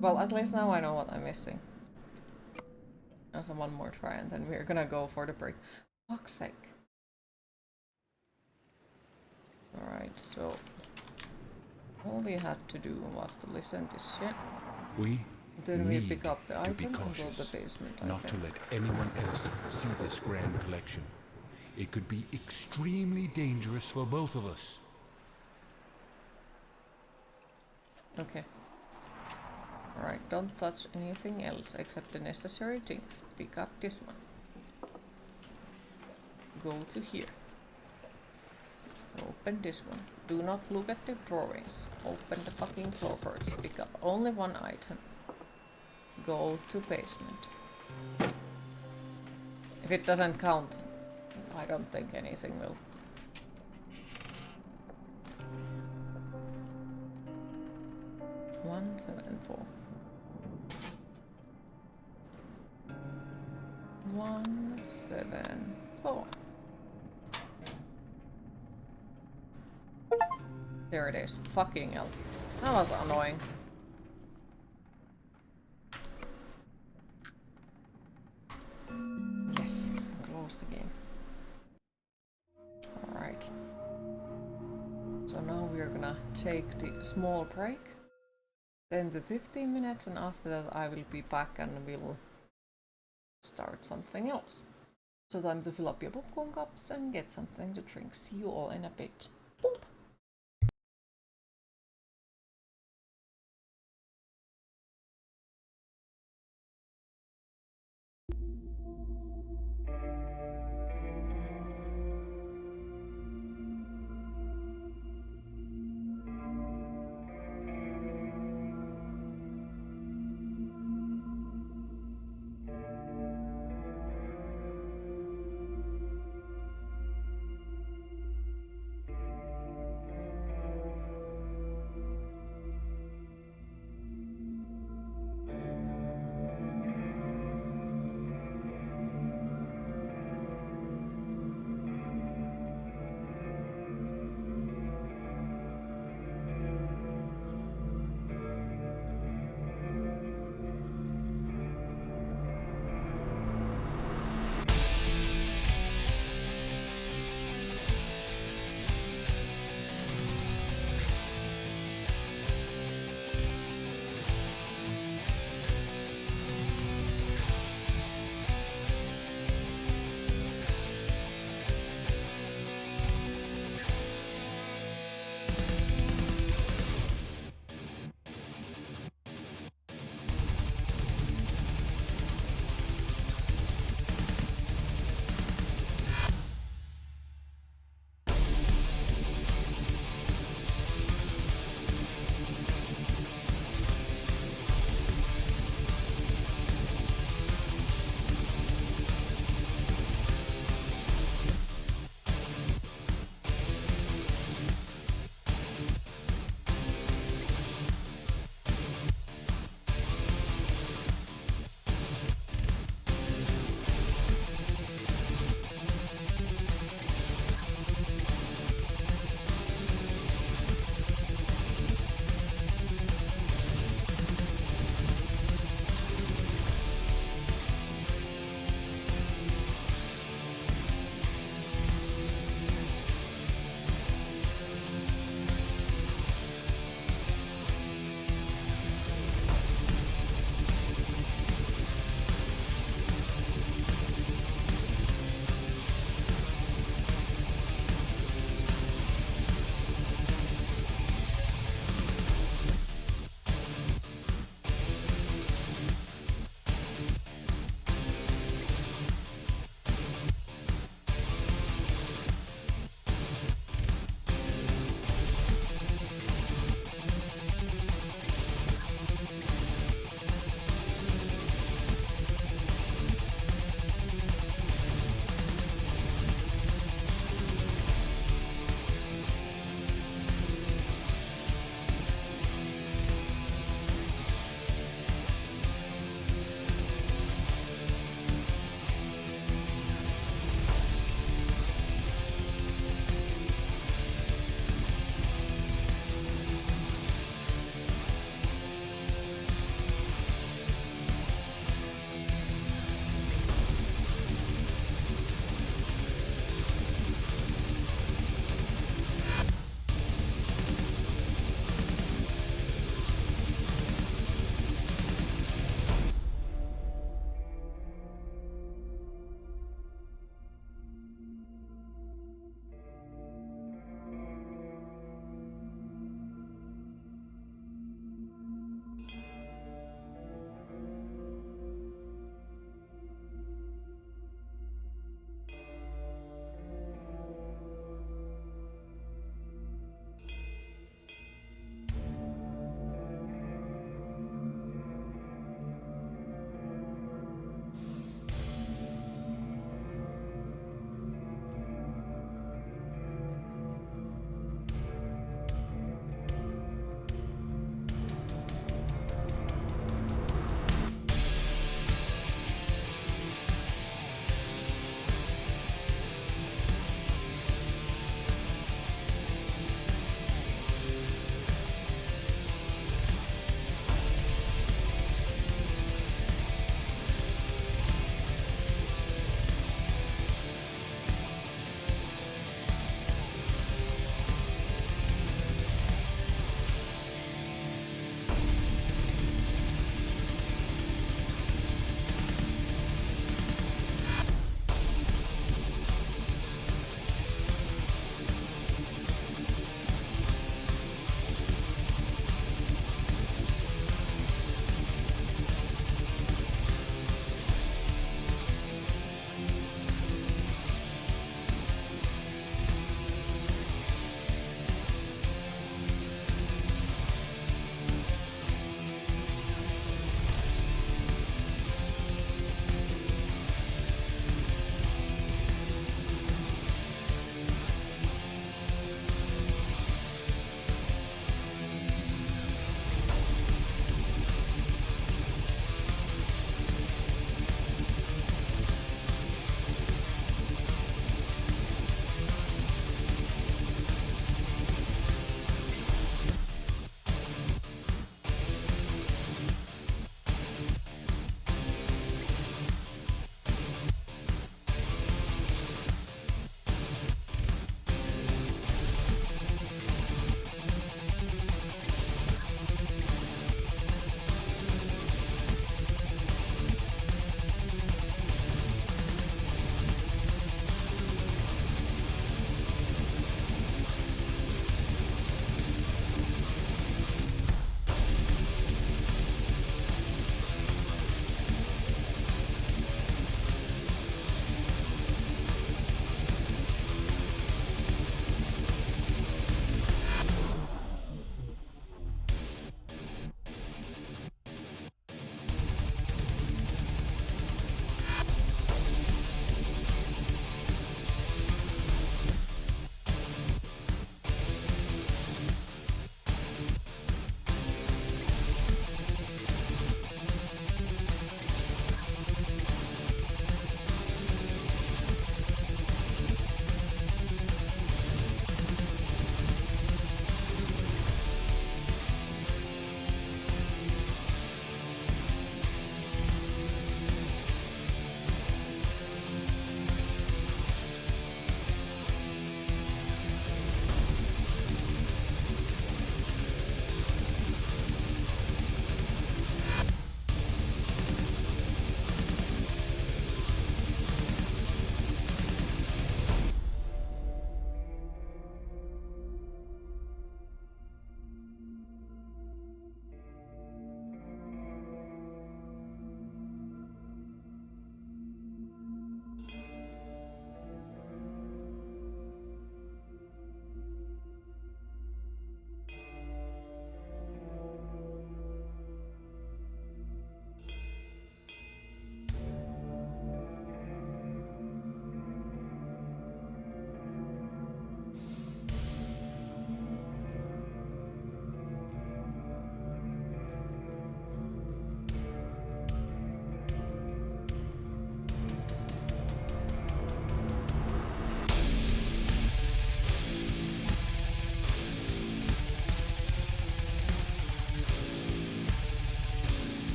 Well, at least now I know what I'm missing. Also one more try and then we're gonna go for the break. Fuck's sake. Alright, so all we had to do was to listen to this shit. Then we pick up the item and go to the basement, not to let anyone else see this grand collection. It could be extremely dangerous for both of us. Okay. Alright, don't touch anything else except the necessary things. Pick up this one. Go to here. Open this one. Do not look at the drawings. Open the fucking floorboards. Pick up only one item. Go to basement. If it doesn't count, I don't think anything will. One, 7, 4. 1, 7, 4. There it is. Fucking hell. That was annoying. Yes, close the game. Alright. So now we're gonna take the small break. 10 to 15 minutes, and after that I will be back and we'll start something else. So time to fill up your popcorn cups and get something to drink. See you all in a bit. Boop.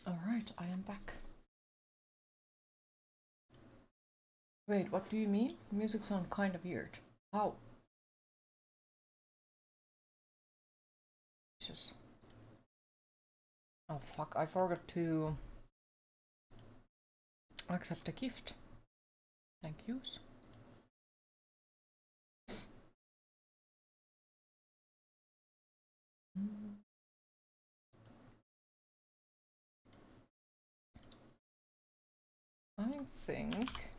Alright, I am back. Wait, what do you mean? Music sounds kind of weird. How? Jesus. Oh fuck, I forgot to accept a gift. Thank yous. I think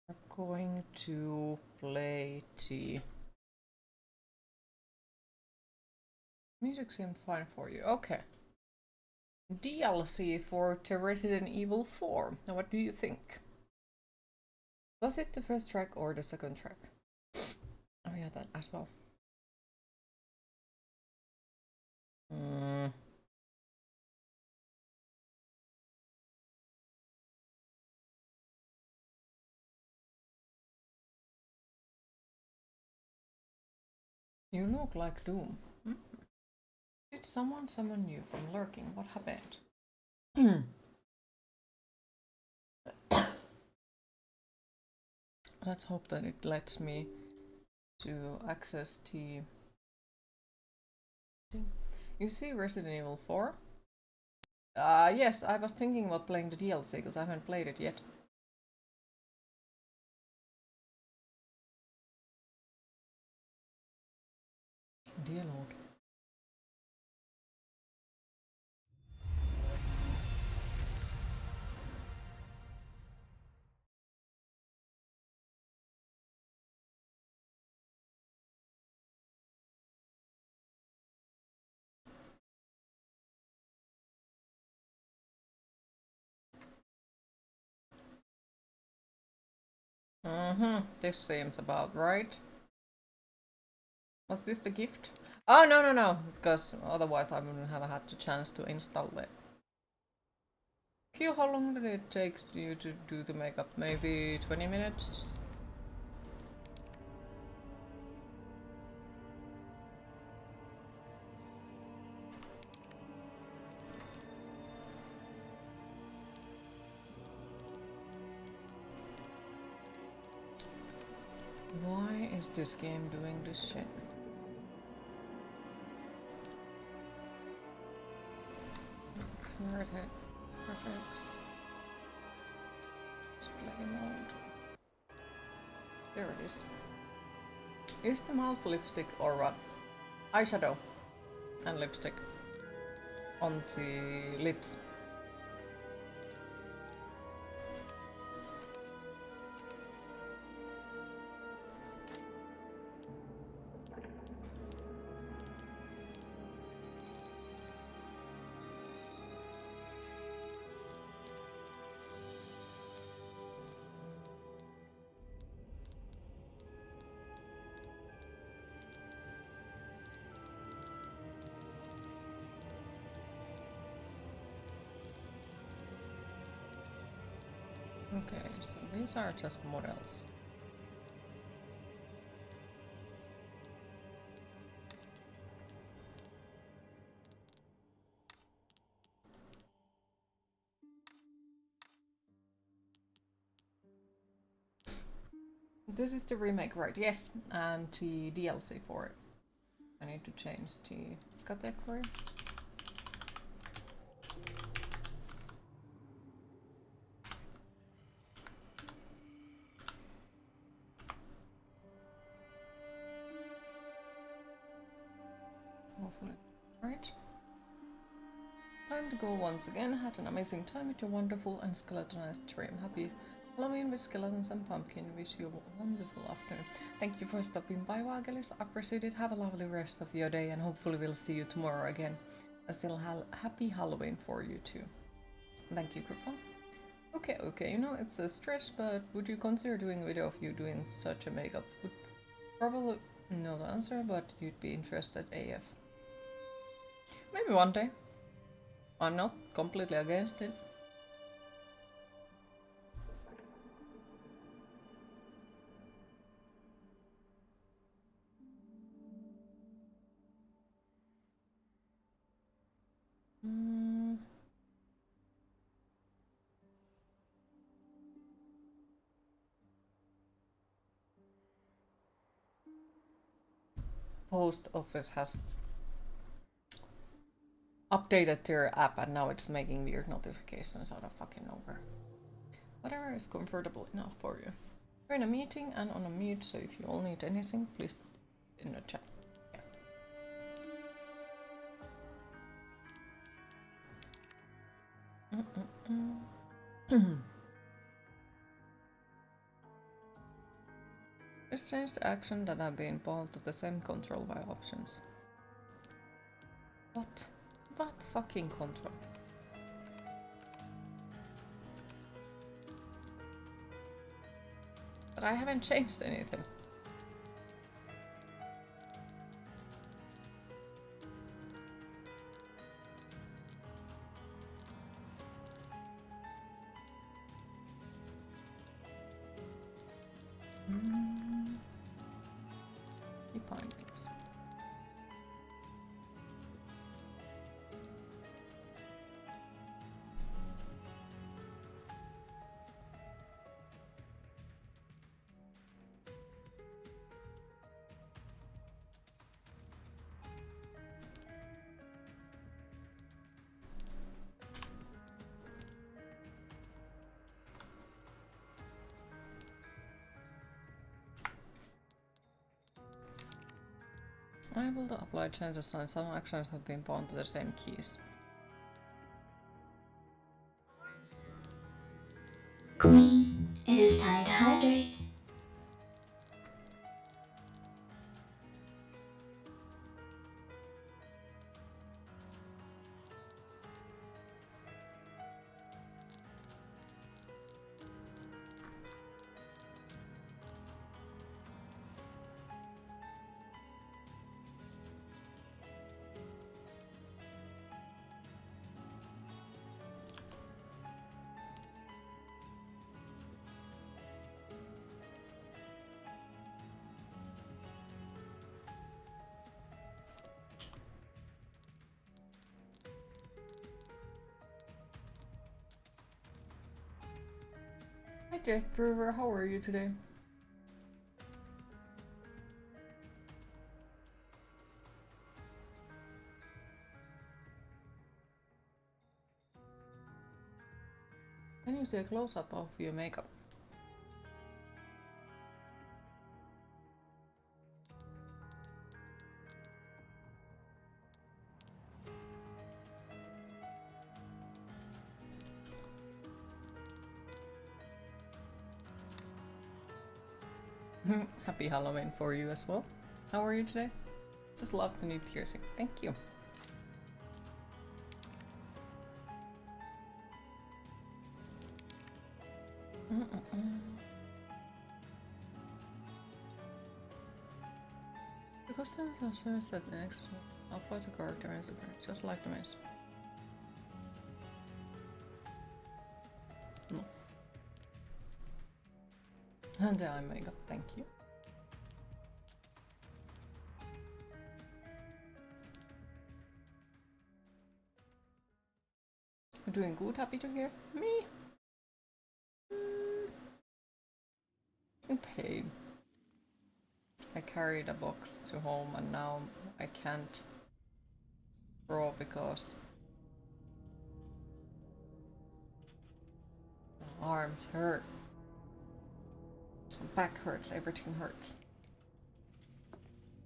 we're going to play the music seemed fine for you. Okay. DLC for the Resident Evil 4. Now what do you think? Was it the first track or the second track? Oh yeah, that as well. You look like Doom. Hmm? Did someone summon you from lurking? What happened? Let's hope that it lets me to access the... You see Resident Evil 4? Yes, I was thinking about playing the DLC because I haven't played it yet. Dear Lord. This seems about right. Was this the gift? Oh, no, because otherwise I wouldn't have had the chance to install it. Q, how long did it take you to do the makeup? Maybe 20 minutes? Why is this game doing this shit? Convert it. Graphics. Display mode. There it is. Is the mouth lipstick or what? Eyeshadow and lipstick on the lips. Okay, so these are just models. This is the remake, right? Yes, and the DLC for it. I need to change the category. Hopefully, right. Time to go once again. Had an amazing time with your wonderful and skeletonized stream. Happy Halloween with skeletons and pumpkin. Wish you a wonderful afternoon. Thank you for stopping by, Wagelis. Appreciate it. Have a lovely rest of your day and hopefully we'll see you tomorrow again. And still happy Halloween for you too. Thank you, Griffon. Okay, you know, it's a stretch, but would you consider doing a video of you doing such a makeup? Would probably know the answer, but you'd be interested AF. Maybe one day. I'm not completely against it. post office has updated their app and now it's making weird notifications out of fucking nowhere. Whatever is comfortable enough for you. We're in a meeting and on a mute, so if you all need anything, please put it in the chat. Let's change the action that have been bound to the same control by options. What? What fucking control? But I haven't changed anything. Keep findings. Unable to apply changes and some actions have been bound to the same keys. Queen, it is time to hydrate. Hi Jeff Brewer, how are you today? Can you see a close-up of your makeup? Happy Halloween for you as well. How are you today? Just love the new piercing. Thank you. The customer says that the next apply to character and just like the maze. No. And the eye makeup, thank you. You're doing good, happy to hear. Me? In pain. I carried a box to home and now I can't draw because the arms hurt. The back hurts, everything hurts.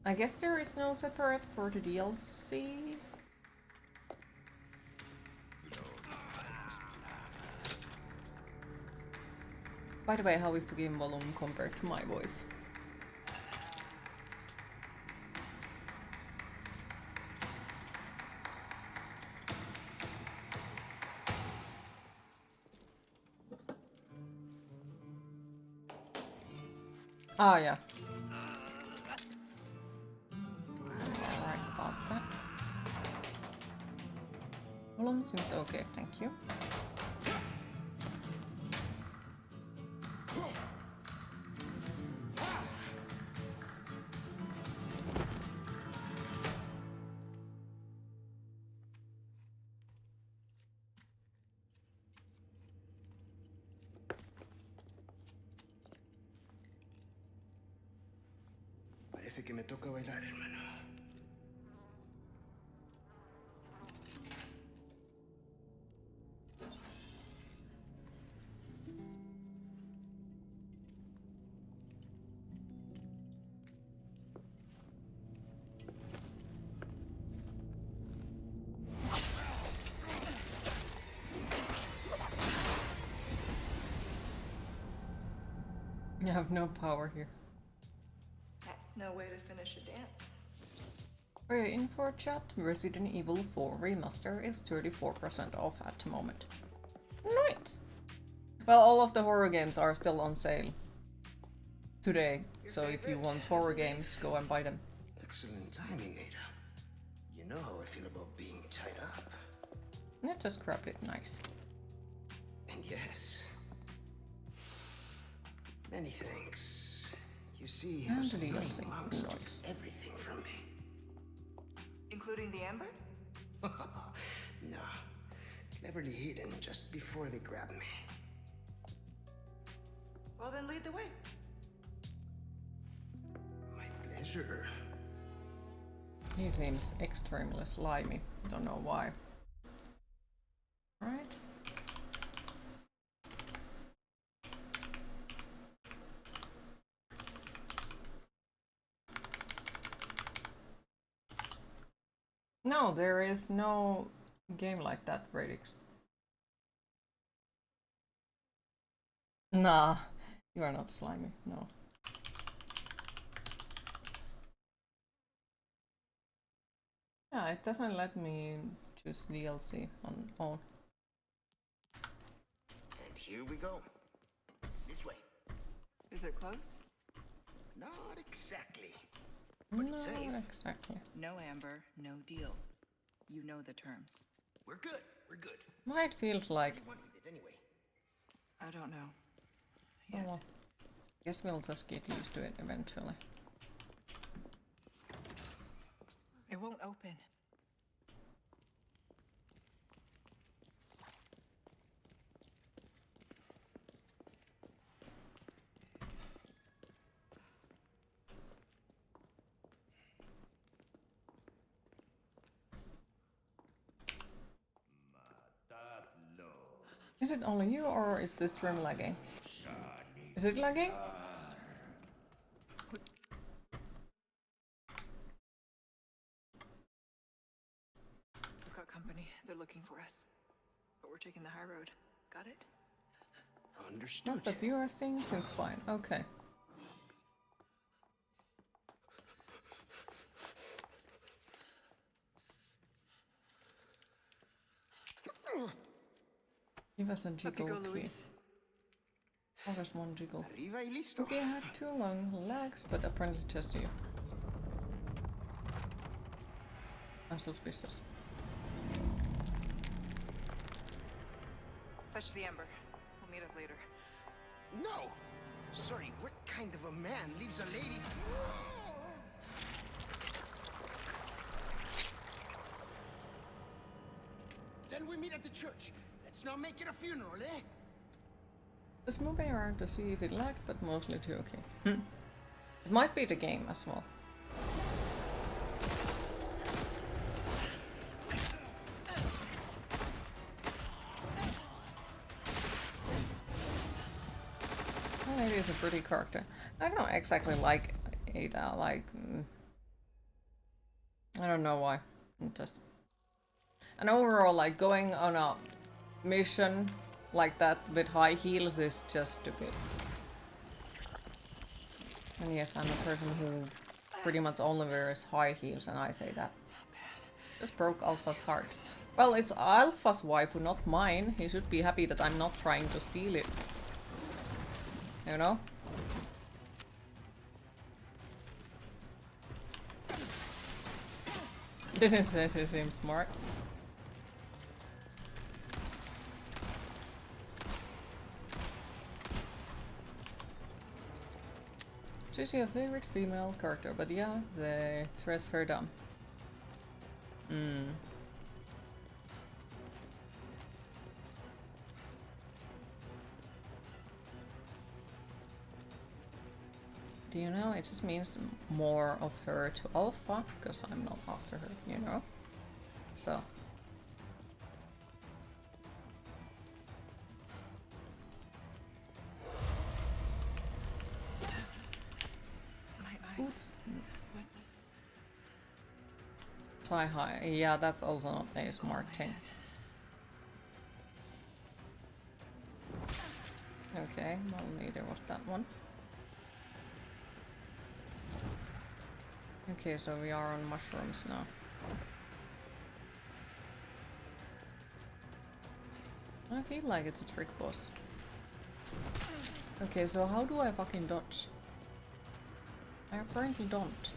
I guess there is no separate for the DLC. By the way, how is the game volume compared to my voice? Ah, yeah. Alright about that. Volume seems okay, thank you. Parece que me toca bailar, hermano. You have no power here. That's no way to finish a dance. For your info chat, Resident Evil 4 Remaster is 34% off at the moment. Nice! Well, all of the horror games are still on sale today, so if you want horror games, go and buy them. Excellent timing, Ada. You know how I feel about being tied up. And it just grabbed it nice. And yes, many thanks. You see, And those the annoying DLC monks took noise. everything from me. Including the amber? No, cleverly hidden just before they grabbed me. Well, then lead the way. My pleasure. He seems extremely slimy. Don't know why. Right? No, there is no game like that, Radix. Nah, you are not slimy, no. Yeah, it doesn't let me choose DLC on own. And here we go. This way. Is it close? Not exactly. But it's safe. Not exactly. No amber, no deal. You know the terms. We're good. We're good. Why it feels like... What do you want with it anyway? I don't know. Oh, well. Guess we'll just get used to it eventually. It won't open. Is it only you, or is the stream lagging? Is it lagging? We've got company. They're looking for us. But we're taking the high road. Got it? Understood. Not that you are seeing seems fine. Okay. Give us a jiggle key. Oh, there's one jiggle. Arriva y listo. Okay, I had 2 long legs, but apparently just you. I'm suspicious. Fetch the amber. We'll meet up later. No! Sorry, what kind of a man leaves a lady... Then we meet at the church. Let's not make it a funeral, eh? Just moving around to see if it lagged, but mostly too okay. It might be the game as well. Well, it is a pretty character. I don't exactly like Ada, like... I don't know why. Just... And overall, like, going on a mission like that with high heels is just stupid. And yes, I'm a person who pretty much only wears high heels, and I say that. Just broke Alpha's heart. Well, it's Alpha's waifu, not mine. He should be happy that I'm not trying to steal it. You know? Didn't say she seems smart. Choose your favorite female character, but yeah, they dress her dumb. Do you know, it just means more of her to Alpha, because I'm not after her, you know? So. Boots. Try high. Yeah, that's also not a smart thing. Okay, well, neither was that one. Okay, so we are on mushrooms now. I feel like it's a trick boss. Okay, so how do I fucking dodge? I apparently don't.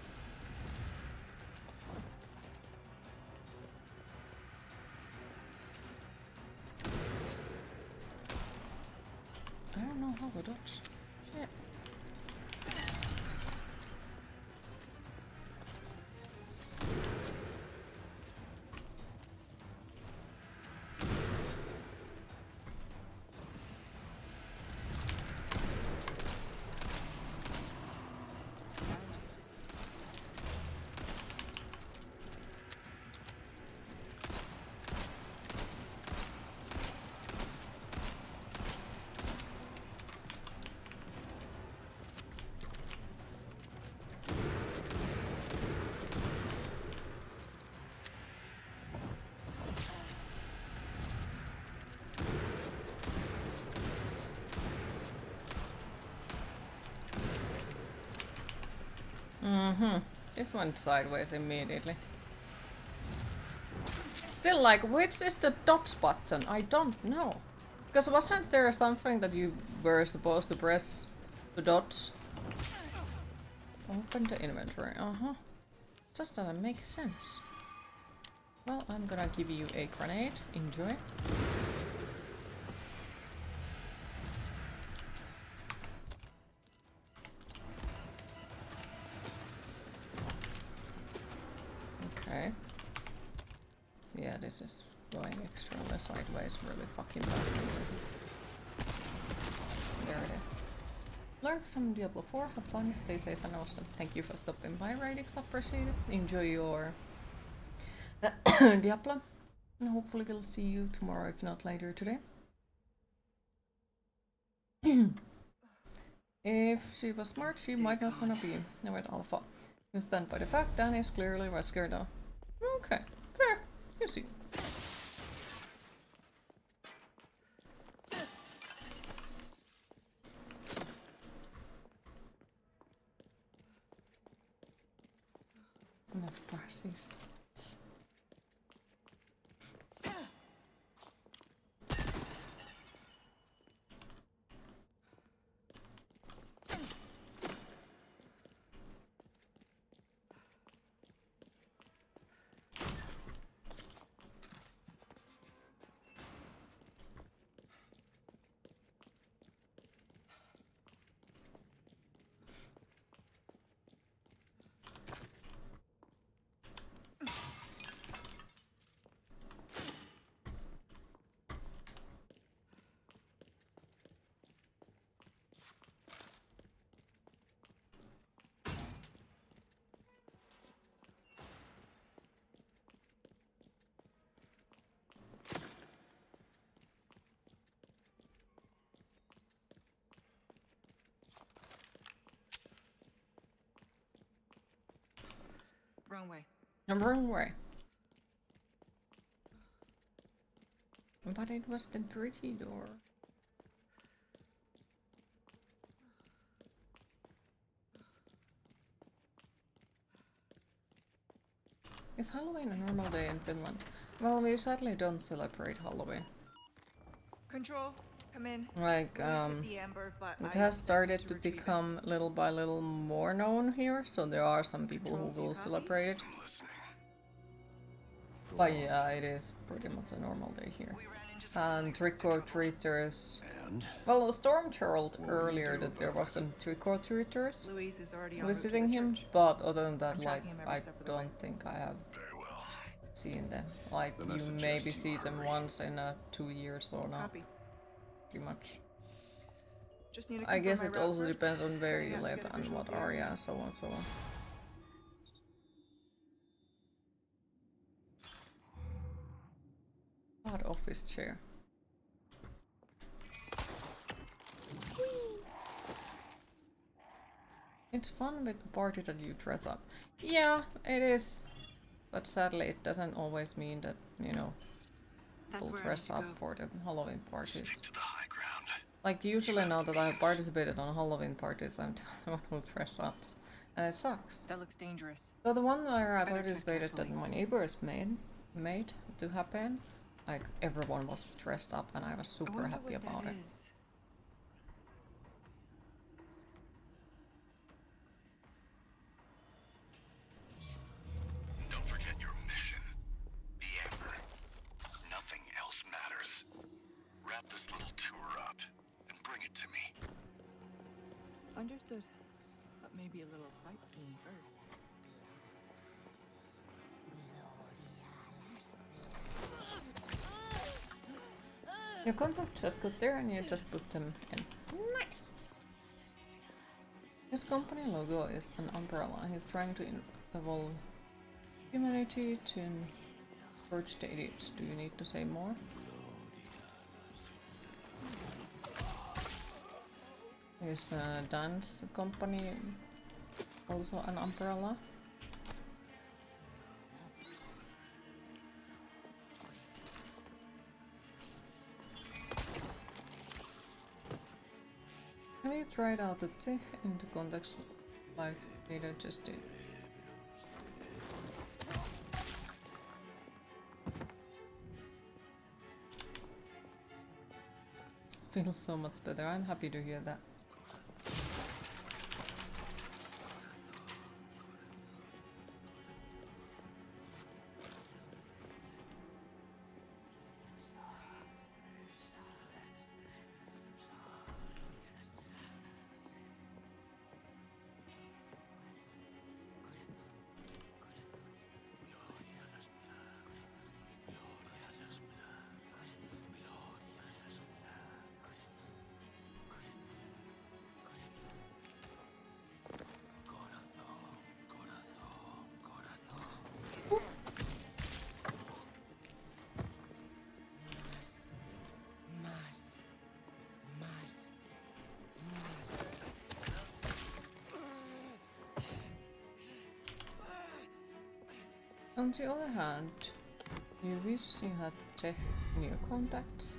I don't know how to dodge. Shit. This went sideways immediately. Still, like, which is the dodge button? I don't know. Because wasn't there something that you were supposed to press to dodge? Open the inventory. Just doesn't make sense. Well, I'm gonna give you a grenade. Enjoy. Okay. Yeah, this is going extremely sideways really fucking fast. There it is. Lurks from Diablo 4, have fun, stay safe and awesome. Thank you for stopping by, Radix, appreciate it. Enjoy your Diablo. And hopefully we'll see you tomorrow, if not later today. If she was smart, she might not wanna be with Alpha. You stand by the fact Danny's clearly was scared now. Okay, fair. You see. The farsies. Wrong way. The wrong way. But it was the pretty door. Is Halloween a normal day in Finland? Well, we sadly don't celebrate Halloween. Control, come in. Like, it has started to become little by little more known here, so there are some people who will celebrate it. But yeah, it is pretty much a normal day here. And trick-or-treaters... Well, Storm told earlier that there was some trick-or-treaters visiting him, but other than that, like, I don't think I have seen them. Like, you maybe see them once in 2 years or not. Pretty much. I guess it also depends on where you live and what area and so on and so on. Bad office chair. It's fun with the party that you dress up. Yeah, it is. But sadly, it doesn't always mean that, you know, people dress up for the Halloween parties. Stick to the high ground. Like, usually now that I have participated on Halloween parties, I'm the one who dress up. And it sucks. That looks dangerous. So the one where I Better check participated that carefully. my neighbors made to happen, like everyone was dressed up and I was super happy about it. Don't forget your mission. The Amber. Nothing else matters. Wrap this little tour up and bring it to me. Understood. But maybe a little sightseeing first. Your contact just got there and you just put them in. Nice! His company logo is an umbrella. He's trying to evolve humanity to forge the idiots. Do you need to say more? His dance company also an umbrella. Have you tried out the tech into context like Ada just did? Feels so much better. I'm happy to hear that. On the other hand, you wish you had tech in your contacts.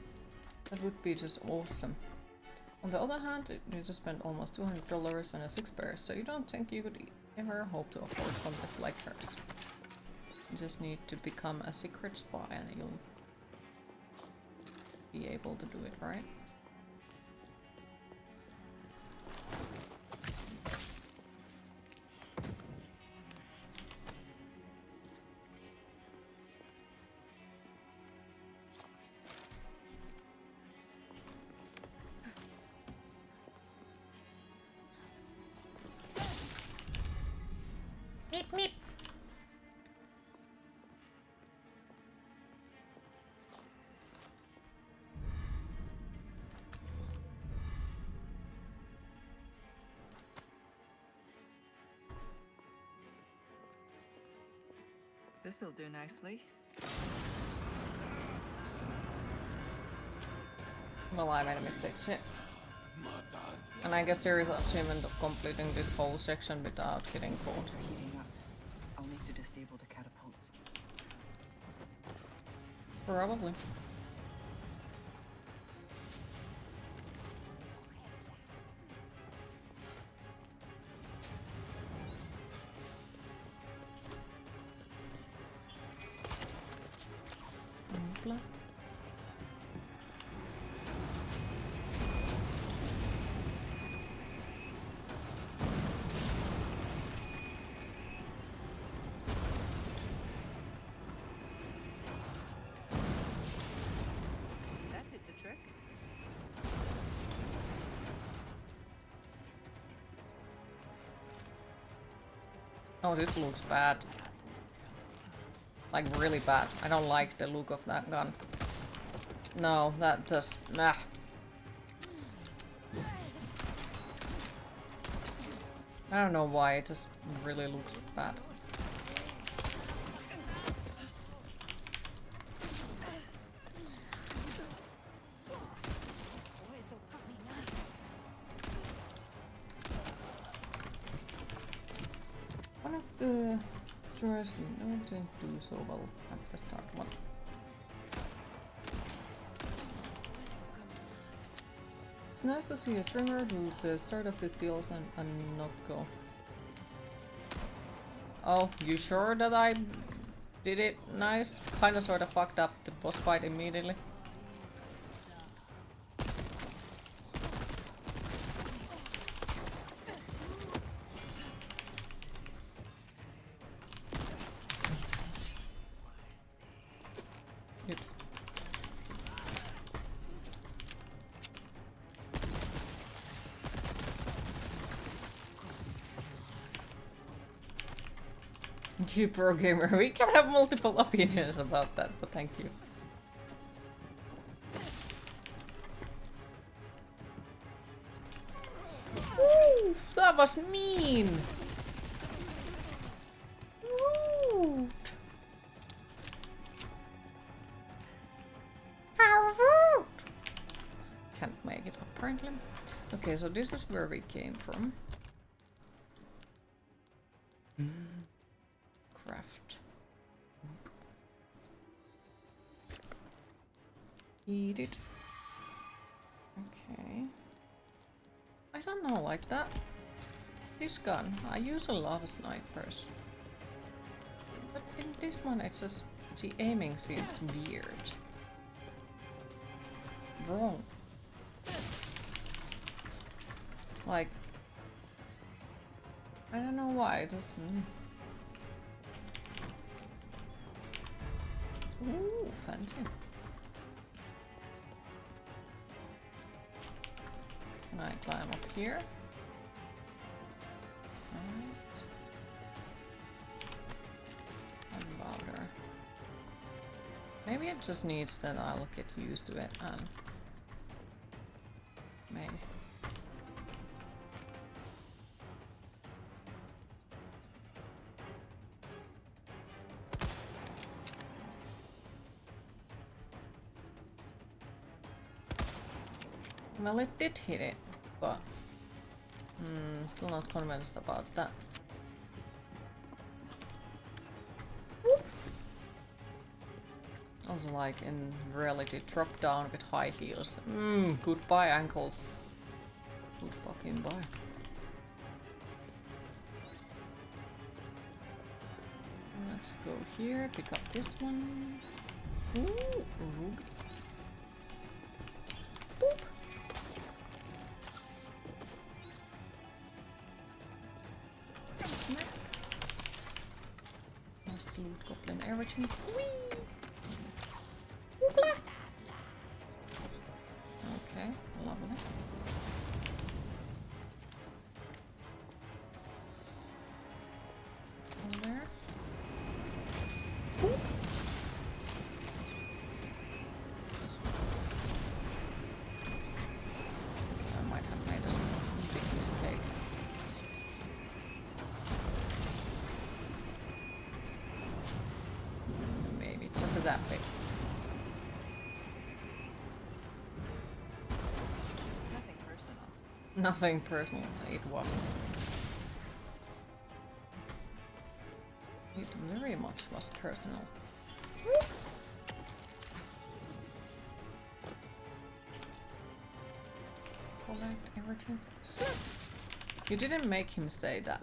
That would be just awesome. On the other hand, you just spent almost $200 on a 6-pair, so you don't think you could ever hope to afford contacts like hers. You just need to become a secret spy and you'll be able to do it, right? Meep meep. This'll do nicely. Well, I made a mistake. Shit. And I guess there is an achievement of completing this whole section without getting caught. Heating up. I'll need to disable the catapults. Probably. Blah. That did the trick. Oh, this looks bad. Like really bad. I don't like the look of that gun. No, that just nah. I don't know why, it just really looks bad. One of the stores didn't do so well at the start one. It's nice to see a streamer do the start of his deals and not go. Oh, you sure that I did it nice? Kinda sorta fucked up the boss fight immediately. Oops. You pro gamer, we can have multiple opinions about that, but thank you. Oof, that was mean! Rude! How rude! Can't make it apparently. Okay, so this is where we came from. Craft. Eat it. Okay. I don't know, like that. This gun, I use a lot of snipers. But in this one, it's just the aiming seems weird. Wrong. Like, I don't know why, it just... Ooh, fancy. Can I climb up here? Right. Gunpowder. Maybe it just needs that I'll get used to it and... Maybe. Well, it did hit it, but still not convinced about that. Whoop. Also, like in reality, drop down with high heels. Goodbye ankles. Good fucking bye. Let's go here, pick up this one. Ooh, rude. Boop. Nice to loot goblin everything. Whee! Okay, lovely. Over there. Boop. I might have made a big mistake. Maybe just that big. Nothing personal. Nothing personal, it was. It very much was personal. Collect everything. Snap. You didn't make him say that.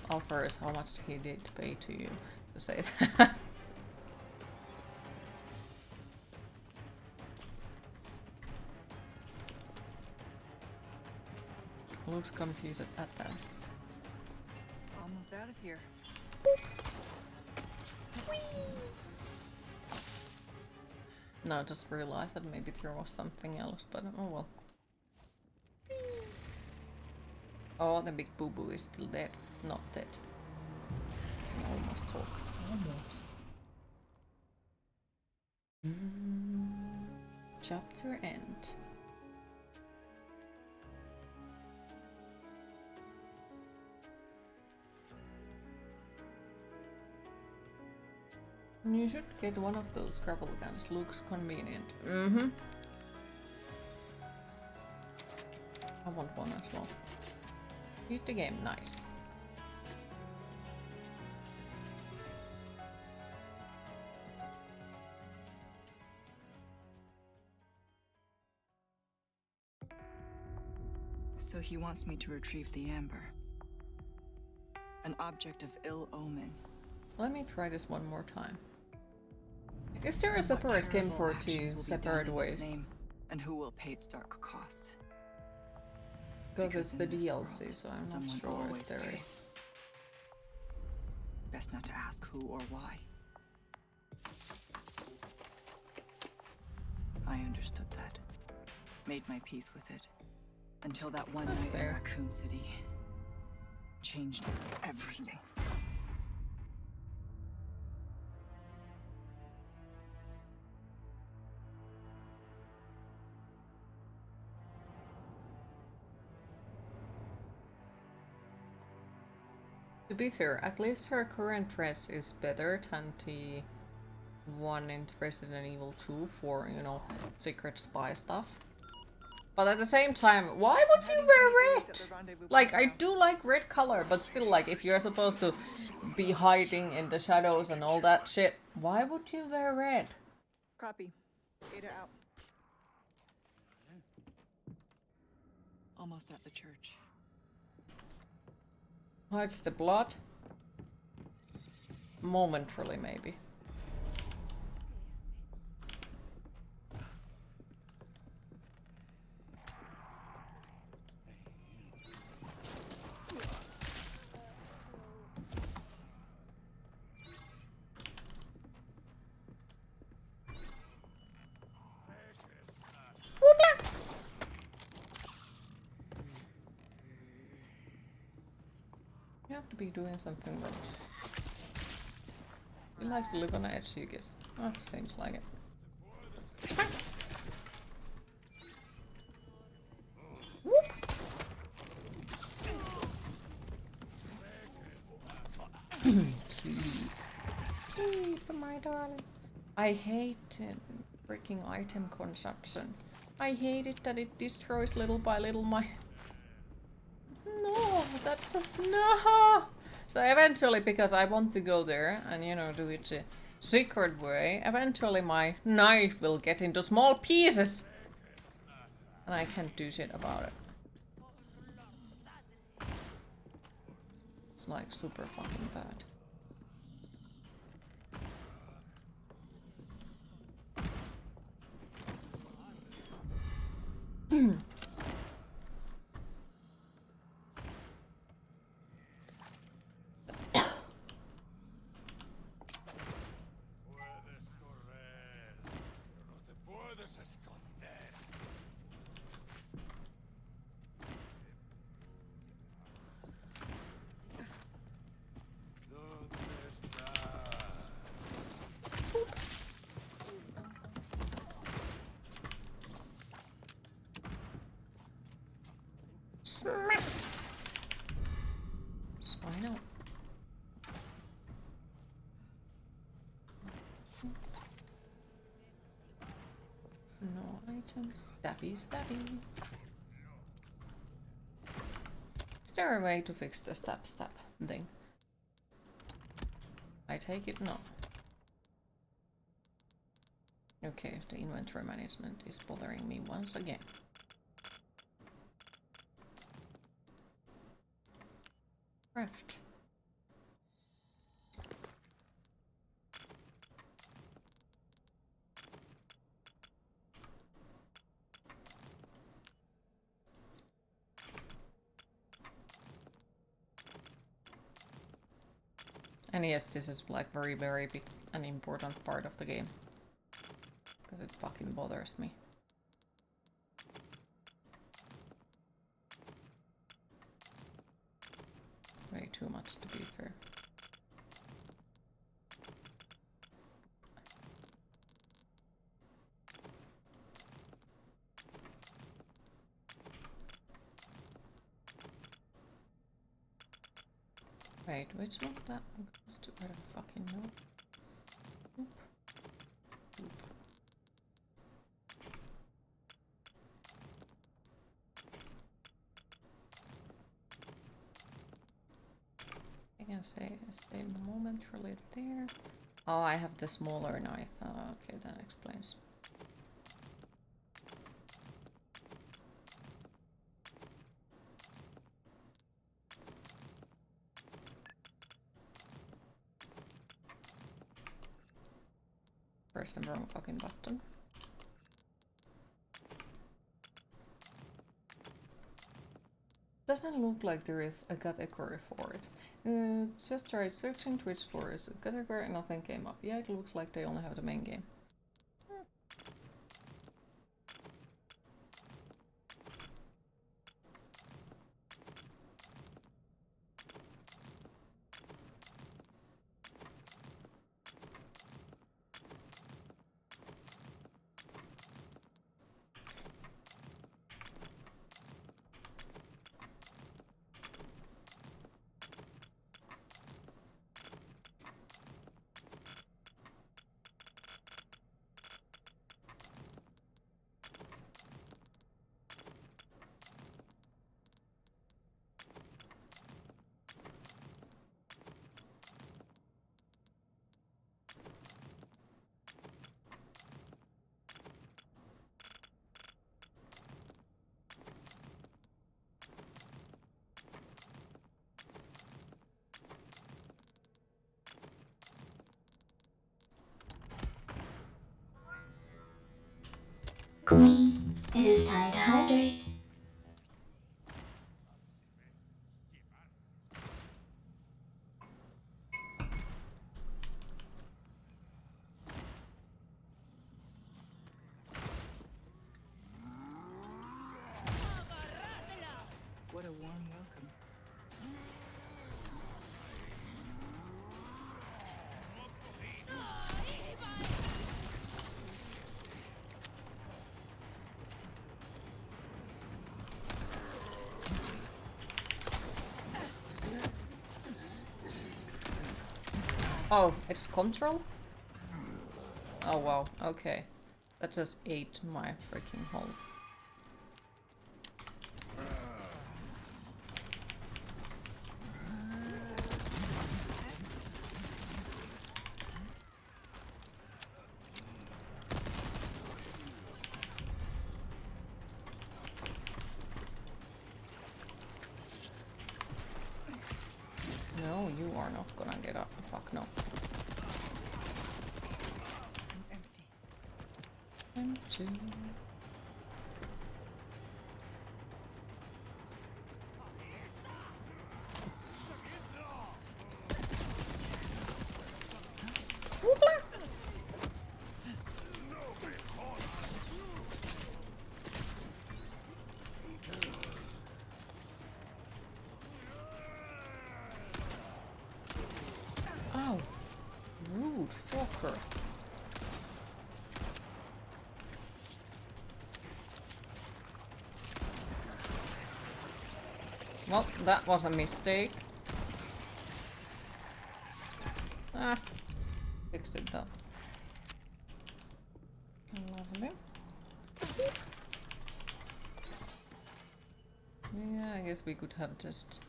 Offer is how much he did pay to you to say that. Looks confused at that. Almost out of here. No, just realized that maybe there was something else, but oh well. Oh, the big boo-boo is still dead. Not dead. Can almost talk. Almost. Chapter end. You should get one of those grapple guns. Looks convenient. I want one as well. Beat the game, nice. So he wants me to retrieve the amber. An object of ill omen. Let me try this one more time. Is there a separate game for two separate ways? And who will pay its dark cost? Because it's the DLC, world, so I'm not sure if there pays. is. Best not to ask who or why. I understood that. Made my peace with it. Until that one night in Raccoon City changed everything. To be fair, at least her current dress is better than the one in Resident Evil 2 for, you know, secret spy stuff. But at the same time, why would you wear red? Like, I do like red color, but still, like, if you're supposed to be hiding in the shadows and all that shit, why would you wear red? Copy. Ada out. Almost at the church. Hides the blood? Momentarily, maybe. You have to be doing something wrong. He likes to live on the edge, you guess. Oh, seems like it. Sleep, my darling. I hate freaking item consumption. I hate it that it destroys little by little my... No, that's just no. So eventually, because I want to go there and, you know, do it the secret way, eventually my knife will get into small pieces. And I can't do shit about it. It's like super fucking bad. Spinal. No items. Stabby, stabby. Is there a way to fix the stab thing? I take it no. Okay, the inventory management is bothering me once again. Craft. And yes, this is like very big and important part of the game. Because it fucking bothers me. Way too much to be fair. Wait, which one that one goes to? I don't fucking know. Oop. Oop. I can stay momentarily there. Oh, I have the smaller knife. Oh, okay, that explains. Press the wrong fucking button. Doesn't look like there is a category for it. Just tried searching Twitch for a category and nothing came up. Yeah, it looks like they only have the main game. Queen, it is time to hydrate. What a warm welcome. Oh, it's control? Oh wow, okay. That just ate my freaking hole. No, you are not gonna get up. Fuck no. Empty. Oh, rude fucker. Well, that was a mistake. Ah, fixed it though. Lovely. Yeah, I guess we could have just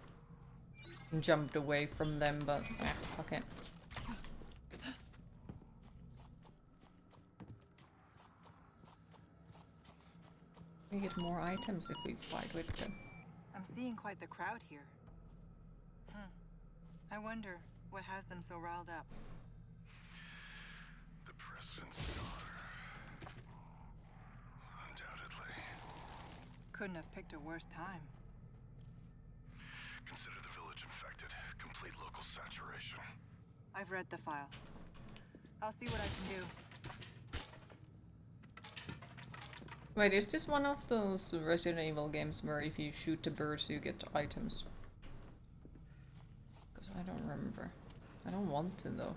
jumped away from them, but okay. We get more items if we fight with them. I'm seeing quite the crowd here. I wonder what has them so riled up. The president's daughter. Undoubtedly. Couldn't have picked a worse time. Consider the village infected. Complete local saturation. I've read the file. I'll see what I can do. Wait, is this one of those Resident Evil games where if you shoot the birds you get items? Because I don't remember. I don't want to though.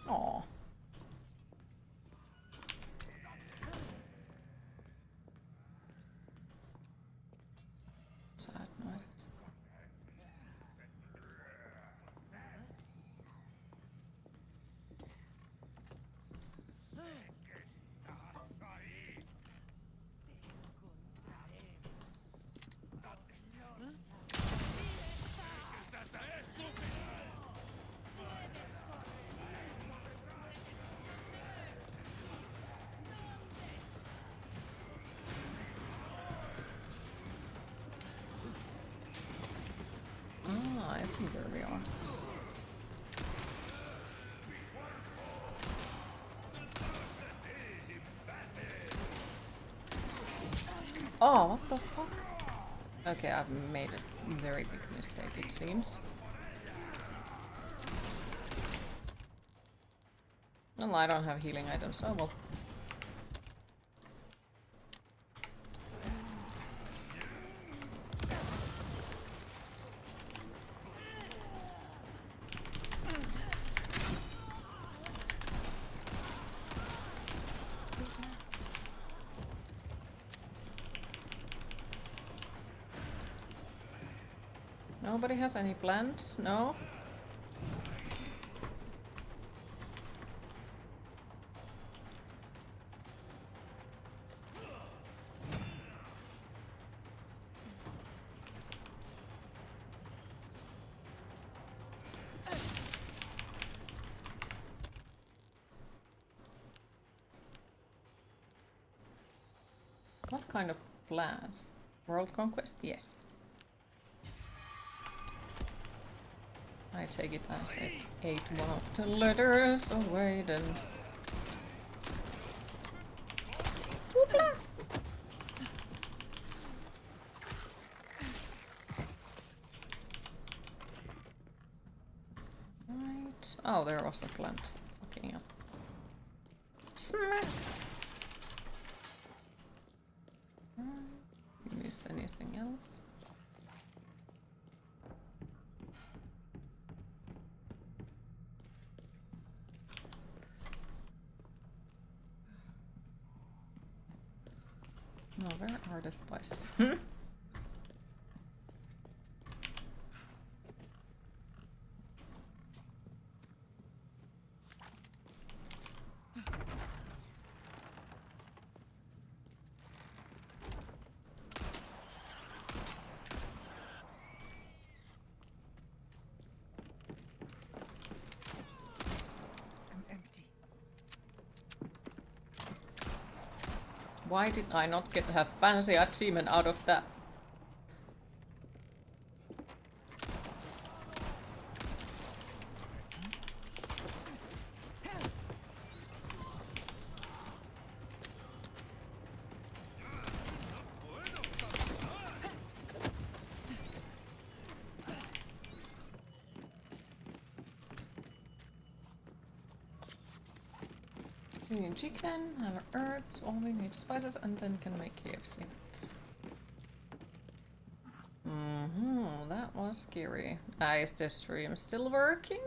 Aww. Sad noise. There we are. Oh, what the fuck? Okay, I've made a very big mistake, it seems. Well, I don't have healing items, oh well. Nobody has any plans? No? What kind of plans? World conquest? Yes. I take it as it ate one of the letters away then. Right. Oh, there was a plant. Fucking hell. Smack! You miss anything else? No, where are the spices? Why did I not get a fancy achievement out of that? We need chicken, have herbs, all we need is spices, and then can make KFC. That was scary. Is the stream still working?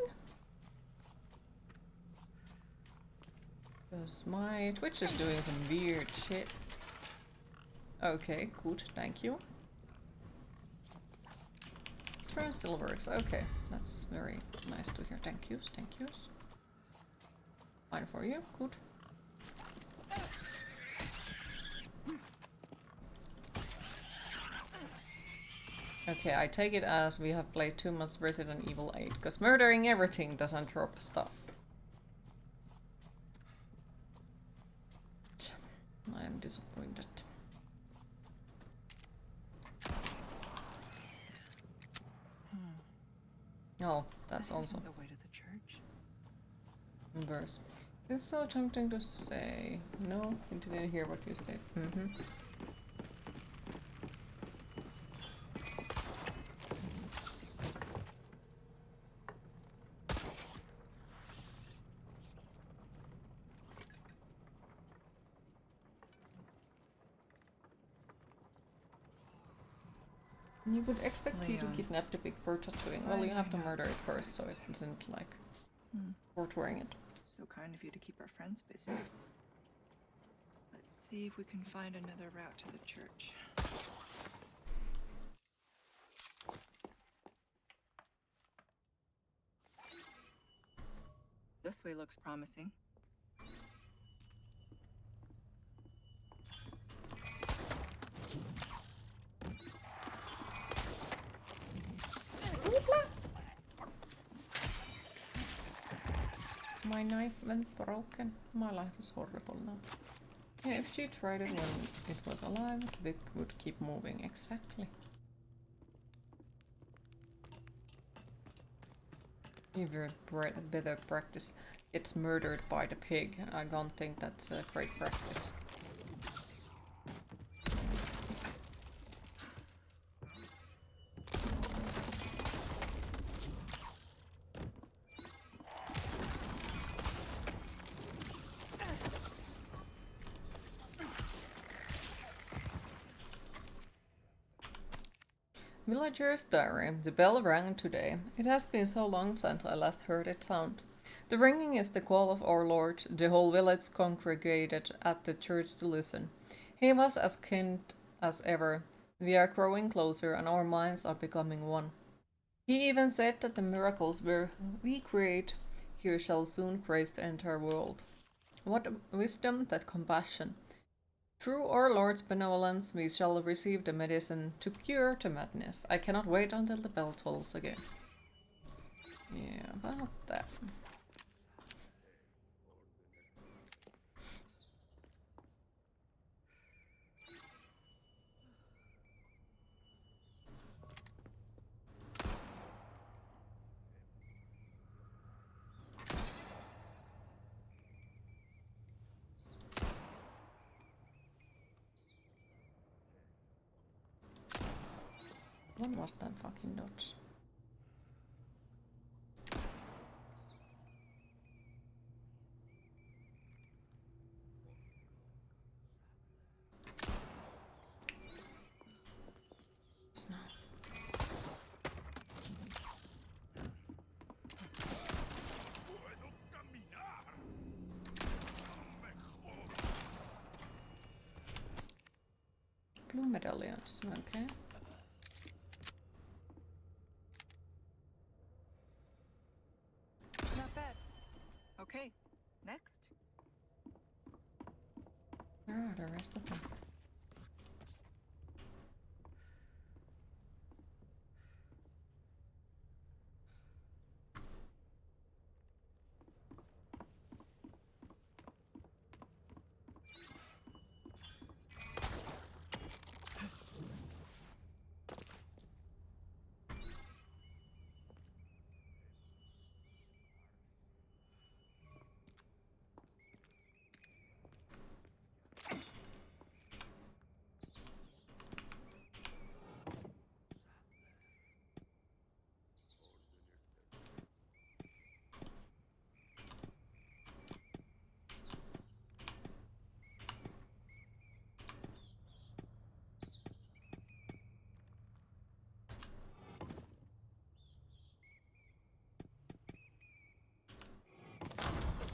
Because my Twitch is doing some weird shit. Okay, good, thank you. Stream still works, okay. That's very nice to hear. Thank yous, thank yous. Fine for you, good. Okay, I take it as we have played too much Resident Evil 8, because murdering everything doesn't drop stuff. I am disappointed. Oh, that's also the way to the church. Verse. It's so tempting to say. No, I didn't hear what you said. You would expect you to kidnap the pig for tattooing. Well, you have to murder it first, so it isn't like torturing it. So kind of you to keep our friends busy. Let's see if we can find another route to the church. This way looks promising. My knife went broken. My life is horrible now. Yeah, if she tried it when it was alive, it would keep moving. Exactly. Even better practice gets murdered by the pig. I don't think that's a great practice. Villager's diary. The bell rang today. It has been so long since I last heard it sound. The ringing is the call of our Lord. The whole village congregated at the church to listen. He was as kind as ever. We are growing closer and our minds are becoming one. He even said that the miracles we create here shall soon grace the entire world. What wisdom, that compassion. Through our Lord's benevolence, we shall receive the medicine to cure the madness. I cannot wait until the bell tolls again. Yeah, about that. When was that fucking dodge? It's not. Blue medallions, okay. Not bad. Okay, next. Where are the rest of them?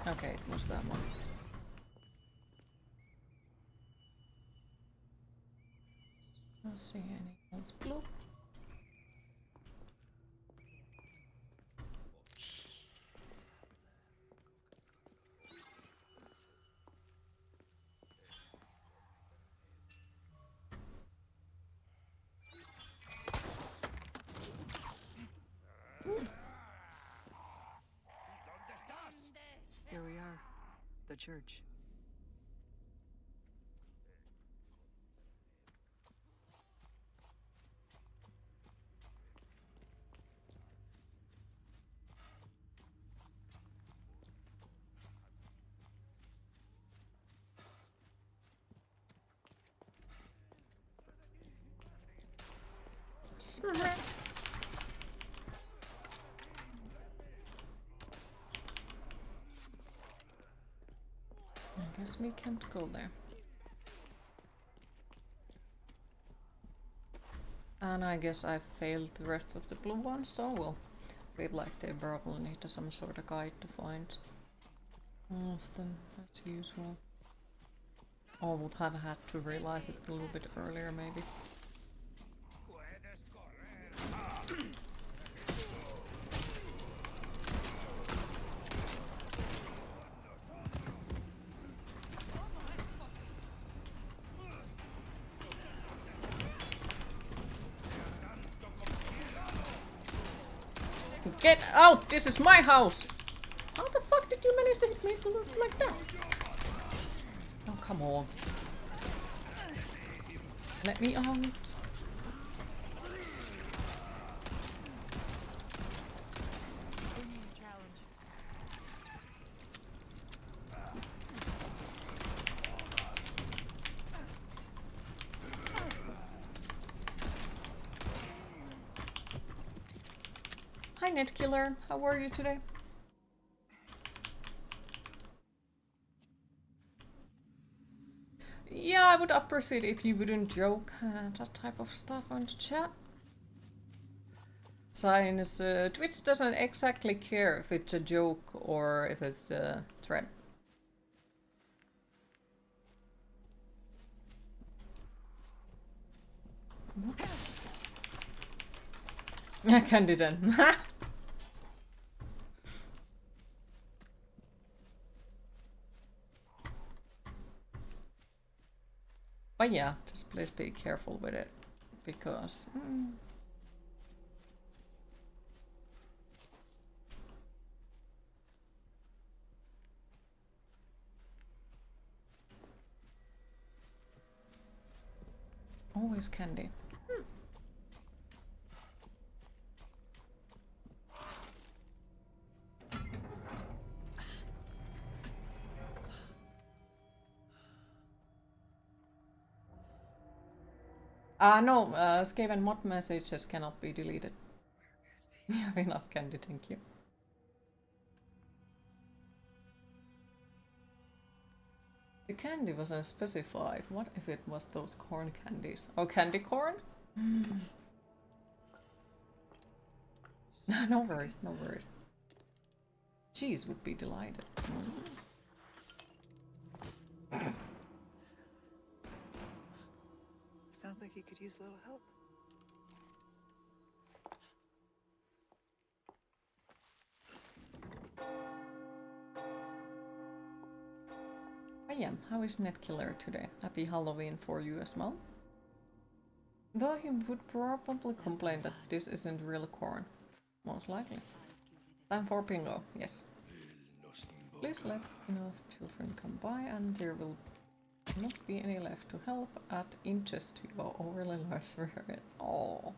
Okay, it was that one. I don't see any ones blue. Here we are, the church. I guess we can't go there. And I guess I failed the rest of the blue ones, so we'll feel like they probably need some sort of guide to find all of them as usual. Or would have had to realize it a little bit earlier maybe. Get out! This is my house! How the fuck did you manage to hit me to look like that? Oh, come on. Let me out. Hi Netkiller, how are you today? Yeah, I would appreciate if you wouldn't joke that type of stuff on the chat. Since Twitch doesn't exactly care if it's a joke or if it's a threat. Candy then. But yeah, just please be careful with it, because... Always candy. No, Skaven mod messages cannot be deleted. You have enough candy, thank you. The candy wasn't specified. What if it was those corn candies? Oh, candy corn? No worries, no worries. Cheese would be delighted. Sounds like he could use a little help. But yeah, how is Netkiller today? Happy Halloween for you as well. Though he would probably complain that this isn't real corn. Most likely. Time for bingo, yes. Please let enough children come by and there will not be any left to help at inches to your overly large rear. Oh.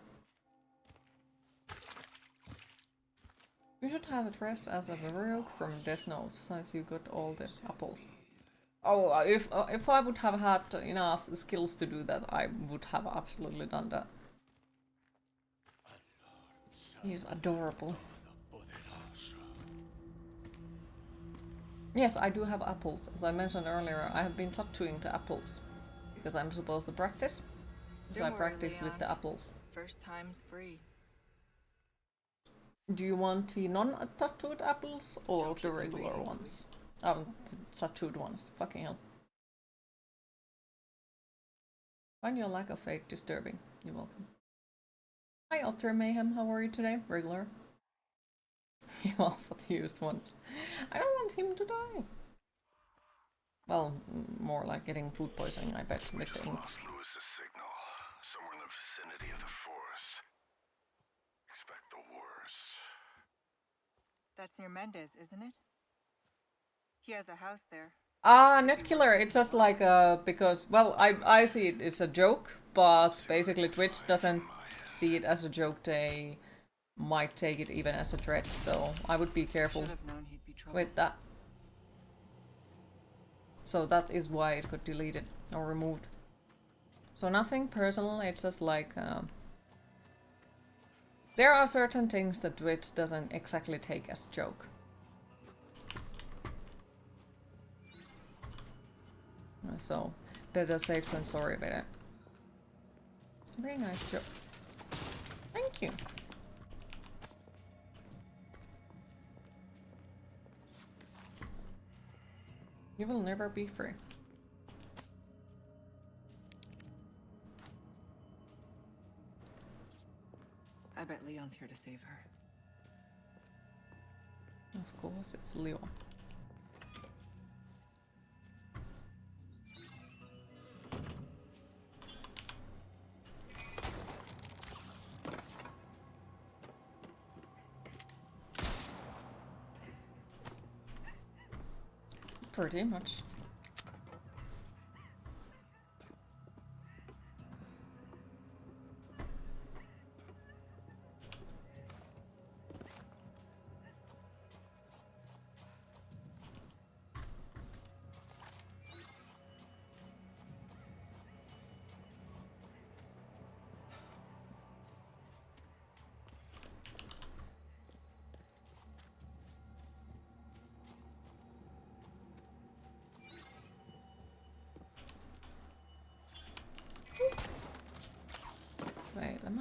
You should have a dress as a Varrock from Death Note, since you got all the apples. Oh, if I would have had enough skills to do that, I would have absolutely done that. He's adorable. Yes, I do have apples. As I mentioned earlier, I have been tattooing the apples because I'm supposed to practice. So I practice with the apples. First time's free. Do you want the non-tattooed apples or the regular ones? The tattooed ones. Fucking hell. Find your lack of faith disturbing. You're welcome. Hi Otter Mayhem, how are you today? Regular. You all for the used ones. I don't want him to die. Well, more like getting food poisoning, I bet, with the ink. Lost Lewis's signal, somewhere in the vicinity of the forest. Expect the worst. That's near Mendez, isn't it? He has a house there. Netkiller, it's just like because, well, I see it, it's a joke, but basically Twitch doesn't see it as a joke. They might take it even as a threat, so I would be careful with that. So that is why it got deleted or removed. So nothing personal, it's just like there are certain things that Twitch doesn't exactly take as a joke. So better safe than sorry with it. Very nice joke. Thank you. You will never be free. I bet Leon's here to save her. Of course, it's Leon. Pretty much.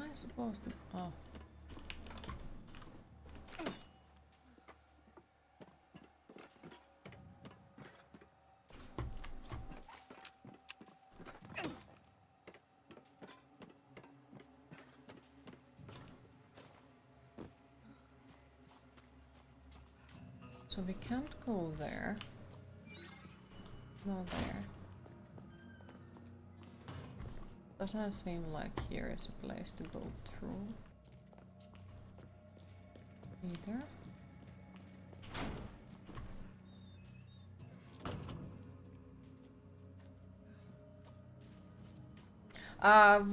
I supposed to... Oh. So we can't go there. No there. Doesn't seem like here is a place to go through. Either.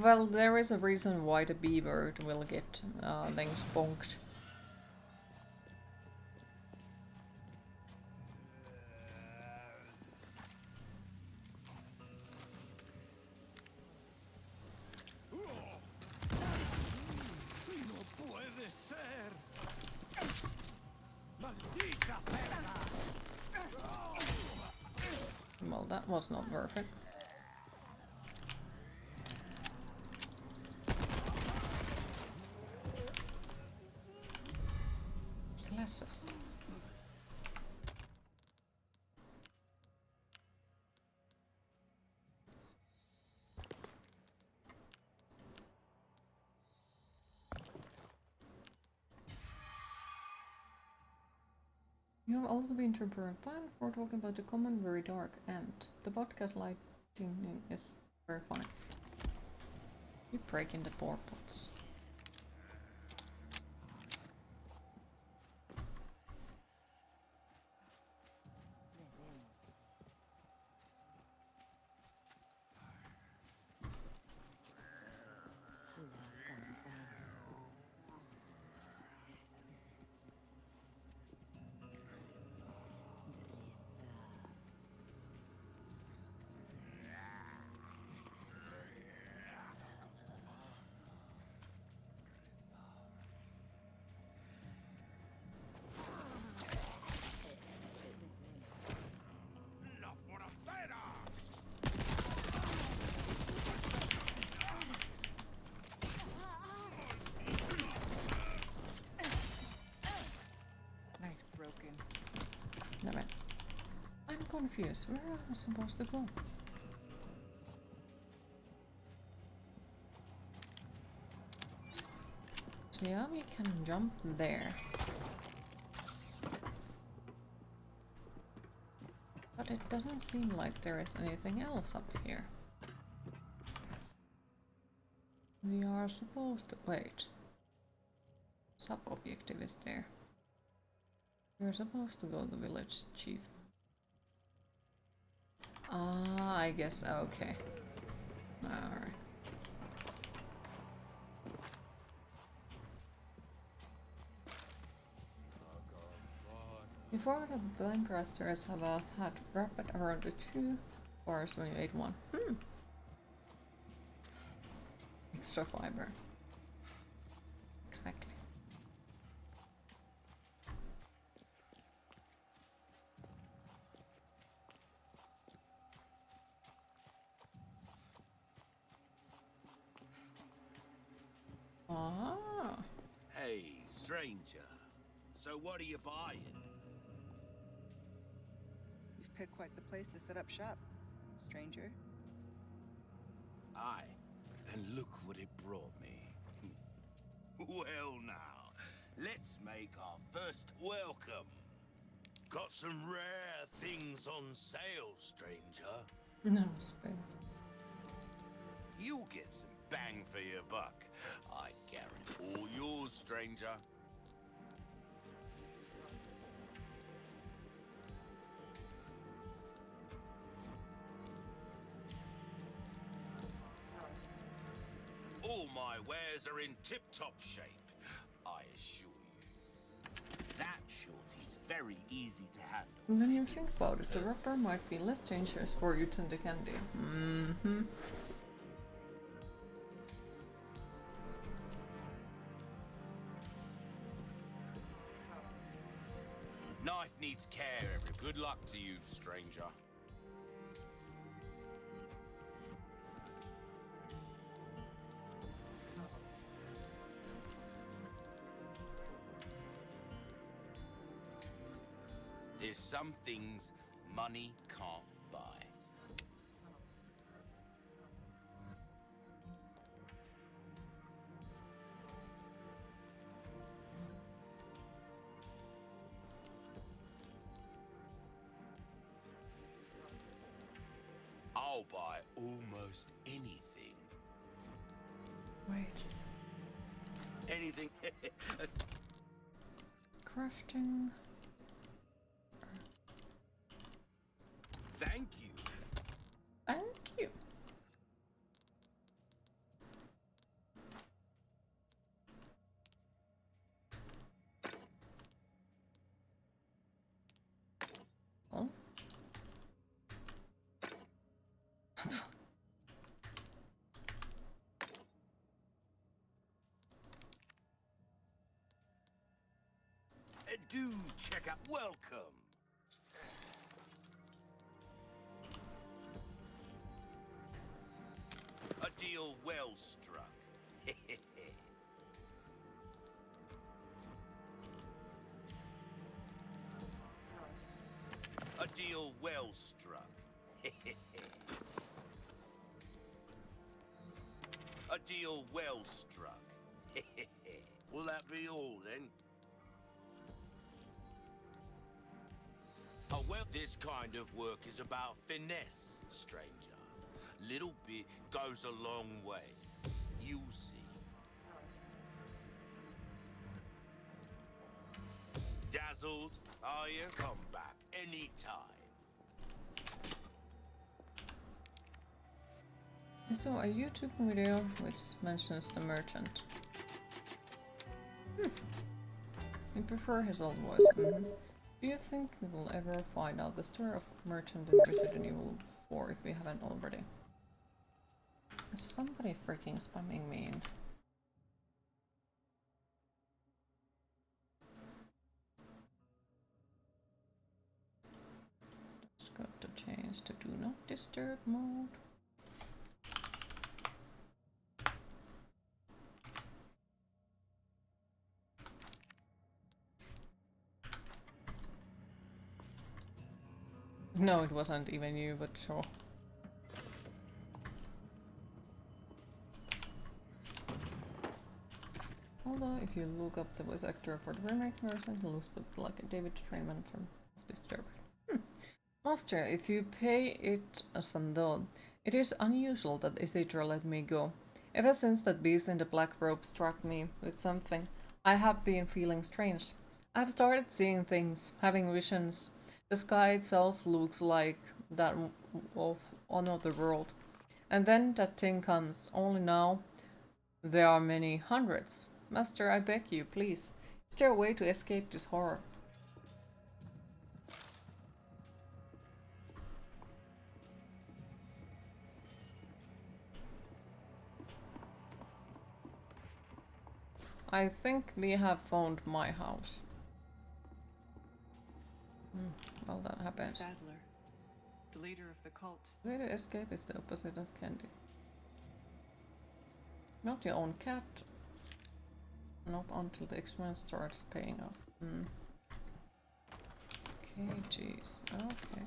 Well, there is a reason why the beaver will get things bonked. Well, that was not worth it. Glasses. You have also been to Burn for talking about the common very dark end. The podcast lighting is very funny. You break in the portals. Damn it. I'm confused. Where am I supposed to go? So yeah, we can jump there. But it doesn't seem like there is anything else up here. We are supposed to... wait. Sub-objective is there. We're supposed to go to the village chief. Ah, I guess, okay. Alright. Before the Blancrasters have had rapid around the 2 bars when you ate one. Extra fiber. Exactly. Ah. Hey, stranger. So what are you buying? You've picked quite the place to set up shop, stranger. Aye, and look what it brought me. Well now, let's make our first welcome. Got some rare things on sale, stranger. No space. You'll get some bang for your buck. I guarantee. All yours, stranger. All my wares are in tip-top shape, I assure you. That shorty's very easy to handle. When you think about it, the wrapper might be less dangerous for you than the candy. Mm-hmm. Knife needs care. Good luck to you, stranger. There's some things money can't buy. I'll buy almost anything. Wait. Anything. Crafting. Thank you. Thank you. Oh. Do check out. Welcome. A deal well struck. A deal well struck. A deal well struck. Will that be all then? Oh, well, this kind of work is about finesse, stranger. Little bit goes a long way. You'll see. Dazzled, are you? Come back anytime. I saw a YouTube video which mentions the merchant. I prefer his old voice. Do you think we will ever find out the story of merchant in Resident Evil 4 if we haven't already? Is somebody freaking spamming me in? Just got to change to do not disturb mode. No, it wasn't even you, but sure. Although, if you look up the voice actor for the remake version, he looks a bit like a David Trainman from Disturbed. Master, if you pay it some thought, it is unusual that Isidro let me go. Ever since that beast in the black robe struck me with something, I have been feeling strange. I have started seeing things, having visions. The sky itself looks like that of another world. And then that thing comes, only now there are many hundreds. Master, I beg you, please. Is there a way to escape this horror? I think we have found my house. Well, that happens. Sadler, the leader of the cult. The way to escape is the opposite of candy. Not your own cat. Not until the expense starts paying off. Okay, jeez. Okay.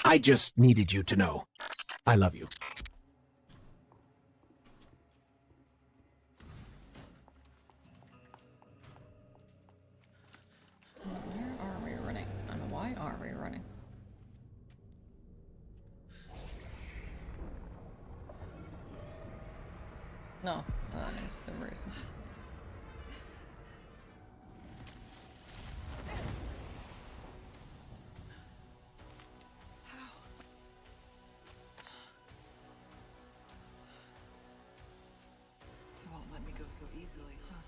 I just needed you to know. I love you. Where are we running? And why are we running? No, that is the reason. You won't let me go so easily, huh?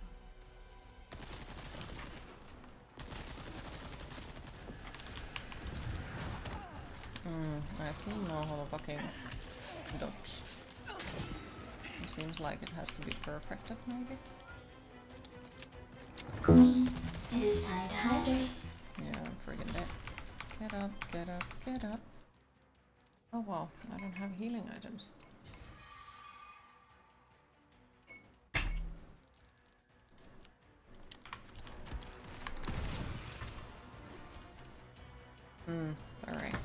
I still know how to fucking dodge. It seems like it has to be perfected, maybe? It is time to hydrate. Yeah, I'm friggin' dead. Get up, get up, get up. Oh wow, I don't have healing items. Alright.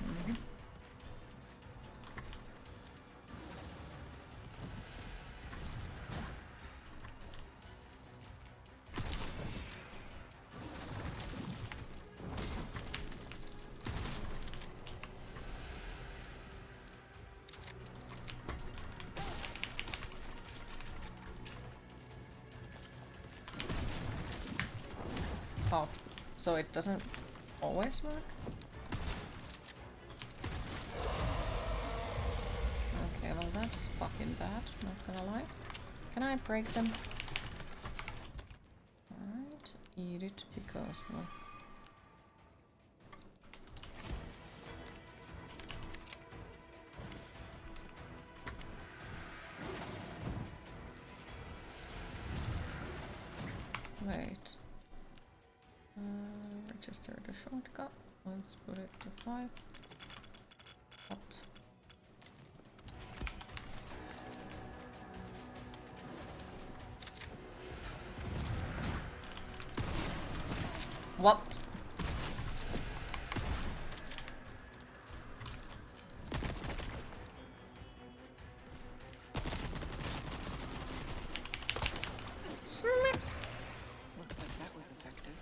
Oh, so it doesn't always work? Okay, well that's fucking bad, not gonna lie. Can I break them? Alright, eat it because, well... Wait. Register the shortcut. Let's put it to 5. What? What? Looks like that was effective.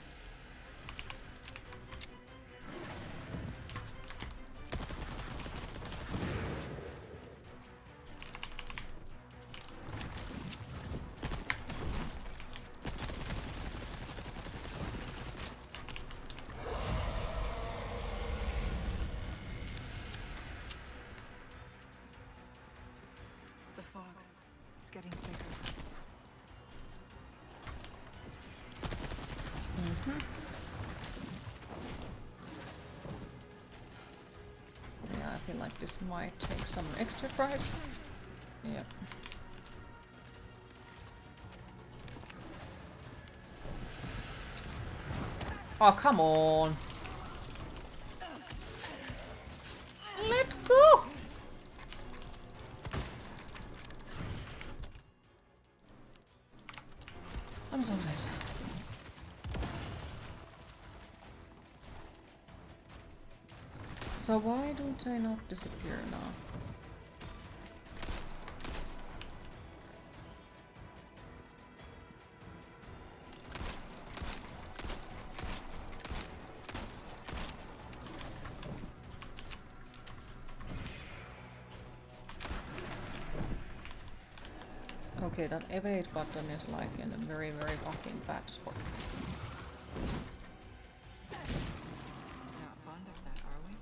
The fog. It's getting thicker. Yeah, I feel like this might take some extra tries. Yep. Oh, come on! Let go! I'm so dead. So why don't they not disappear now? Okay, that evade button is like in a very, very fucking bad spot. Not fond of that, are we?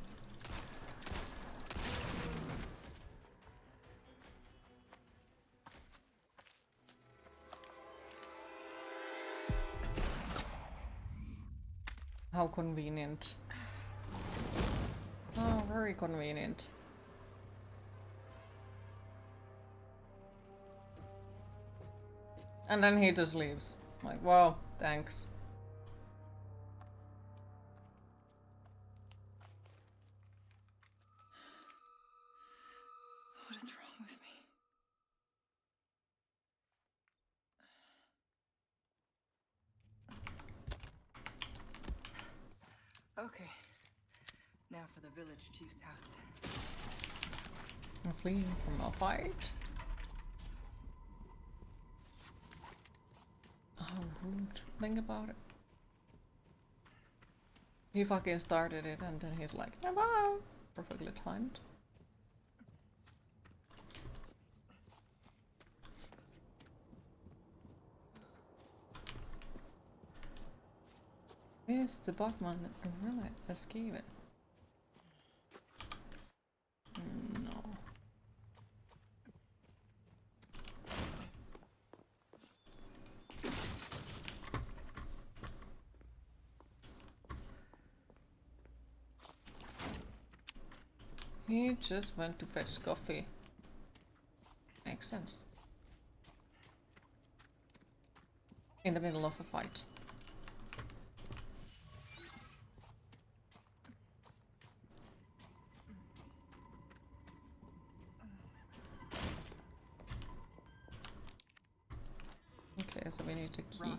How convenient. Oh, very convenient. And then he just leaves. Like, wow, thanks. What is wrong with me? Okay, Now for the village chief's house. I'm fleeing from a fight. How rude. Think about it. He fucking started it and then he's like, bye! Perfectly timed. Is the Bachman really escaping? No. He just went to fetch coffee. Makes sense. In the middle of a fight. Okay, so we need a key. Run.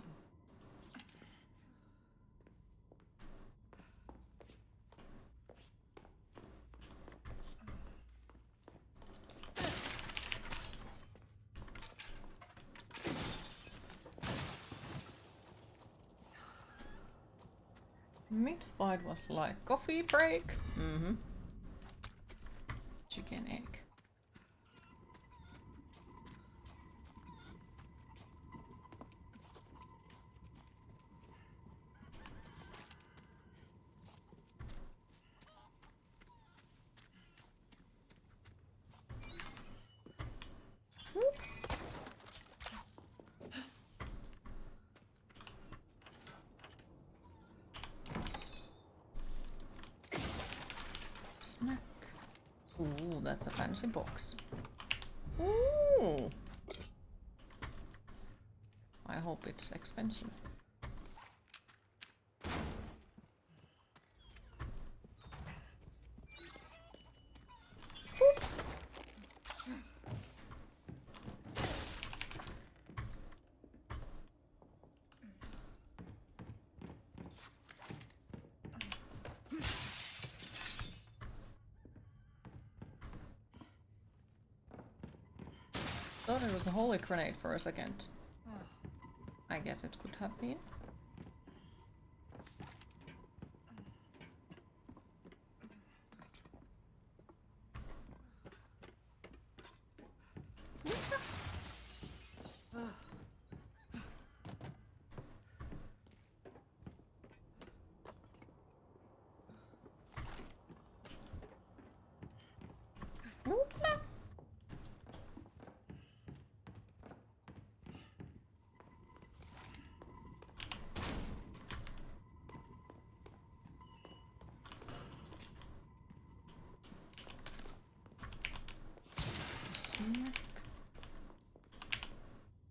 Mid-fight was like coffee break. Mm-hmm. Chicken egg. Snack. Ooh, that's a fancy box. Ooh. I hope it's expensive. Thought it was a holy grenade for a second. I guess it could have been.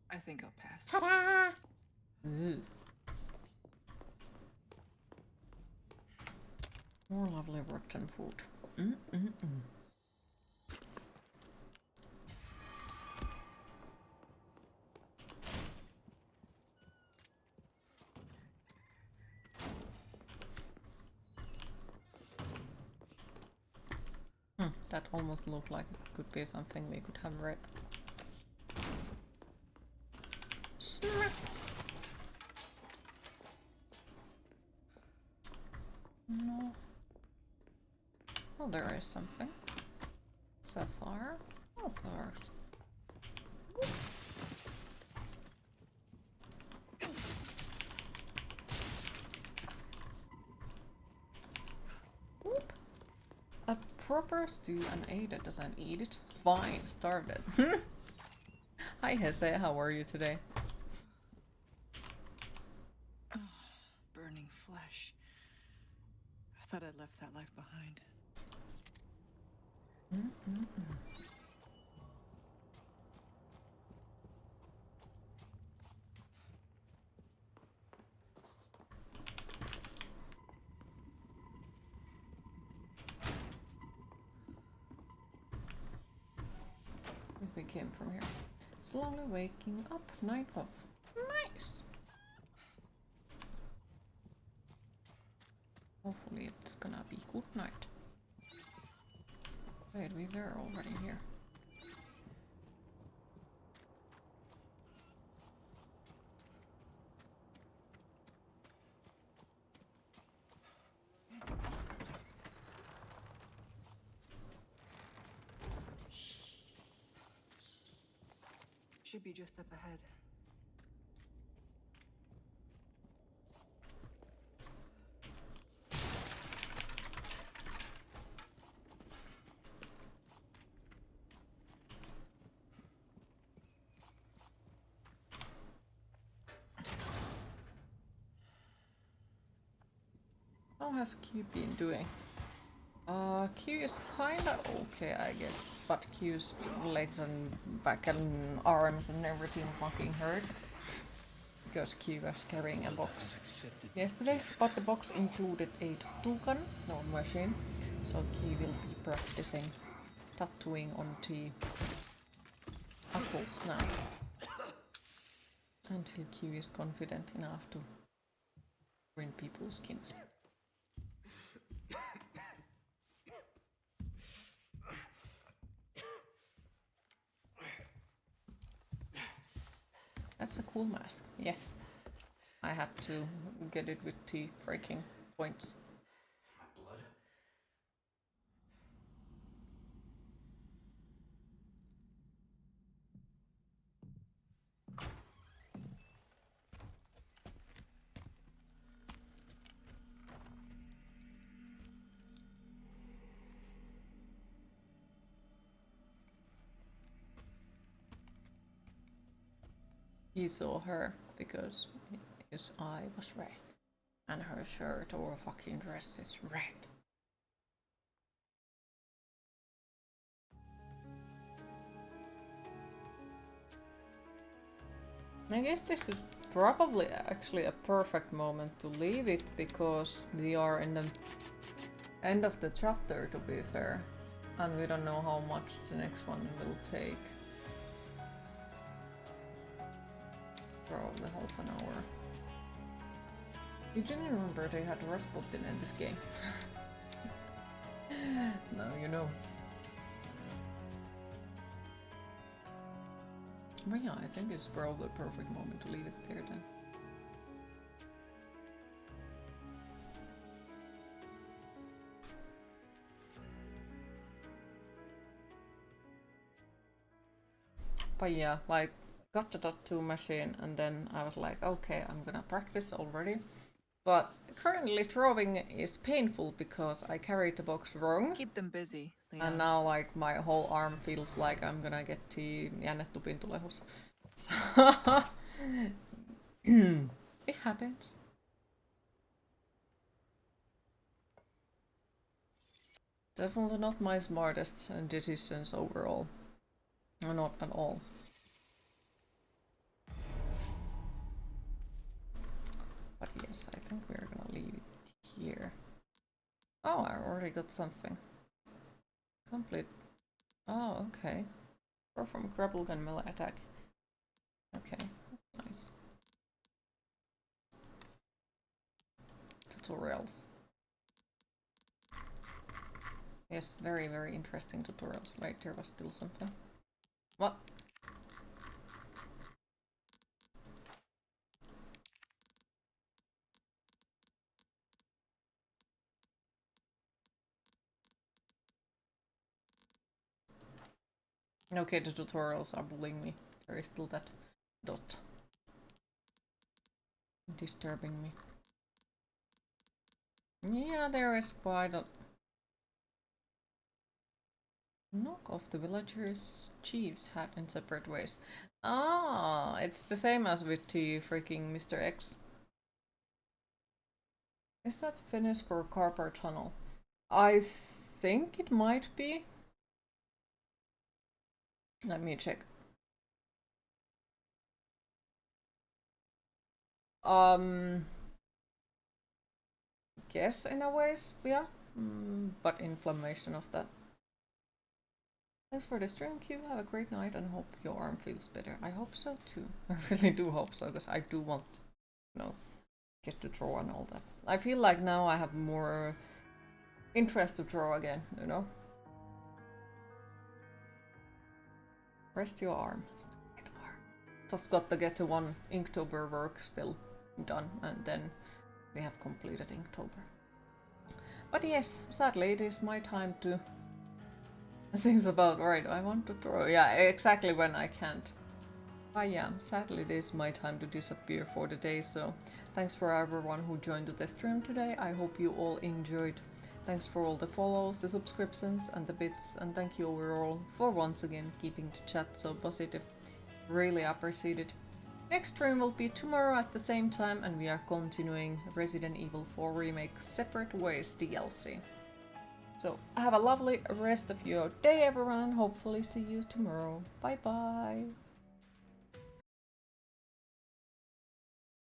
I think I'll pass. Ta-da! More lovely rotten food. That almost looked like it could be something we could have read. No. Oh, there is something. Sapphire. Oh, flowers. Whoop. A proper stew and Ada doesn't eat it. Fine, starved it. Hi Hesse, how are you today? Burning flesh. I thought I'd left that life behind. We came from here. Slowly waking up, night off. Nice! Hopefully it's gonna be good night. Wait, we were already here. Should be just up ahead. How has Q been doing? Q is kinda okay, I guess, but Q's legs and back and arms and everything fucking hurt. Because Q was carrying a box yesterday, but the box included a tattoo gun, no machine, so Q will be practicing tattooing on the apples now. Until Q is confident enough to print people's skins. That's a cool mask. Yes. I had to get it with T freaking points. My blood. He saw her because his eye was red. And her shirt or fucking dress is red. I guess this is probably actually a perfect moment to leave it because we are in the end of the chapter, to be fair. And we don't know how much the next one will take. Probably half an hour. Did you remember they had Rasputin in this game? Now you know. But yeah, I think it's probably a perfect moment to leave it there then. But yeah, like, got the tattoo machine and then I was like, okay, I'm gonna practice already. But currently drawing is painful because I carried the box wrong. Keep them busy, Leon. And now like my whole arm feels like I'm gonna get the jännetupintulehus. So it happens. Definitely not my smartest decisions overall. Not at all. But yes, I think we're gonna leave it here. Oh, I already got something. Complete. Oh, okay. Perform grapple gun melee attack. Okay, that's nice. Tutorials. Yes, very, very interesting tutorials. Right, there was still something. What? Okay, the tutorials are bullying me. There is still that dot. Disturbing me. Yeah, there is quite a... Knock off the villagers' chief's hat in separate ways. Ah, it's the same as with the freaking Mr. X. Is that finished for Carper Tunnel? I think it might be. Let me check. Guess in a ways, yeah. But inflammation of that. Thanks for the stream, Q. Have a great night and hope your arm feels better. I hope so too. I really do hope so, because I do want to, you know, get to draw and all that. I feel like now I have more interest to draw again, you know? Rest your arm. Just got to get to one Inktober work still done, and then we have completed Inktober. But yes, sadly it is my time to... Seems about right, I want to draw. Yeah, exactly when I can't. But yeah, sadly it is my time to disappear for the day, so thanks for everyone who joined the stream today. I hope you all enjoyed. Thanks for all the follows, the subscriptions and the bits, and thank you overall for once again keeping the chat so positive. Really appreciate it. Next stream will be tomorrow at the same time, and we are continuing Resident Evil 4 Remake Separate Ways DLC. So have a lovely rest of your day everyone, hopefully see you tomorrow. Bye bye!